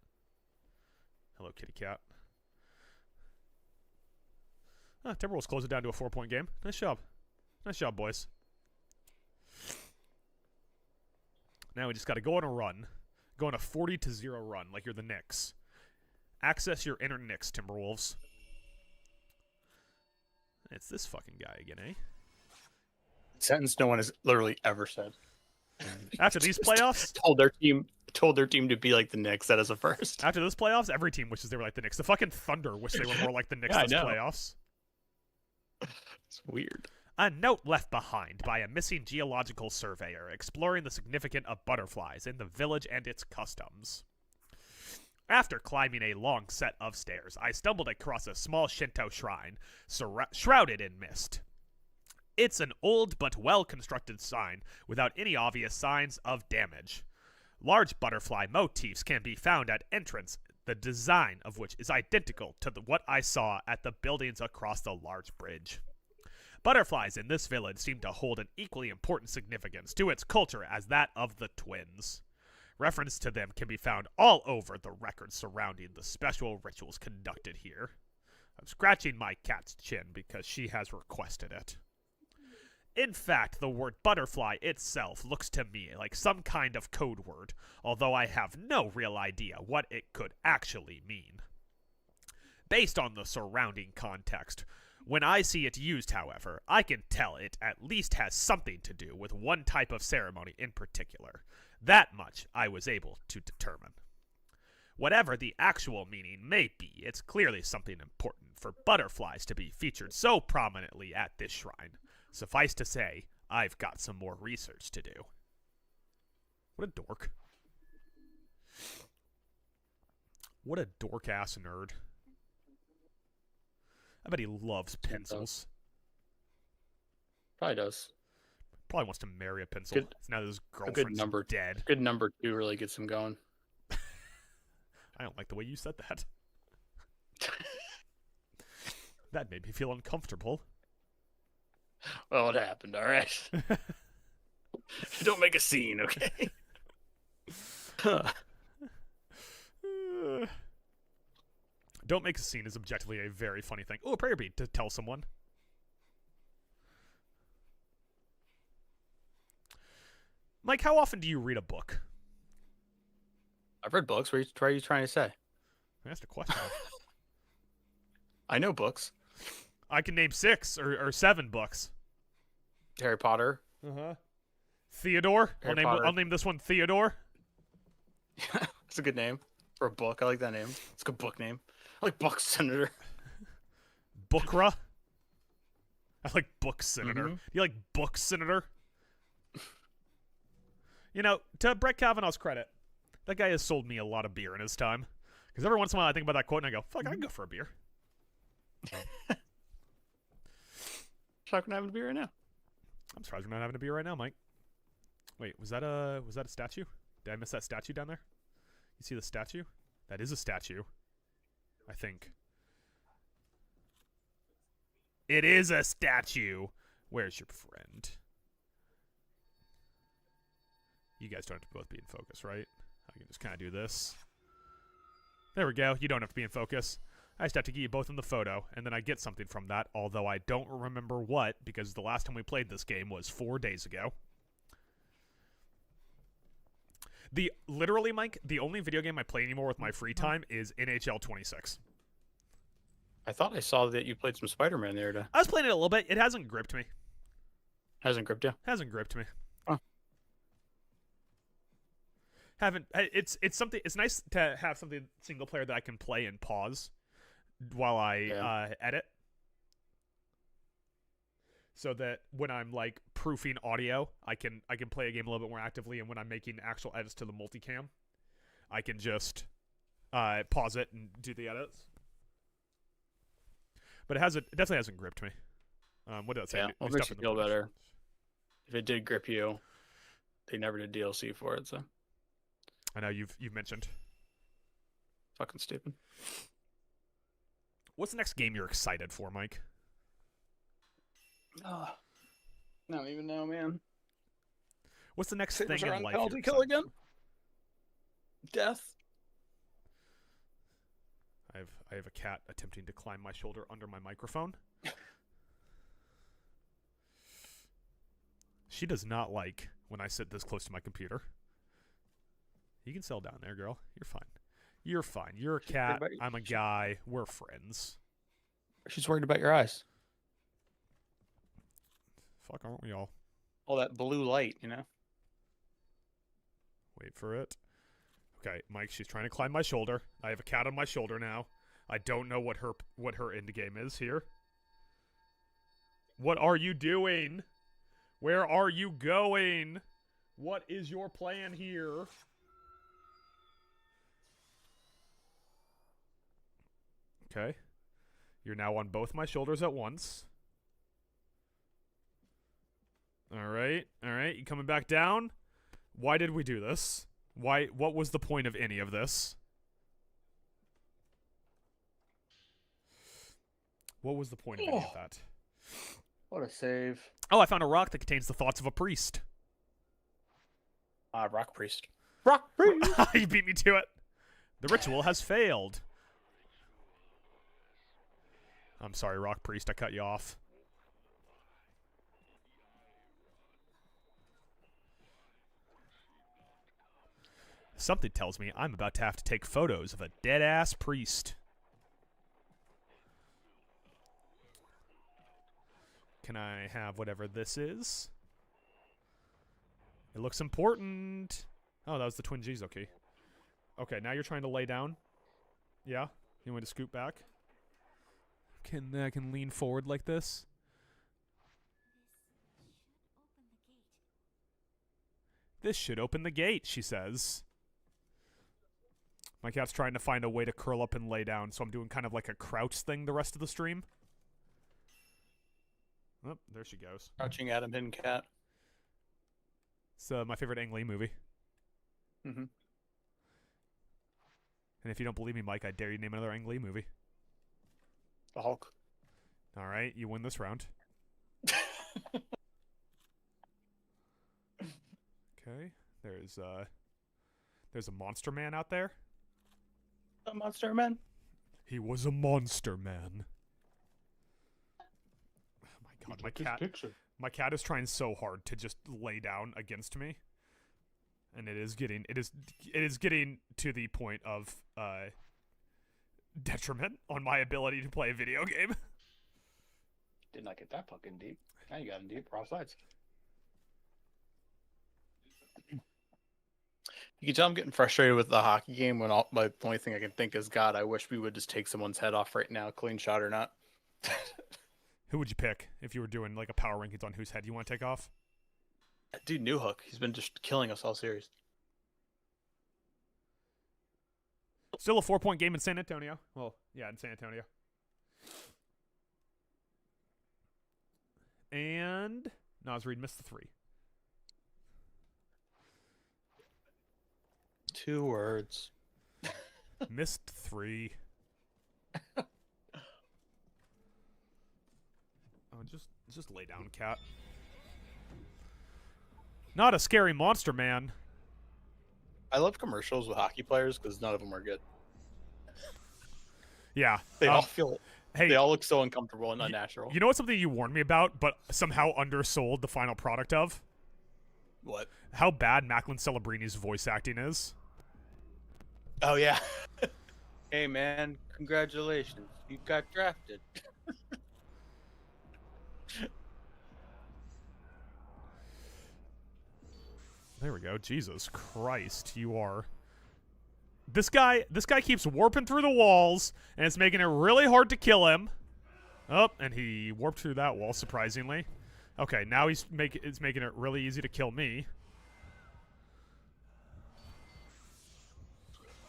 Hello Kitty Cat. Ah, Timberwolves closed it down to a 4-point game. Nice job. Nice job, boys. Now we just got to go on a run. Go on a 40-0 run like you're the Knicks. Access your inner Knicks, Timberwolves. It's this fucking guy again, eh? Sentence no one has literally ever said. After these playoffs? told their team to be like the Knicks. That is a first. After this playoffs, every team wishes they were like the Knicks. The fucking Thunder wish they were more like the Knicks this playoffs. It's weird. A note left behind by a missing geological surveyor exploring the significance of butterflies in the village and its customs. After climbing a long set of stairs, I stumbled across a small Shinto shrine, shrouded in mist. It's an old but well-constructed sign without any obvious signs of damage. Large butterfly motifs can be found at entrance, the design of which is identical to what I saw at the buildings across the large bridge. Butterflies in this village seem to hold an equally important significance to its culture as that of the twins. Reference to them can be found all over the records surrounding the special rituals conducted here. I'm scratching my cat's chin because she has requested it. In fact, the word butterfly itself looks to me like some kind of code word, although I have no real idea what it could actually mean. Based on the surrounding context, when I see it used, however, I can tell it at least has something to do with one type of ceremony in particular. That much I was able to determine. Whatever the actual meaning may be, it's clearly something important for butterflies to be featured so prominently at this shrine. Suffice to say, I've got some more research to do. What a dork. What a dork-ass nerd. I bet he loves pencils. Probably does. Probably wants to marry a pencil. Now that his girlfriend's dead. Good number 2 really gets him going. I don't like the way you said that. That made me feel uncomfortable. Well, it happened, alright? Don't make a scene, okay? Don't make a scene is objectively a very funny thing. Oh, a prayer bead to tell someone. Mike, how often do you read a book? I've read books. What are you trying to say? I asked a question. I know books. I can name 6 or 7 books. Harry Potter. Uh-huh. Theodore. I'll name this one Theodore. It's a good name for a book. I like that name. It's a good book name. I like Book Senator. Bookra. I like Book Senator. Mm-hmm. You like Book Senator? You know, to Brett Kavanaugh's credit, that guy has sold me a lot of beer in his time. Because every once in a while I think about that quote and I go, fuck, I can go for a beer. surprised we're not having a beer right now. I'm surprised we're not having a beer right now, Mike. Wait, was that a statue? Did I miss that statue down there? You see the statue? That is a statue. I think. It is a statue. Where's your friend? You guys don't have to both be in focus, right? I can just kind of do this. There we go. You don't have to be in focus. I just have to get you both in the photo, and then I get something from that, although I don't remember what, because the last time we played this game was 4 days ago. Literally, Mike, the only video game I play anymore with my free time is NHL 26. I thought I saw that you played some Spider-Man there. I was playing it a little bit. It hasn't gripped me. Hasn't gripped you? Hasn't gripped me. Oh. Haven't. It's something. It's nice to have something single player that I can play and pause while I edit, so that when I'm like proofing audio, I can play a game a little bit more actively, and when I'm making actual edits to the multicam, I can just pause it and do the edits. But it definitely hasn't gripped me. What did it say? Yeah, well, it makes you feel better. If it did grip you, they never did DLC for it, so. I know you've mentioned. Fucking stupid. What's the next game you're excited for, Mike? I don't even know, man. What's the next thing in life? Penalty kill again? Death. I have a cat attempting to climb my shoulder under my microphone. She does not like when I sit this close to my computer. You can settle down there, girl. You're fine. You're fine. You're a cat. I'm a guy. We're friends. She's worried about your eyes. Fuck, aren't we all? All that blue light, you know? Wait for it. Okay, Mike, she's trying to climb my shoulder. I have a cat on my shoulder now. I don't know what her end game is here. What are you doing? Where are you going? What is your plan here? Okay. You're now on both my shoulders at once. Alright, alright. You coming back down? Why did we do this? What was the point of any of this? What was the point of any of that? What a save. Oh, I found a rock that contains the thoughts of a priest. Rock priest. Rock priest! You beat me to it. The ritual has failed. I'm sorry, rock priest, I cut you off. Something tells me I'm about to have to take photos of a dead-ass priest. Can I have whatever this is? It looks important. Oh, that was the Twin G's, okay. Okay, now you're trying to lay down. Yeah? You want me to scoot back? I can lean forward like this. This should open the gate, she says. My cat's trying to find a way to curl up and lay down, so I'm doing kind of like a crouch thing the rest of the stream. Oh, there she goes. Crouching Adam Hidden Cat. It's my favorite Ang Lee movie. Mm-hmm. And if you don't believe me, Mike, I dare you name another Ang Lee movie. The Hulk. All right, you win this round. Okay, there's a monster man out there. A monster man? He was a monster man. Oh my god, my cat is trying so hard to just lay down against me. And it is getting to the point of detriment on my ability to play a video game. Did not get that fucking deep. Now you got him deep. All sides. You can tell I'm getting frustrated with the hockey game when the only thing I can think is, God, I wish we would just take someone's head off right now, clean shot or not. Who would you pick if you were doing like a power rankings on whose head you want to take off? Dude, Newhook. He's been just killing us all series. Still a 4-point game in San Antonio. Well, yeah, in San Antonio. And Nasreed missed the 3. 2 words. Missed 3. Oh, just lay down, cat. Not a scary monster, man. I love commercials with hockey players because none of them are good. Yeah. They all feel. Hey, They all look so uncomfortable and unnatural. you know what's something you warned me about, but somehow undersold the final product of? What? How bad Macklin Celebrini's voice acting is. Oh yeah. Hey man, congratulations! You got drafted. There we go. Jesus Christ, you are. This guy keeps warping through the walls, and it's making it really hard to kill him. Oh, and he warped through that wall, surprisingly. Okay, now it's making it really easy to kill me.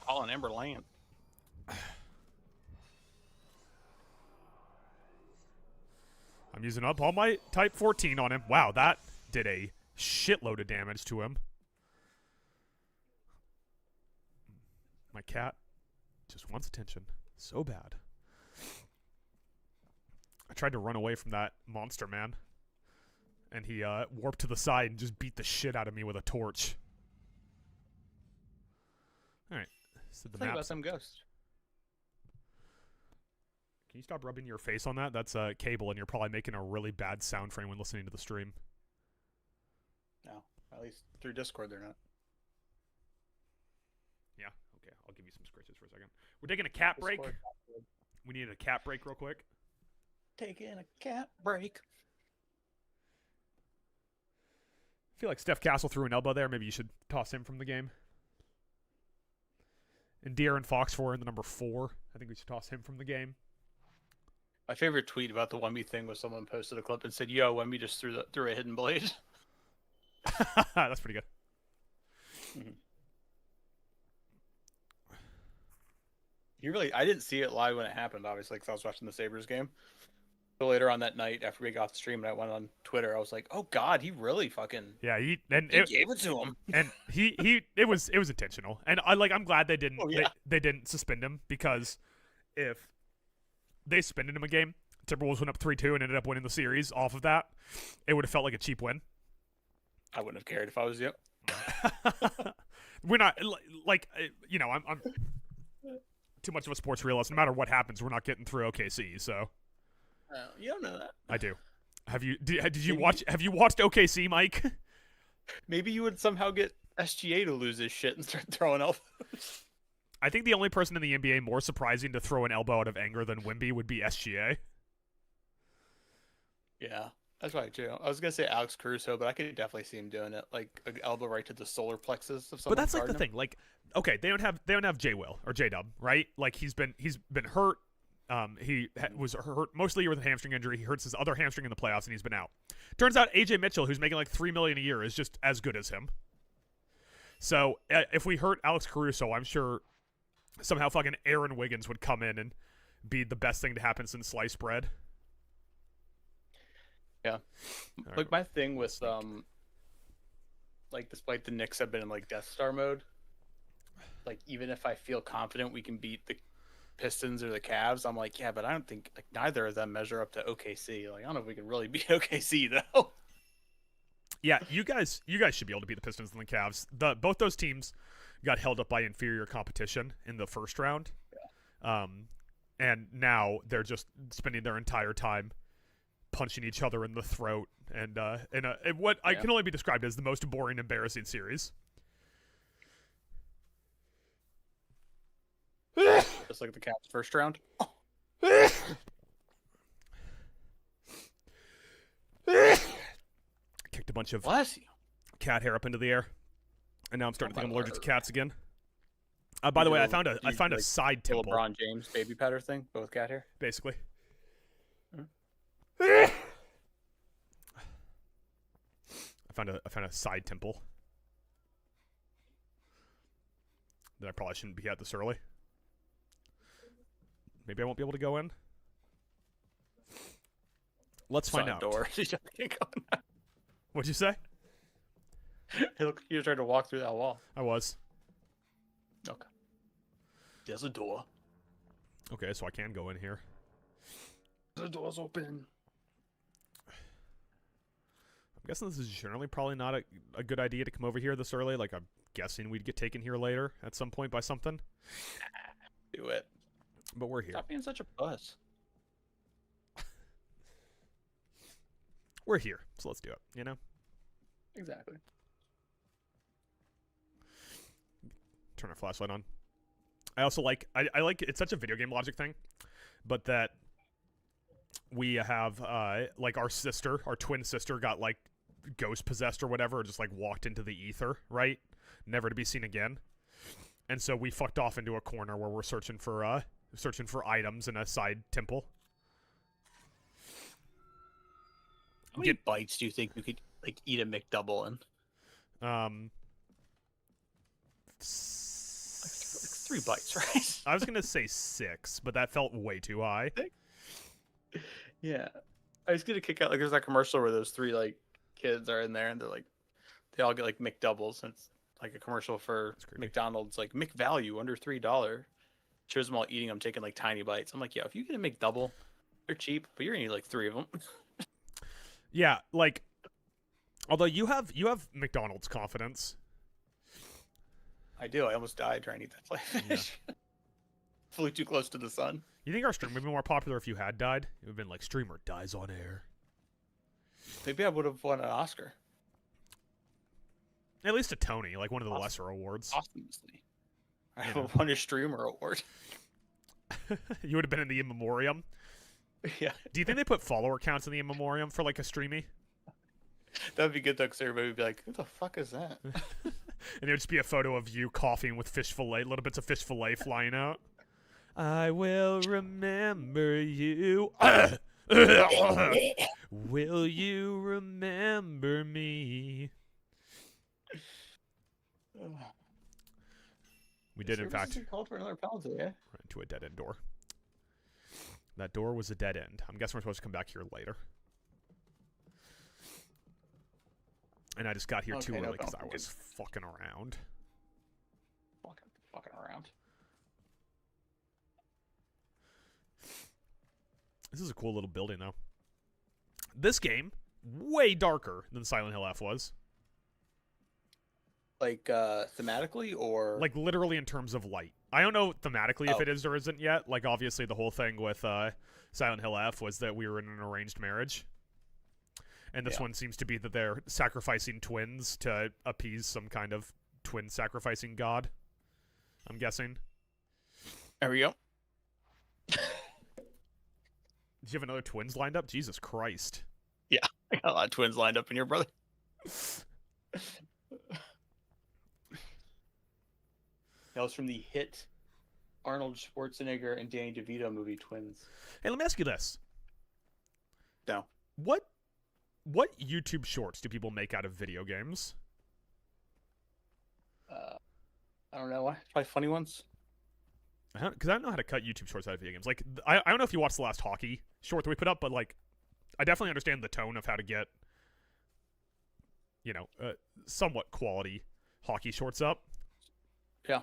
Colin Ember Lamb. I'm using up all my type 14 on him. Wow, that did a shitload of damage to him. My cat just wants attention so bad. I tried to run away from that monster, man. And he warped to the side and just beat the shit out of me with a torch. Alright. So the Think about map's... some ghost. Can you stop rubbing your face on that? That's a cable, and you're probably making a really bad sound for anyone listening to the stream. No, at least through Discord they're not. Yeah, okay. I'll give you some scratches for a second. We're taking a cat break. Discord. We need a cat break real quick. Taking a cat break. I feel like Steph Castle threw an elbow there. Maybe you should toss him from the game. And De'Aaron Fox for in the number 4. I think we should toss him from the game. My favorite tweet about the Wemby thing was someone posted a clip and said, "Yo, Wemby just threw a hidden blade." That's pretty good. Mm-hmm. I didn't see it live when it happened, obviously, because I was watching the Sabres game. So later on that night, after we got off the stream and I went on Twitter, I was like, "Oh God, he really fucking he gave it to him." And it was intentional. And I'm glad they didn't they didn't suspend him, because if they suspended him a game, Timberwolves went up 3-2 and ended up winning the series off of that, it would have felt like a cheap win. I wouldn't have cared if I was you. We're not I'm too much of a sports realist. No matter what happens, we're not getting through OKC. So You don't know that. I do. Did you watch? Have you watched OKC, Mike? Maybe you would somehow get SGA to lose his shit and start throwing elbows. I think the only person in the NBA more surprising to throw an elbow out of anger than Wemby would be SGA. Yeah, that's right too. I was gonna say Alex Caruso, but I could definitely see him doing it, like an elbow right to the solar plexus of someone. But that's like the thing. Like, okay, they don't have J Will or J Dub, right? Like he's been hurt. He was hurt mostly with a hamstring injury. He hurts his other hamstring in the playoffs, and he's been out. Turns out AJ Mitchell, who's making like $3 million a year, is just as good as him. So if we hurt Alex Caruso, I'm sure somehow fucking Aaron Wiggins would come in and be the best thing to happen since sliced bread. Yeah, like my thing with like despite the Knicks have been in like Death Star mode, like even if I feel confident we can beat the Pistons or the Cavs, I'm like, yeah, but I don't think like neither of them measure up to OKC. Like I don't know if we can really beat OKC though. Yeah, you guys should be able to beat the Pistons and the Cavs. Both those teams got held up by inferior competition in the first round. Yeah. And now they're just spending their entire time punching each other in the throat, and in what I can only be described as the most boring, embarrassing series. Just like the Cavs first round. Kicked a bunch of Bless you. cat hair up into the air, and now I'm starting to think I'm allergic to cats again. By the way, I found a side temple. LeBron James baby powder thing, but with cat hair, basically. Mm-hmm. I found a side temple that I probably shouldn't be at this early. Maybe I won't be able to go in. Let's find It's out. not a door. You just can't go in What'd you say? that. It looked like you were trying to walk through that wall. I was. Okay. There's a door. Okay, so I can go in here. The door's open. I'm guessing this is generally probably not a good idea to come over here this early. Like, I'm guessing we'd get taken here later at some point by something. Do it. But we're here. Stop being such a puss. We're here, so let's do it, you know? Exactly. Turn our flashlight on. I also like, I like, it's such a video game logic thing, but that we have, like, our twin sister got, like, ghost possessed or whatever, or just, like, walked into the ether, right? Never to be seen again. And so we fucked off into a corner where we're searching for items in a side temple. How many bites do you think you could, like, eat a McDouble in? Like 3 bites, right? I was gonna say 6, but that felt way too high. Yeah. I was gonna kick out, like, there's that commercial where those 3, like, kids are in there and they're like, they all get, like, McDoubles, and it's like a commercial for McDonald's, like, McValue under $3. Shows them all eating them, taking, like, tiny bites. I'm like, yeah, if you get a McDouble, they're cheap, but you're gonna eat, like, 3 of them. Yeah, like, although you have McDonald's confidence. I do. I almost died trying to eat that fish. Yeah. Flew too close to the sun. You think our stream would be more popular if you had died? It would have been like, streamer dies on air. Maybe I would have won an Oscar. At least a Tony, like one of the lesser awards. Posthumously. I have won a streamer award. You would have been in the in memoriam. Yeah. Do you think they put follower counts in the in memoriam for like a streamy? That'd be good though, because everybody would be like, "Who the fuck is that?" And it would just be a photo of you coughing with fish fillet, little bits of fish fillet flying out. I will remember you. Will you remember me? We did, in fact, called for another penalty, yeah? run into a dead end door. That door was a dead end. I'm guessing we're supposed to come back here later. And I just got here too early because I was fucking around. Fucking around. This is a cool little building, though. This game, way darker than Silent Hill F was. Like, thematically, or? Like, literally in terms of light. I don't know thematically if it is or isn't yet. Like, obviously, the whole thing with Silent Hill F was that we were in an arranged marriage. And this one seems to be that they're sacrificing twins to appease some kind of twin sacrificing god. I'm guessing. There we go. Did you have another twins lined up? Jesus Christ. Yeah, I got a lot of twins lined up in here, brother. That was from the hit Arnold Schwarzenegger and Danny DeVito movie Twins. Hey, let me ask you this. No. What YouTube shorts do people make out of video games? I don't know. Probably funny ones. Because I don't know how to cut YouTube shorts out of video games. Like, I don't know if you watched the last hockey short that we put up, but, like, I definitely understand the tone of how to get, you know, somewhat quality hockey shorts up. Yeah.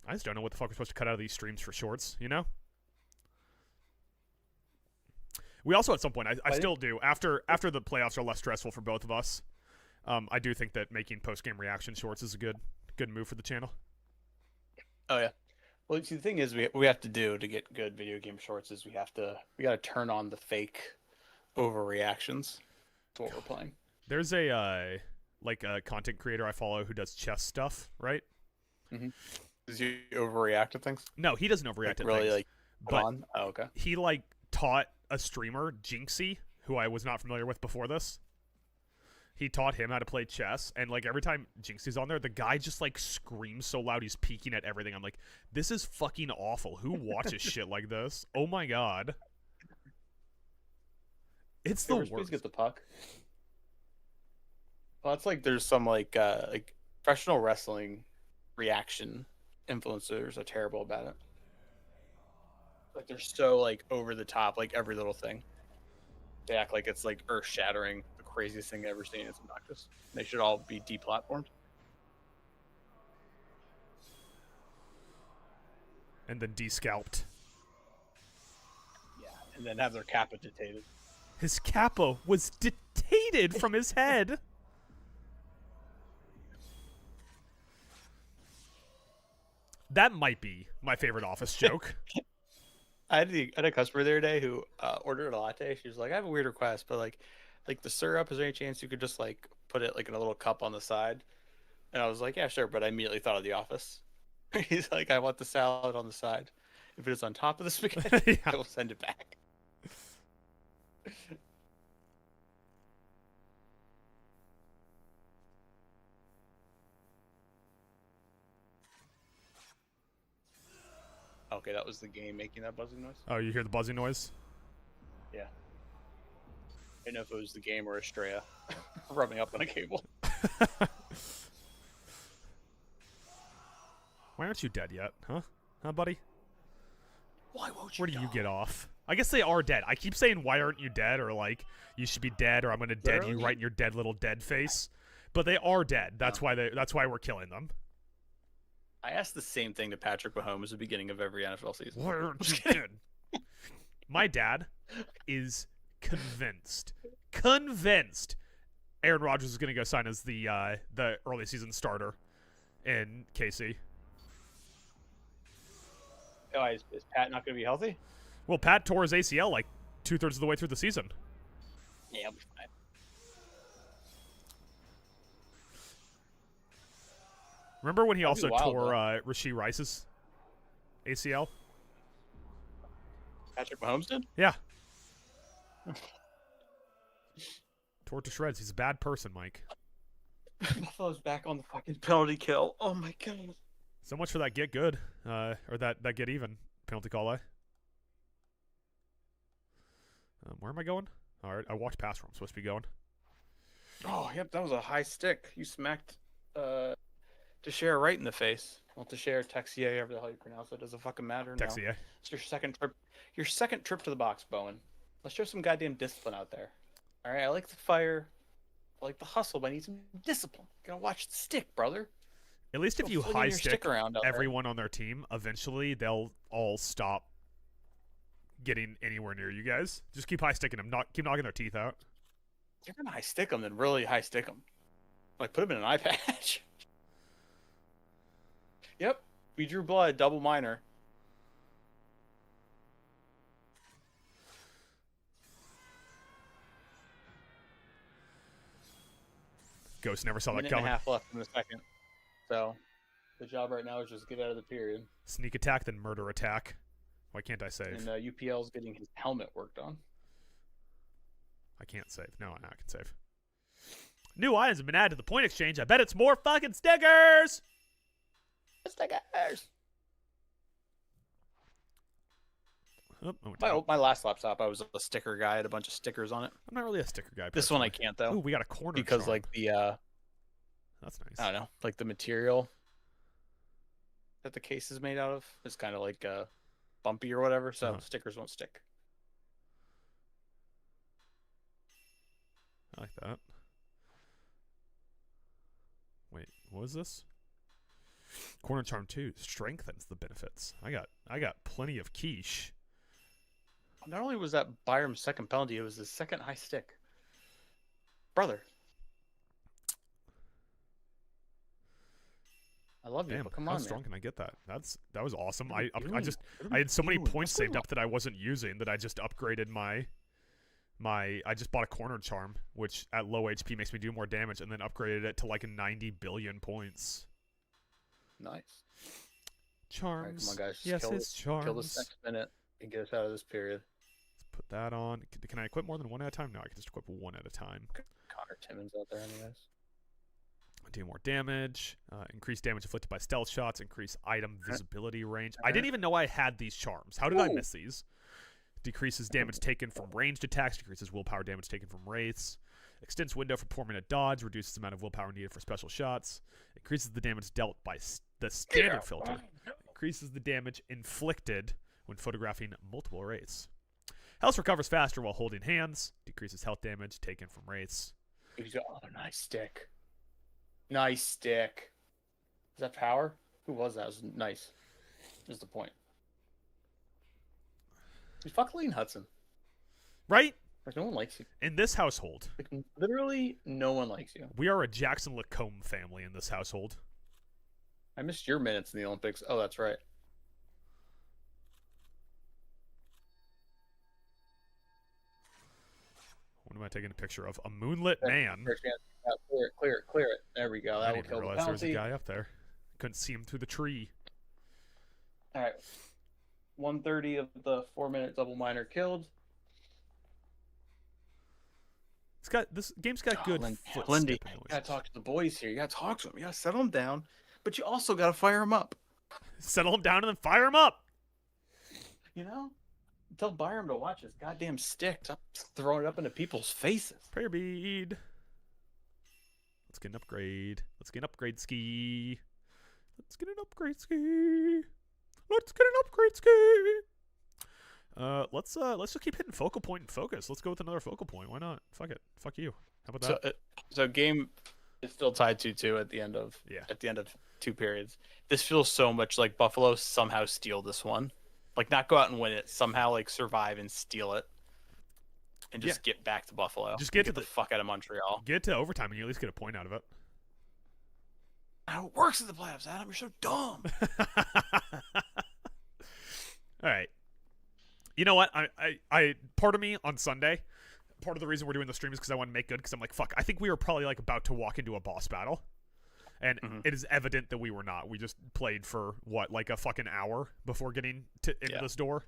I just don't know what the fuck we're supposed to cut out of these streams for shorts, you know? We also, at some point, I still do, after the playoffs are less stressful for both of us, I do think that making post-game reaction shorts is a good move for the channel. Oh, yeah. Well, see, the thing is, we have to do to get good video game shorts is we gotta turn on the fake overreactions to what we're playing. There's a content creator I follow who does chess stuff, right? Mm-hmm. Does he overreact to things? No, he doesn't overreact to really, things. like, but on? Oh, okay. He, like, taught a streamer, Jinxie, who I was not familiar with before this. He taught him how to play chess, and, like, every time Jinxie's on there, the guy just, like, screams so loud he's peeking at everything. I'm like, this is fucking awful. Who watches shit like this? Oh my god. It's the worst. Please get the puck. Well, it's like there's some, like professional wrestling reaction influencers are terrible about it. Like, they're so, like, over the top, like, every little thing. They act like it's like earth-shattering, the craziest thing I've ever seen. It's obnoxious. They should all be deplatformed. And then descalped. Yeah, and then have their kappa detated. His kappa was detated from his head. That might be my favorite Office joke. I had a customer the other day who ordered a latte. She was like, "I have a weird request, but like the syrup. Is there any chance you could just like put it like in a little cup on the side?" And I was like, "Yeah, sure." But I immediately thought of The Office. He's like, "I want the salad on the side. If it is on top of the spaghetti, I will send it back." Okay, that was the game making that buzzing noise. Oh, you hear the buzzing noise? Yeah. I didn't know if it was the game or Estrella rubbing up on a cable. Why aren't you dead yet? Huh? Huh, buddy? Why won't you? Where do you get off? I guess they are dead. I keep saying, why aren't you dead? Or like, you should be dead, or I'm gonna dead you right in your dead little dead face. But they are dead. That's why that's why we're killing them. I asked the same thing to Patrick Mahomes at the beginning of every NFL season. Why aren't you dead? My dad is convinced Aaron Rodgers is gonna go sign as the early season starter in KC. Oh, is Pat not going to be healthy? Well, Pat tore his ACL like 2/3 of the way through the season. Yeah, I'll be fine. Remember when he That'd be also wild, tore though. Rasheed Rice's ACL? Patrick Mahomes did? Yeah. Tore it to shreds. He's a bad person, Mike. Buffalo's back on the fucking penalty kill. Oh my god. So much for that get good, or that get even penalty call, where am I going? All right, I walked past where I'm supposed to be going. Oh, yep, that was a high stick. You smacked Teixeira right in the face. Well, Teixeira, Texier, however the hell you pronounce it, doesn't fucking matter. Texier. No. It's your second trip. Your second trip to the box, Bowen. Let's show some goddamn discipline out there. All right, I like the fire. I like the hustle, but I need some discipline. Gotta watch the stick, brother. At least if Go you flinging high your stick around out there. everyone on their team, eventually they'll all stop getting anywhere near you guys. Just keep high sticking them. Keep knocking their teeth out. You're gonna high stick them, then really high stick them. Like put them in an eye patch. Yep, we drew blood, double minor. Ghost never saw that Minute coming. and a half left in the second. So, the job right now is just get out of the period. Sneak attack, then murder attack. Why can't I save? And UPL's getting his helmet worked on. I can't save. No, I can save. New items have been added to the point exchange. I bet it's more fucking stickers! Stickers! Oh, I went to- My last laptop, I was a sticker guy. I had a bunch of stickers on it. I'm not really a sticker guy. This one I personally. can't, though. Ooh, we got a corner because, charm. like, the, That's nice. I don't know, like the material that the case is made out of is kind of like bumpy or whatever, so stickers won't stick. I like that. Wait, what was this? Corner charm 2 strengthens the benefits. I got plenty of quiche. Not only was that Byram's second penalty, it was his second high stick. Brother. I love you, Damn, but come how on, strong man. can I get that? That was awesome. What are you I doing? just What are I had so many doing? points What's going saved up that I wasn't using that I just upgraded my I just bought a corner charm, which at low HP makes me do more damage, and then upgraded it to like 90 billion points. Nice. Charms. All right, come on, guys. Just Yes, kill it's charms. Kill this next minute and get us out of this period. Let's put that on. Can I equip more than one at a time? No, I can just equip one at a time. Connor Timmons out there, anyways. Do more damage. Increase damage inflicted by stealth shots. Increase item visibility range. I didn't even know I had these charms. How did I miss these? Decreases damage taken from ranged attacks. Decreases willpower damage taken from wraiths. Extends window for 4-minute dodge. Reduces the amount of willpower needed for special shots. Increases the damage dealt by the standard filter. Increases the damage inflicted when photographing multiple wraiths. Health recovers faster while holding hands. Decreases health damage taken from race. Oh, nice stick. Nice stick. Is that power? Who was that? It was nice. Is the point. Fuck Lane Hudson. Right? Like, no one likes you. In this household, Like, literally, no one likes you. we are a Jackson Lacombe family in this household. I missed your minutes in the Olympics. Oh, that's right. What am I taking a picture of? A moonlit man. Clear it. There we go. I That will didn't kill the realize there was a penalty. guy up there. Couldn't see him through the tree. All right. 130 of the 4-minute double minor killed. This game's got good foot Lindy, stepping you noises. gotta talk to the boys here. You gotta talk to them. You gotta settle them down. But you also gotta fire them up. Settle him down and then fire him up. You know? Tell Byram to watch his goddamn stick. Stop throwing it up into people's faces. Prayer bead. Let's get an upgrade. Let's get an upgrade ski. Let's get an upgrade ski. Let's get an upgrade ski. Let's just keep hitting focal point and focus. Let's go with another focal point. Why not? Fuck it. Fuck you. How about that? So game is still tied 2-2 at the end of 2 periods. This feels so much like Buffalo somehow steal this one. Like, not go out and win it, somehow like survive and steal it, and just get back to Buffalo. Just get the fuck out of Montreal. Get to overtime and you at least get a point out of it. How it works in the playoffs, Adam. You're so dumb. All right. You know what? I part of me on Sunday, part of the reason we're doing the stream is because I want to make good. Because I'm like, fuck. I think we were probably like about to walk into a boss battle, and it is evident that we were not. We just played for what, like a fucking hour before getting into this door.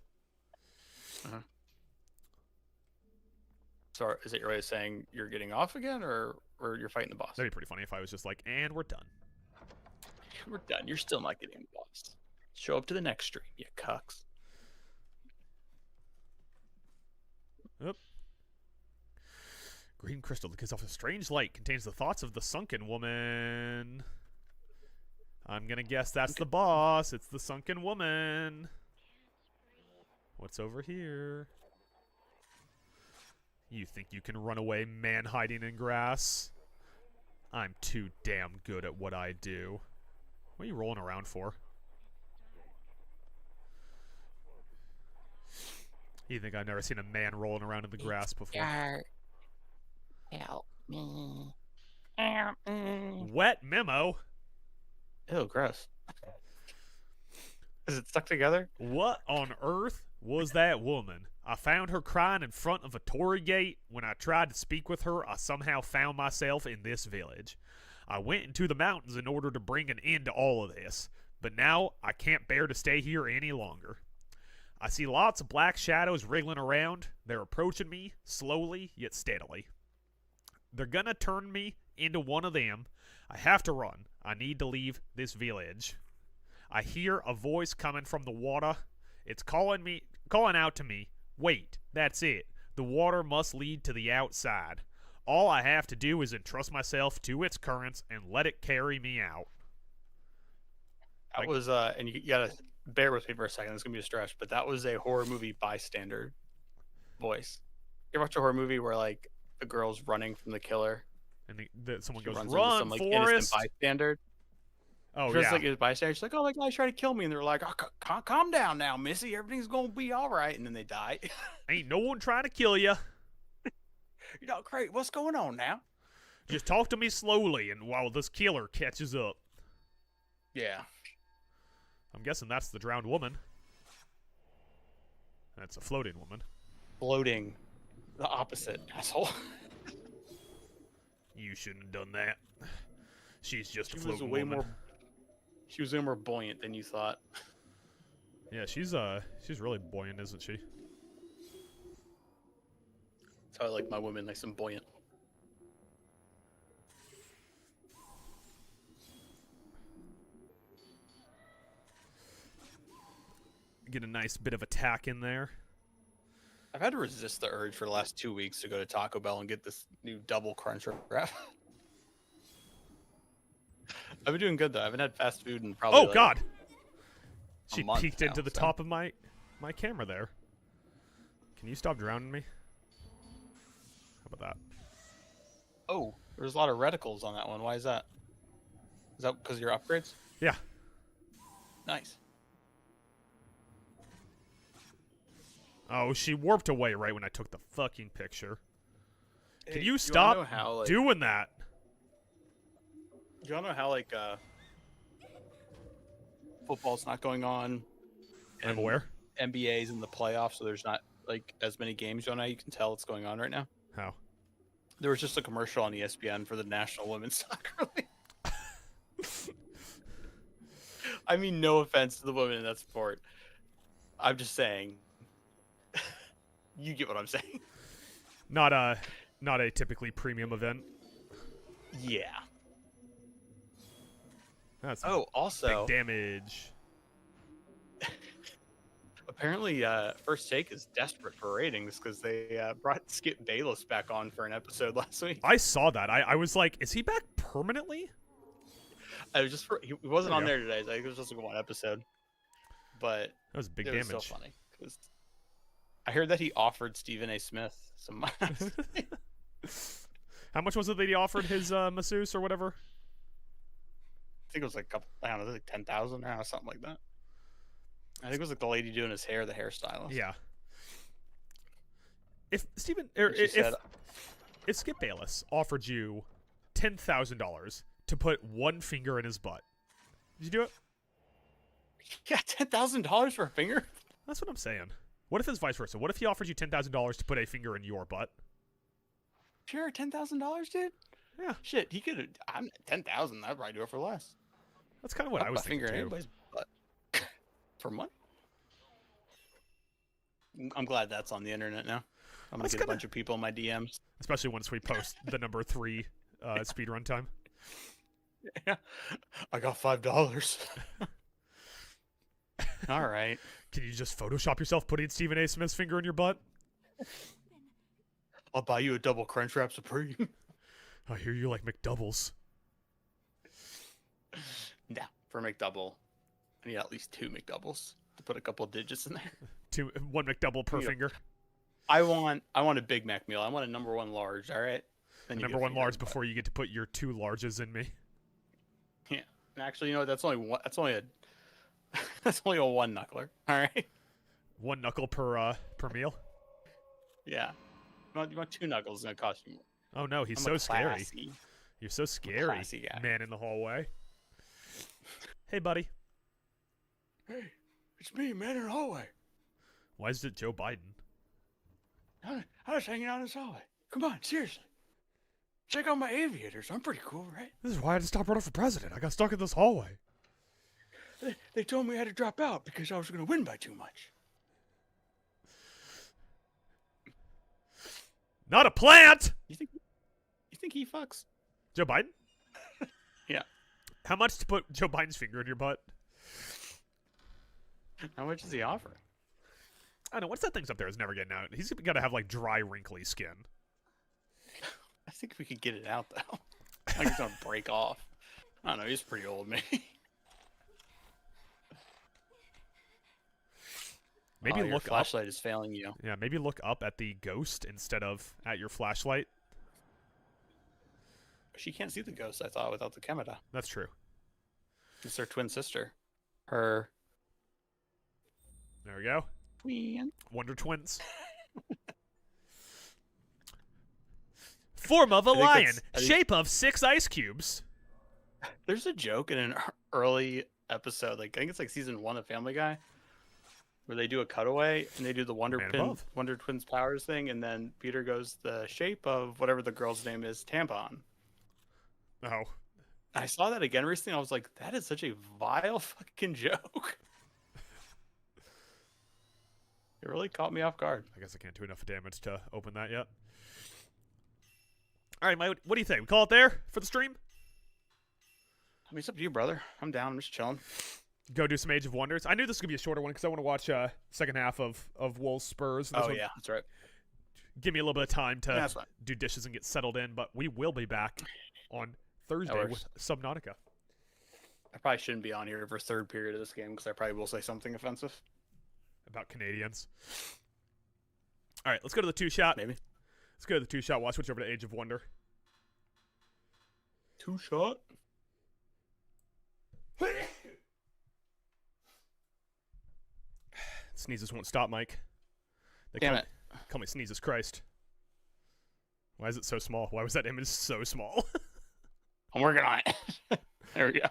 So is it your way of saying you're getting off again, or you're fighting the boss? That'd be pretty funny if I was just like, and we're done. We're done. You're still not getting the boss. Show up to the next stream, you cucks. Oop. Green crystal that gives off a strange light contains the thoughts of the sunken woman. I'm gonna guess that's the boss. It's the sunken woman. What's over here? You think you can run away, man hiding in grass? I'm too damn good at what I do. What are you rolling around for? You think I've never seen a man rolling around in the grass before? Help me. Wet memo? Ew, gross. Is it stuck together? What on earth was that woman? I found her crying in front of a Tory gate. When I tried to speak with her, I somehow found myself in this village. I went into the mountains in order to bring an end to all of this, but now I can't bear to stay here any longer. I see lots of black shadows wriggling around. They're approaching me, slowly yet steadily. They're gonna turn me into one of them. I have to run. I need to leave this village. I hear a voice coming from the water. It's calling out to me. Wait, that's it. The water must lead to the outside. All I have to do is entrust myself to its currents and let it carry me out. That was, and you gotta bear with me for a second. It's gonna be a stretch, but that was a horror movie bystander voice. You ever watch a horror movie where like the girl's running from the killer, and someone she goes, runs "Run, into some, like, Forrest!" innocent bystander. Oh, Just yeah. like a bystander, she's like, "Oh, that guy's trying to kill me," and they're like, "Oh, calm down now, Missy. Everything's gonna be all right," and then they die. Ain't no one trying to kill you. You're not great. What's going on now? Just talk to me slowly, and while this killer catches up. Yeah. I'm guessing that's the drowned woman. That's a floating woman. Floating. The opposite, asshole. You shouldn't have done that. She's just a She was floating way woman. She was way more buoyant than you thought. Yeah, she's really buoyant, isn't she? That's how I like my women, nice and buoyant. Get a nice bit of attack in there. I've had to resist the urge for the last 2 weeks to go to Taco Bell and get this new double crunch wrap. I've been doing good though. I haven't had fast food in probably. Oh God! She month peeked now, into the so. top of my camera there. Can you stop drowning me? How about that? Oh, there's a lot of reticles on that one. Why is that? Is that because of your upgrades? Yeah. Nice. Oh, she warped away right when I took the fucking picture. Can Hey, you wanna stop know how, like, doing that? Do you all know how, like, football's not going on? I'm and aware. NBA's in the playoffs, so there's not, like, as many games going on. You can tell what's going on right now. How? There was just a commercial on ESPN for the National Women's Soccer League. I mean, no offense to the women in that sport. I'm just saying. You get what I'm saying. Not a typically premium event. Yeah. That's Oh, also, big damage. apparently, First Take is desperate for ratings because they brought Skip Bayless back on for an episode last week. I saw that. I was like, is he back permanently? I was just he wasn't There on you there today. So it was just like one episode, but That was big it damage. was so funny because I heard that he offered Stephen A. Smith some money. How much was it that he offered his masseuse or whatever? I think it was like a couple, I don't know, like 10,000 or something like that. I think it was like the lady doing his hair, the hairstylist. Yeah. If Stephen And she said, if Skip Bayless offered you $10,000 to put one finger in his butt, did you do it? "Yeah, $10,000 for a finger." That's what I'm saying. What if it's vice versa? What if he offered you $10,000 to put a finger in your butt? Sure, $10,000, dude. Yeah. Shit, he could have. I'm 10,000. I'd probably do it for less. That's kind of what I was thinking finger in too. anybody's butt for money. I'm glad that's on the internet now. I'm gonna That's get a bunch of people in my DMs. Especially once we post the number 3 speedrun time. Yeah, I got $5. All right. Can you just Photoshop yourself putting Stephen A. Smith's finger in your butt? I'll buy you a double Crunchwrap Supreme. I hear you like McDoubles. Yeah, for McDouble, I need at least 2 McDoubles to put a couple digits in there. 1 McDouble per Yeah. finger. I want a Big Mac meal. I want a #1 large. All right. Then you Number get 1 finger large in the butt. before you get to put your 2 larges in me. Yeah. And actually, you know what? That's only one. That's only a. That's only a 1 knuckler. All right. 1 knuckle per meal. Yeah. You want 2 knuckles? It's gonna cost you more. Oh no, he's I'm so a scary. classy- You're so scary, classy guy. man in the hallway. Hey, buddy. Hey, it's me, man in the hallway. Why is it Joe Biden? I was hanging out in this hallway. Come on, seriously. Check out my aviators. I'm pretty cool, right? This is why I had to stop running for president. I got stuck in this hallway. They told me I had to drop out because I was going to win by too much. Not a plant! You think he fucks? Joe Biden? Yeah. How much to put Joe Biden's finger in your butt? How much does he offer? I don't know. What's that thing's up there is never getting out? He's got to have, like, dry, wrinkly skin. I think we could get it out, though. I think it's going to break off. I don't know. He's pretty old, maybe. Maybe your look up. flashlight is failing you. Yeah, maybe look up at the ghost instead of at your flashlight. She can't see the ghost, I thought, without the camera. That's true. It's her twin sister. Her There we go. twin. Wonder Twins. Form of a I think lion, that's- shape of 6 ice cubes. There's a joke in an early episode, like I think it's like season 1 of Family Guy, where they do a cutaway and they do the Wonder Twins powers thing, and then Peter goes the shape of whatever the girl's name is, tampon. Oh. I saw that again recently. I was like, that is such a vile fucking joke. It really caught me off guard. I guess I can't do enough damage to open that yet. All right, Mike, what do you think? We call it there for the stream? I mean, it's up to you, brother. I'm down. I'm just chilling. Go do some Age of Wonders. I knew this was going to be a shorter one because I want to watch second half of Wolves Spurs. This Oh, one, yeah. That's right. Give me a little bit of time Yeah, to that's fine. do dishes and get settled in, but we will be back on Thursday works. with Subnautica. I probably shouldn't be on here for third period of this game because I probably will say something offensive. About Canadians. All right, let's go to the 2-shot. Maybe. Let's go to the 2-shot. We'll switch over to Age of Wonder. 2-shot. Sneezes won't stop, Mike. They Damn it. Call me Sneezes Christ. Why is it so small? Why was that image so small? I'm working on it. There we go.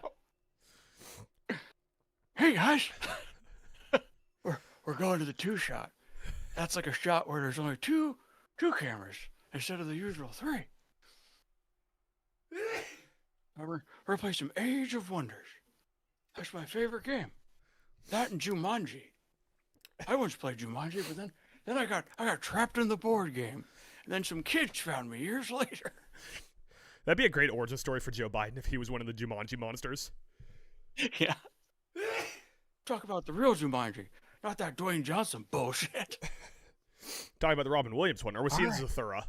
Hey guys, we're going to the 2-shot. That's like a shot where there's only two cameras instead of the usual 3. We're playing some Age of Wonders. That's my favorite game. That and Jumanji. I once played Jumanji, but then I got trapped in the board game, and then some kids found me years later. That'd be a great origin story for Joe Biden if he was one of the Jumanji monsters. Yeah. Talk about the real Jumanji, not that Dwayne Johnson bullshit. Talking about the Robin Williams one, or was he in Alright. Zathura?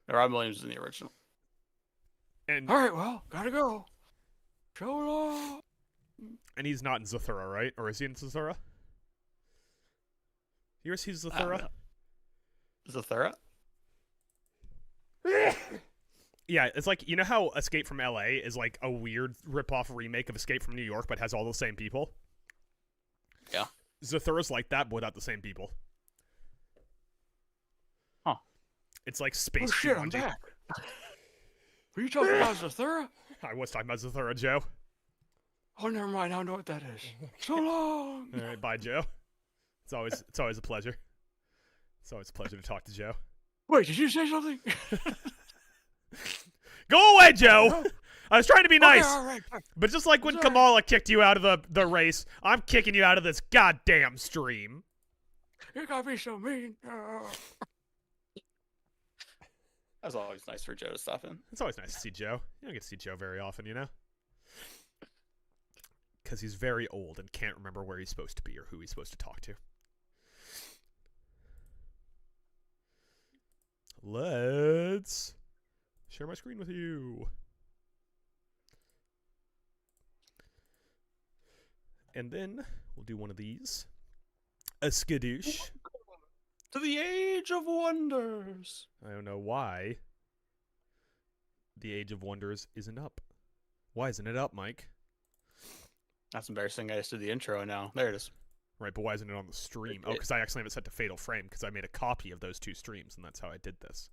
Robin Williams is in the original. And All right, well, gotta go. So long. and he's not in Zathura, right? Or is he in Zathura? Here's he's Zathura. Zathura? Yeah, it's like, you know how Escape from LA is like a weird rip-off remake of Escape from New York, but has all the same people? Yeah. Zathura's like that, but without the same people. Huh. It's like space Oh shit, I'm Jumanji. back. Were you talking about Zathura? I was talking about Zathura, Joe. Oh, never mind. I don't know what that is. So long. All right, bye, Joe. It's always a pleasure. It's always a pleasure to talk to Joe. Wait, did you say something? Go away, Joe! I was trying to be nice, Okay, all right. but just like when Sorry. Kamala kicked you out of the race, I'm kicking you out of this goddamn stream. You gotta be so mean. That's always nice for Joe to stop in. It's always nice to see Joe. You don't get to see Joe very often, you know? Because he's very old and can't remember where he's supposed to be or who he's supposed to talk to. Let's share my screen with you. And then we'll do one of these. A skadoosh. To the Age of Wonders. I don't know why the Age of Wonders isn't up. Why isn't it up, Mike? That's embarrassing. I just did the intro and now there it is. Right, but why isn't it on the stream? Oh, because I accidentally have it set to Fatal Frame because I made a copy of those 2 streams, and that's how I did this.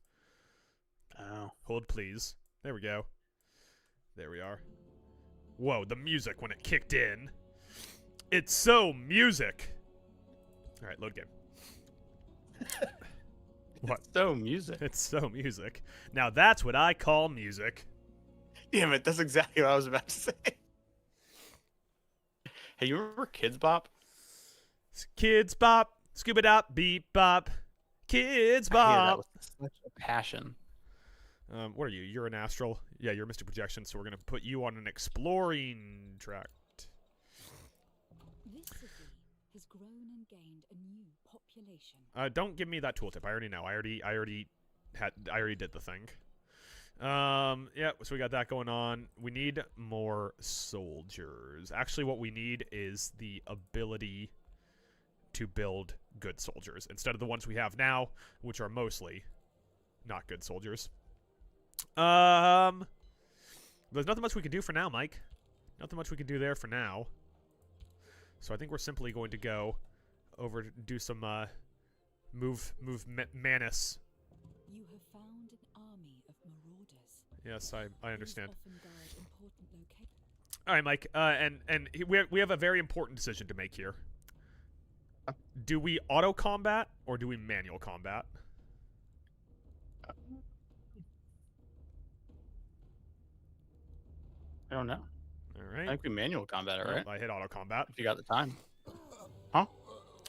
Oh. Hold, please. There we go. There we are. Whoa, the music when it kicked in. It's so music. All right, load game. What? So music. It's so music. Now that's what I call music. Damn it, that's exactly what I was about to say. Hey, you remember Kids Bop? Kids bop, scuba dop, beep bop. Kids I hear that bop. with such a passion. What are you? You're an astral. Yeah, you're Mystic Projection, so we're going to put you on an exploring tract. This city has grown and gained a new population. Don't give me that tooltip. I already know. I already did the thing. Yeah, so we got that going on. We need more soldiers. Actually, what we need is the ability to build good soldiers instead of the ones we have now, which are mostly not good soldiers. There's nothing much we can do for now, Mike. Nothing much we can do there for now. So I think we're simply going to go over to do some Manus. You have found an army of marauders. Yes, I understand. These often guard important locations. All right, Mike. And we have a very important decision to make here. Do we auto combat or do we manual combat? I don't know. All I right. think we manual combat it, right? I hit auto combat. If you got the time.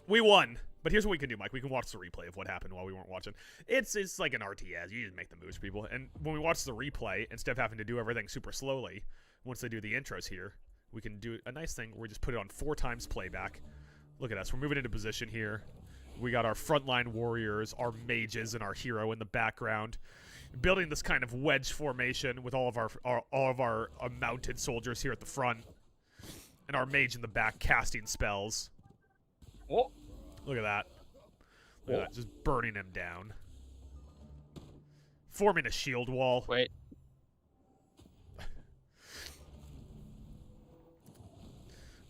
We won. But here's what we can do, Mike. We can watch the replay of what happened while we weren't watching. It's like an RTS. You just make the moves, people. And when we watch the replay, instead of having to do everything super slowly, once they do the intros here, we can do a nice thing where we just put it on 4 times playback. Look at us. We're moving into position here. We got our frontline warriors, our mages, and our hero in the background, building this kind of wedge formation with all of our mounted soldiers here at the front, and our mage in the back casting spells. Oh. Look at that. Look at that, just burning him down. Forming a shield wall. Wait.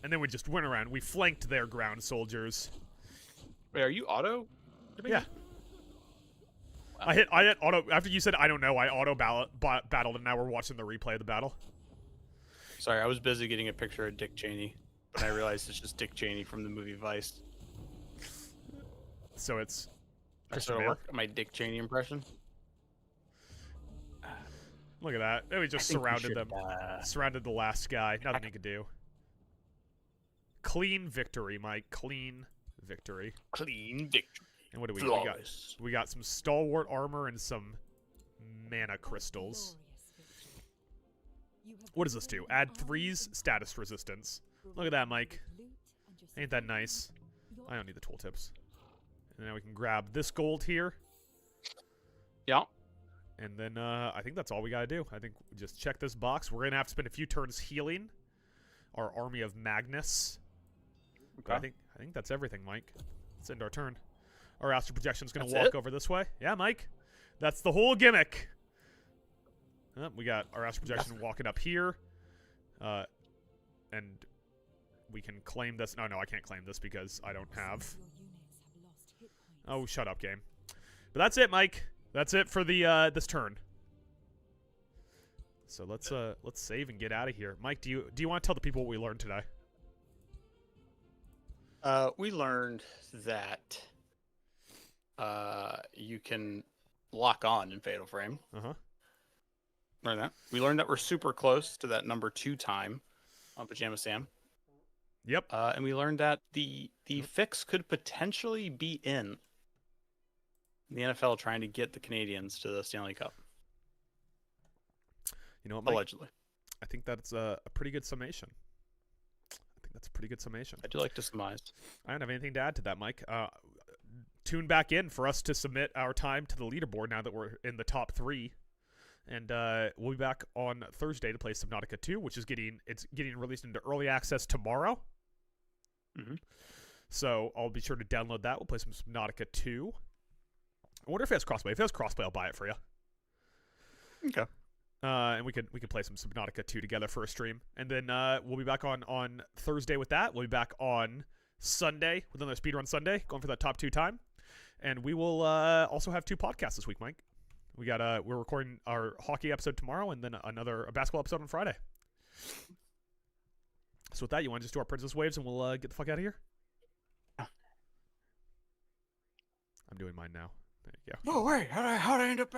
And then we just went around. We flanked their ground soldiers. Wait, are you auto? Yeah. I hit auto after you said I don't know. I auto battled, and now we're watching the replay of the battle. Sorry, I was busy getting a picture of Dick Cheney, but I realized it's just Dick Cheney from the movie Vice. So it's I sort of work my Dick Cheney impression. Look at that. And we just surrounded them. Surrounded the last guy. Nothing he could do. Clean victory, Mike. Clean victory. Clean victory. And what do we got? We got some stalwart armor and some mana crystals. What does this do? Add 3's status resistance. Look at that, Mike. Ain't that nice? I don't need the tooltips. And now we can grab this gold here. Yeah. And then I think that's all we gotta do. I think we just check this box. We're gonna have to spend a few turns healing our army of Magnus. Okay. I think that's everything, Mike. Let's end our turn. Our astral projection's gonna walk over this way. Yeah, Mike. That's the whole gimmick. We got our astral projection walking up here. And we can claim this. No, I can't claim this because I don't have. Oh, shut up, game. But that's it, Mike. That's it for the this turn. So let's save and get out of here. Mike, do you want to tell the people what we learned today? We learned that you can lock on in Fatal Frame. Learned that. We learned that we're super close to that number 2 time on Pajama Sam. Yep. And we learned that the fix could potentially be in the NFL trying to get the Canadians to the Stanley Cup. You know what, Mike? Allegedly. I think that's a pretty good summation. I do like to surmise. I don't have anything to add to that, Mike. Tune back in for us to submit our time to the leaderboard now that we're in the top 3. And we'll be back on Thursday to play Subnautica 2, which is getting released into early access tomorrow. So I'll be sure to download that. We'll play some Subnautica 2. I wonder if it has crossplay. If it has crossplay, I'll buy it for you. Okay. And we could play some Subnautica 2 together for a stream. And then we'll be back on Thursday with that. We'll be back on Sunday with another Speedrun Sunday, going for that top 2 time. And we will also have 2 podcasts this week, Mike. We're recording our hockey episode tomorrow and then a basketball episode on Friday. So with that, you want to just do our Princess Waves and we'll get the fuck out of here? I'm doing mine now. There you go. No way! How'd I end up back?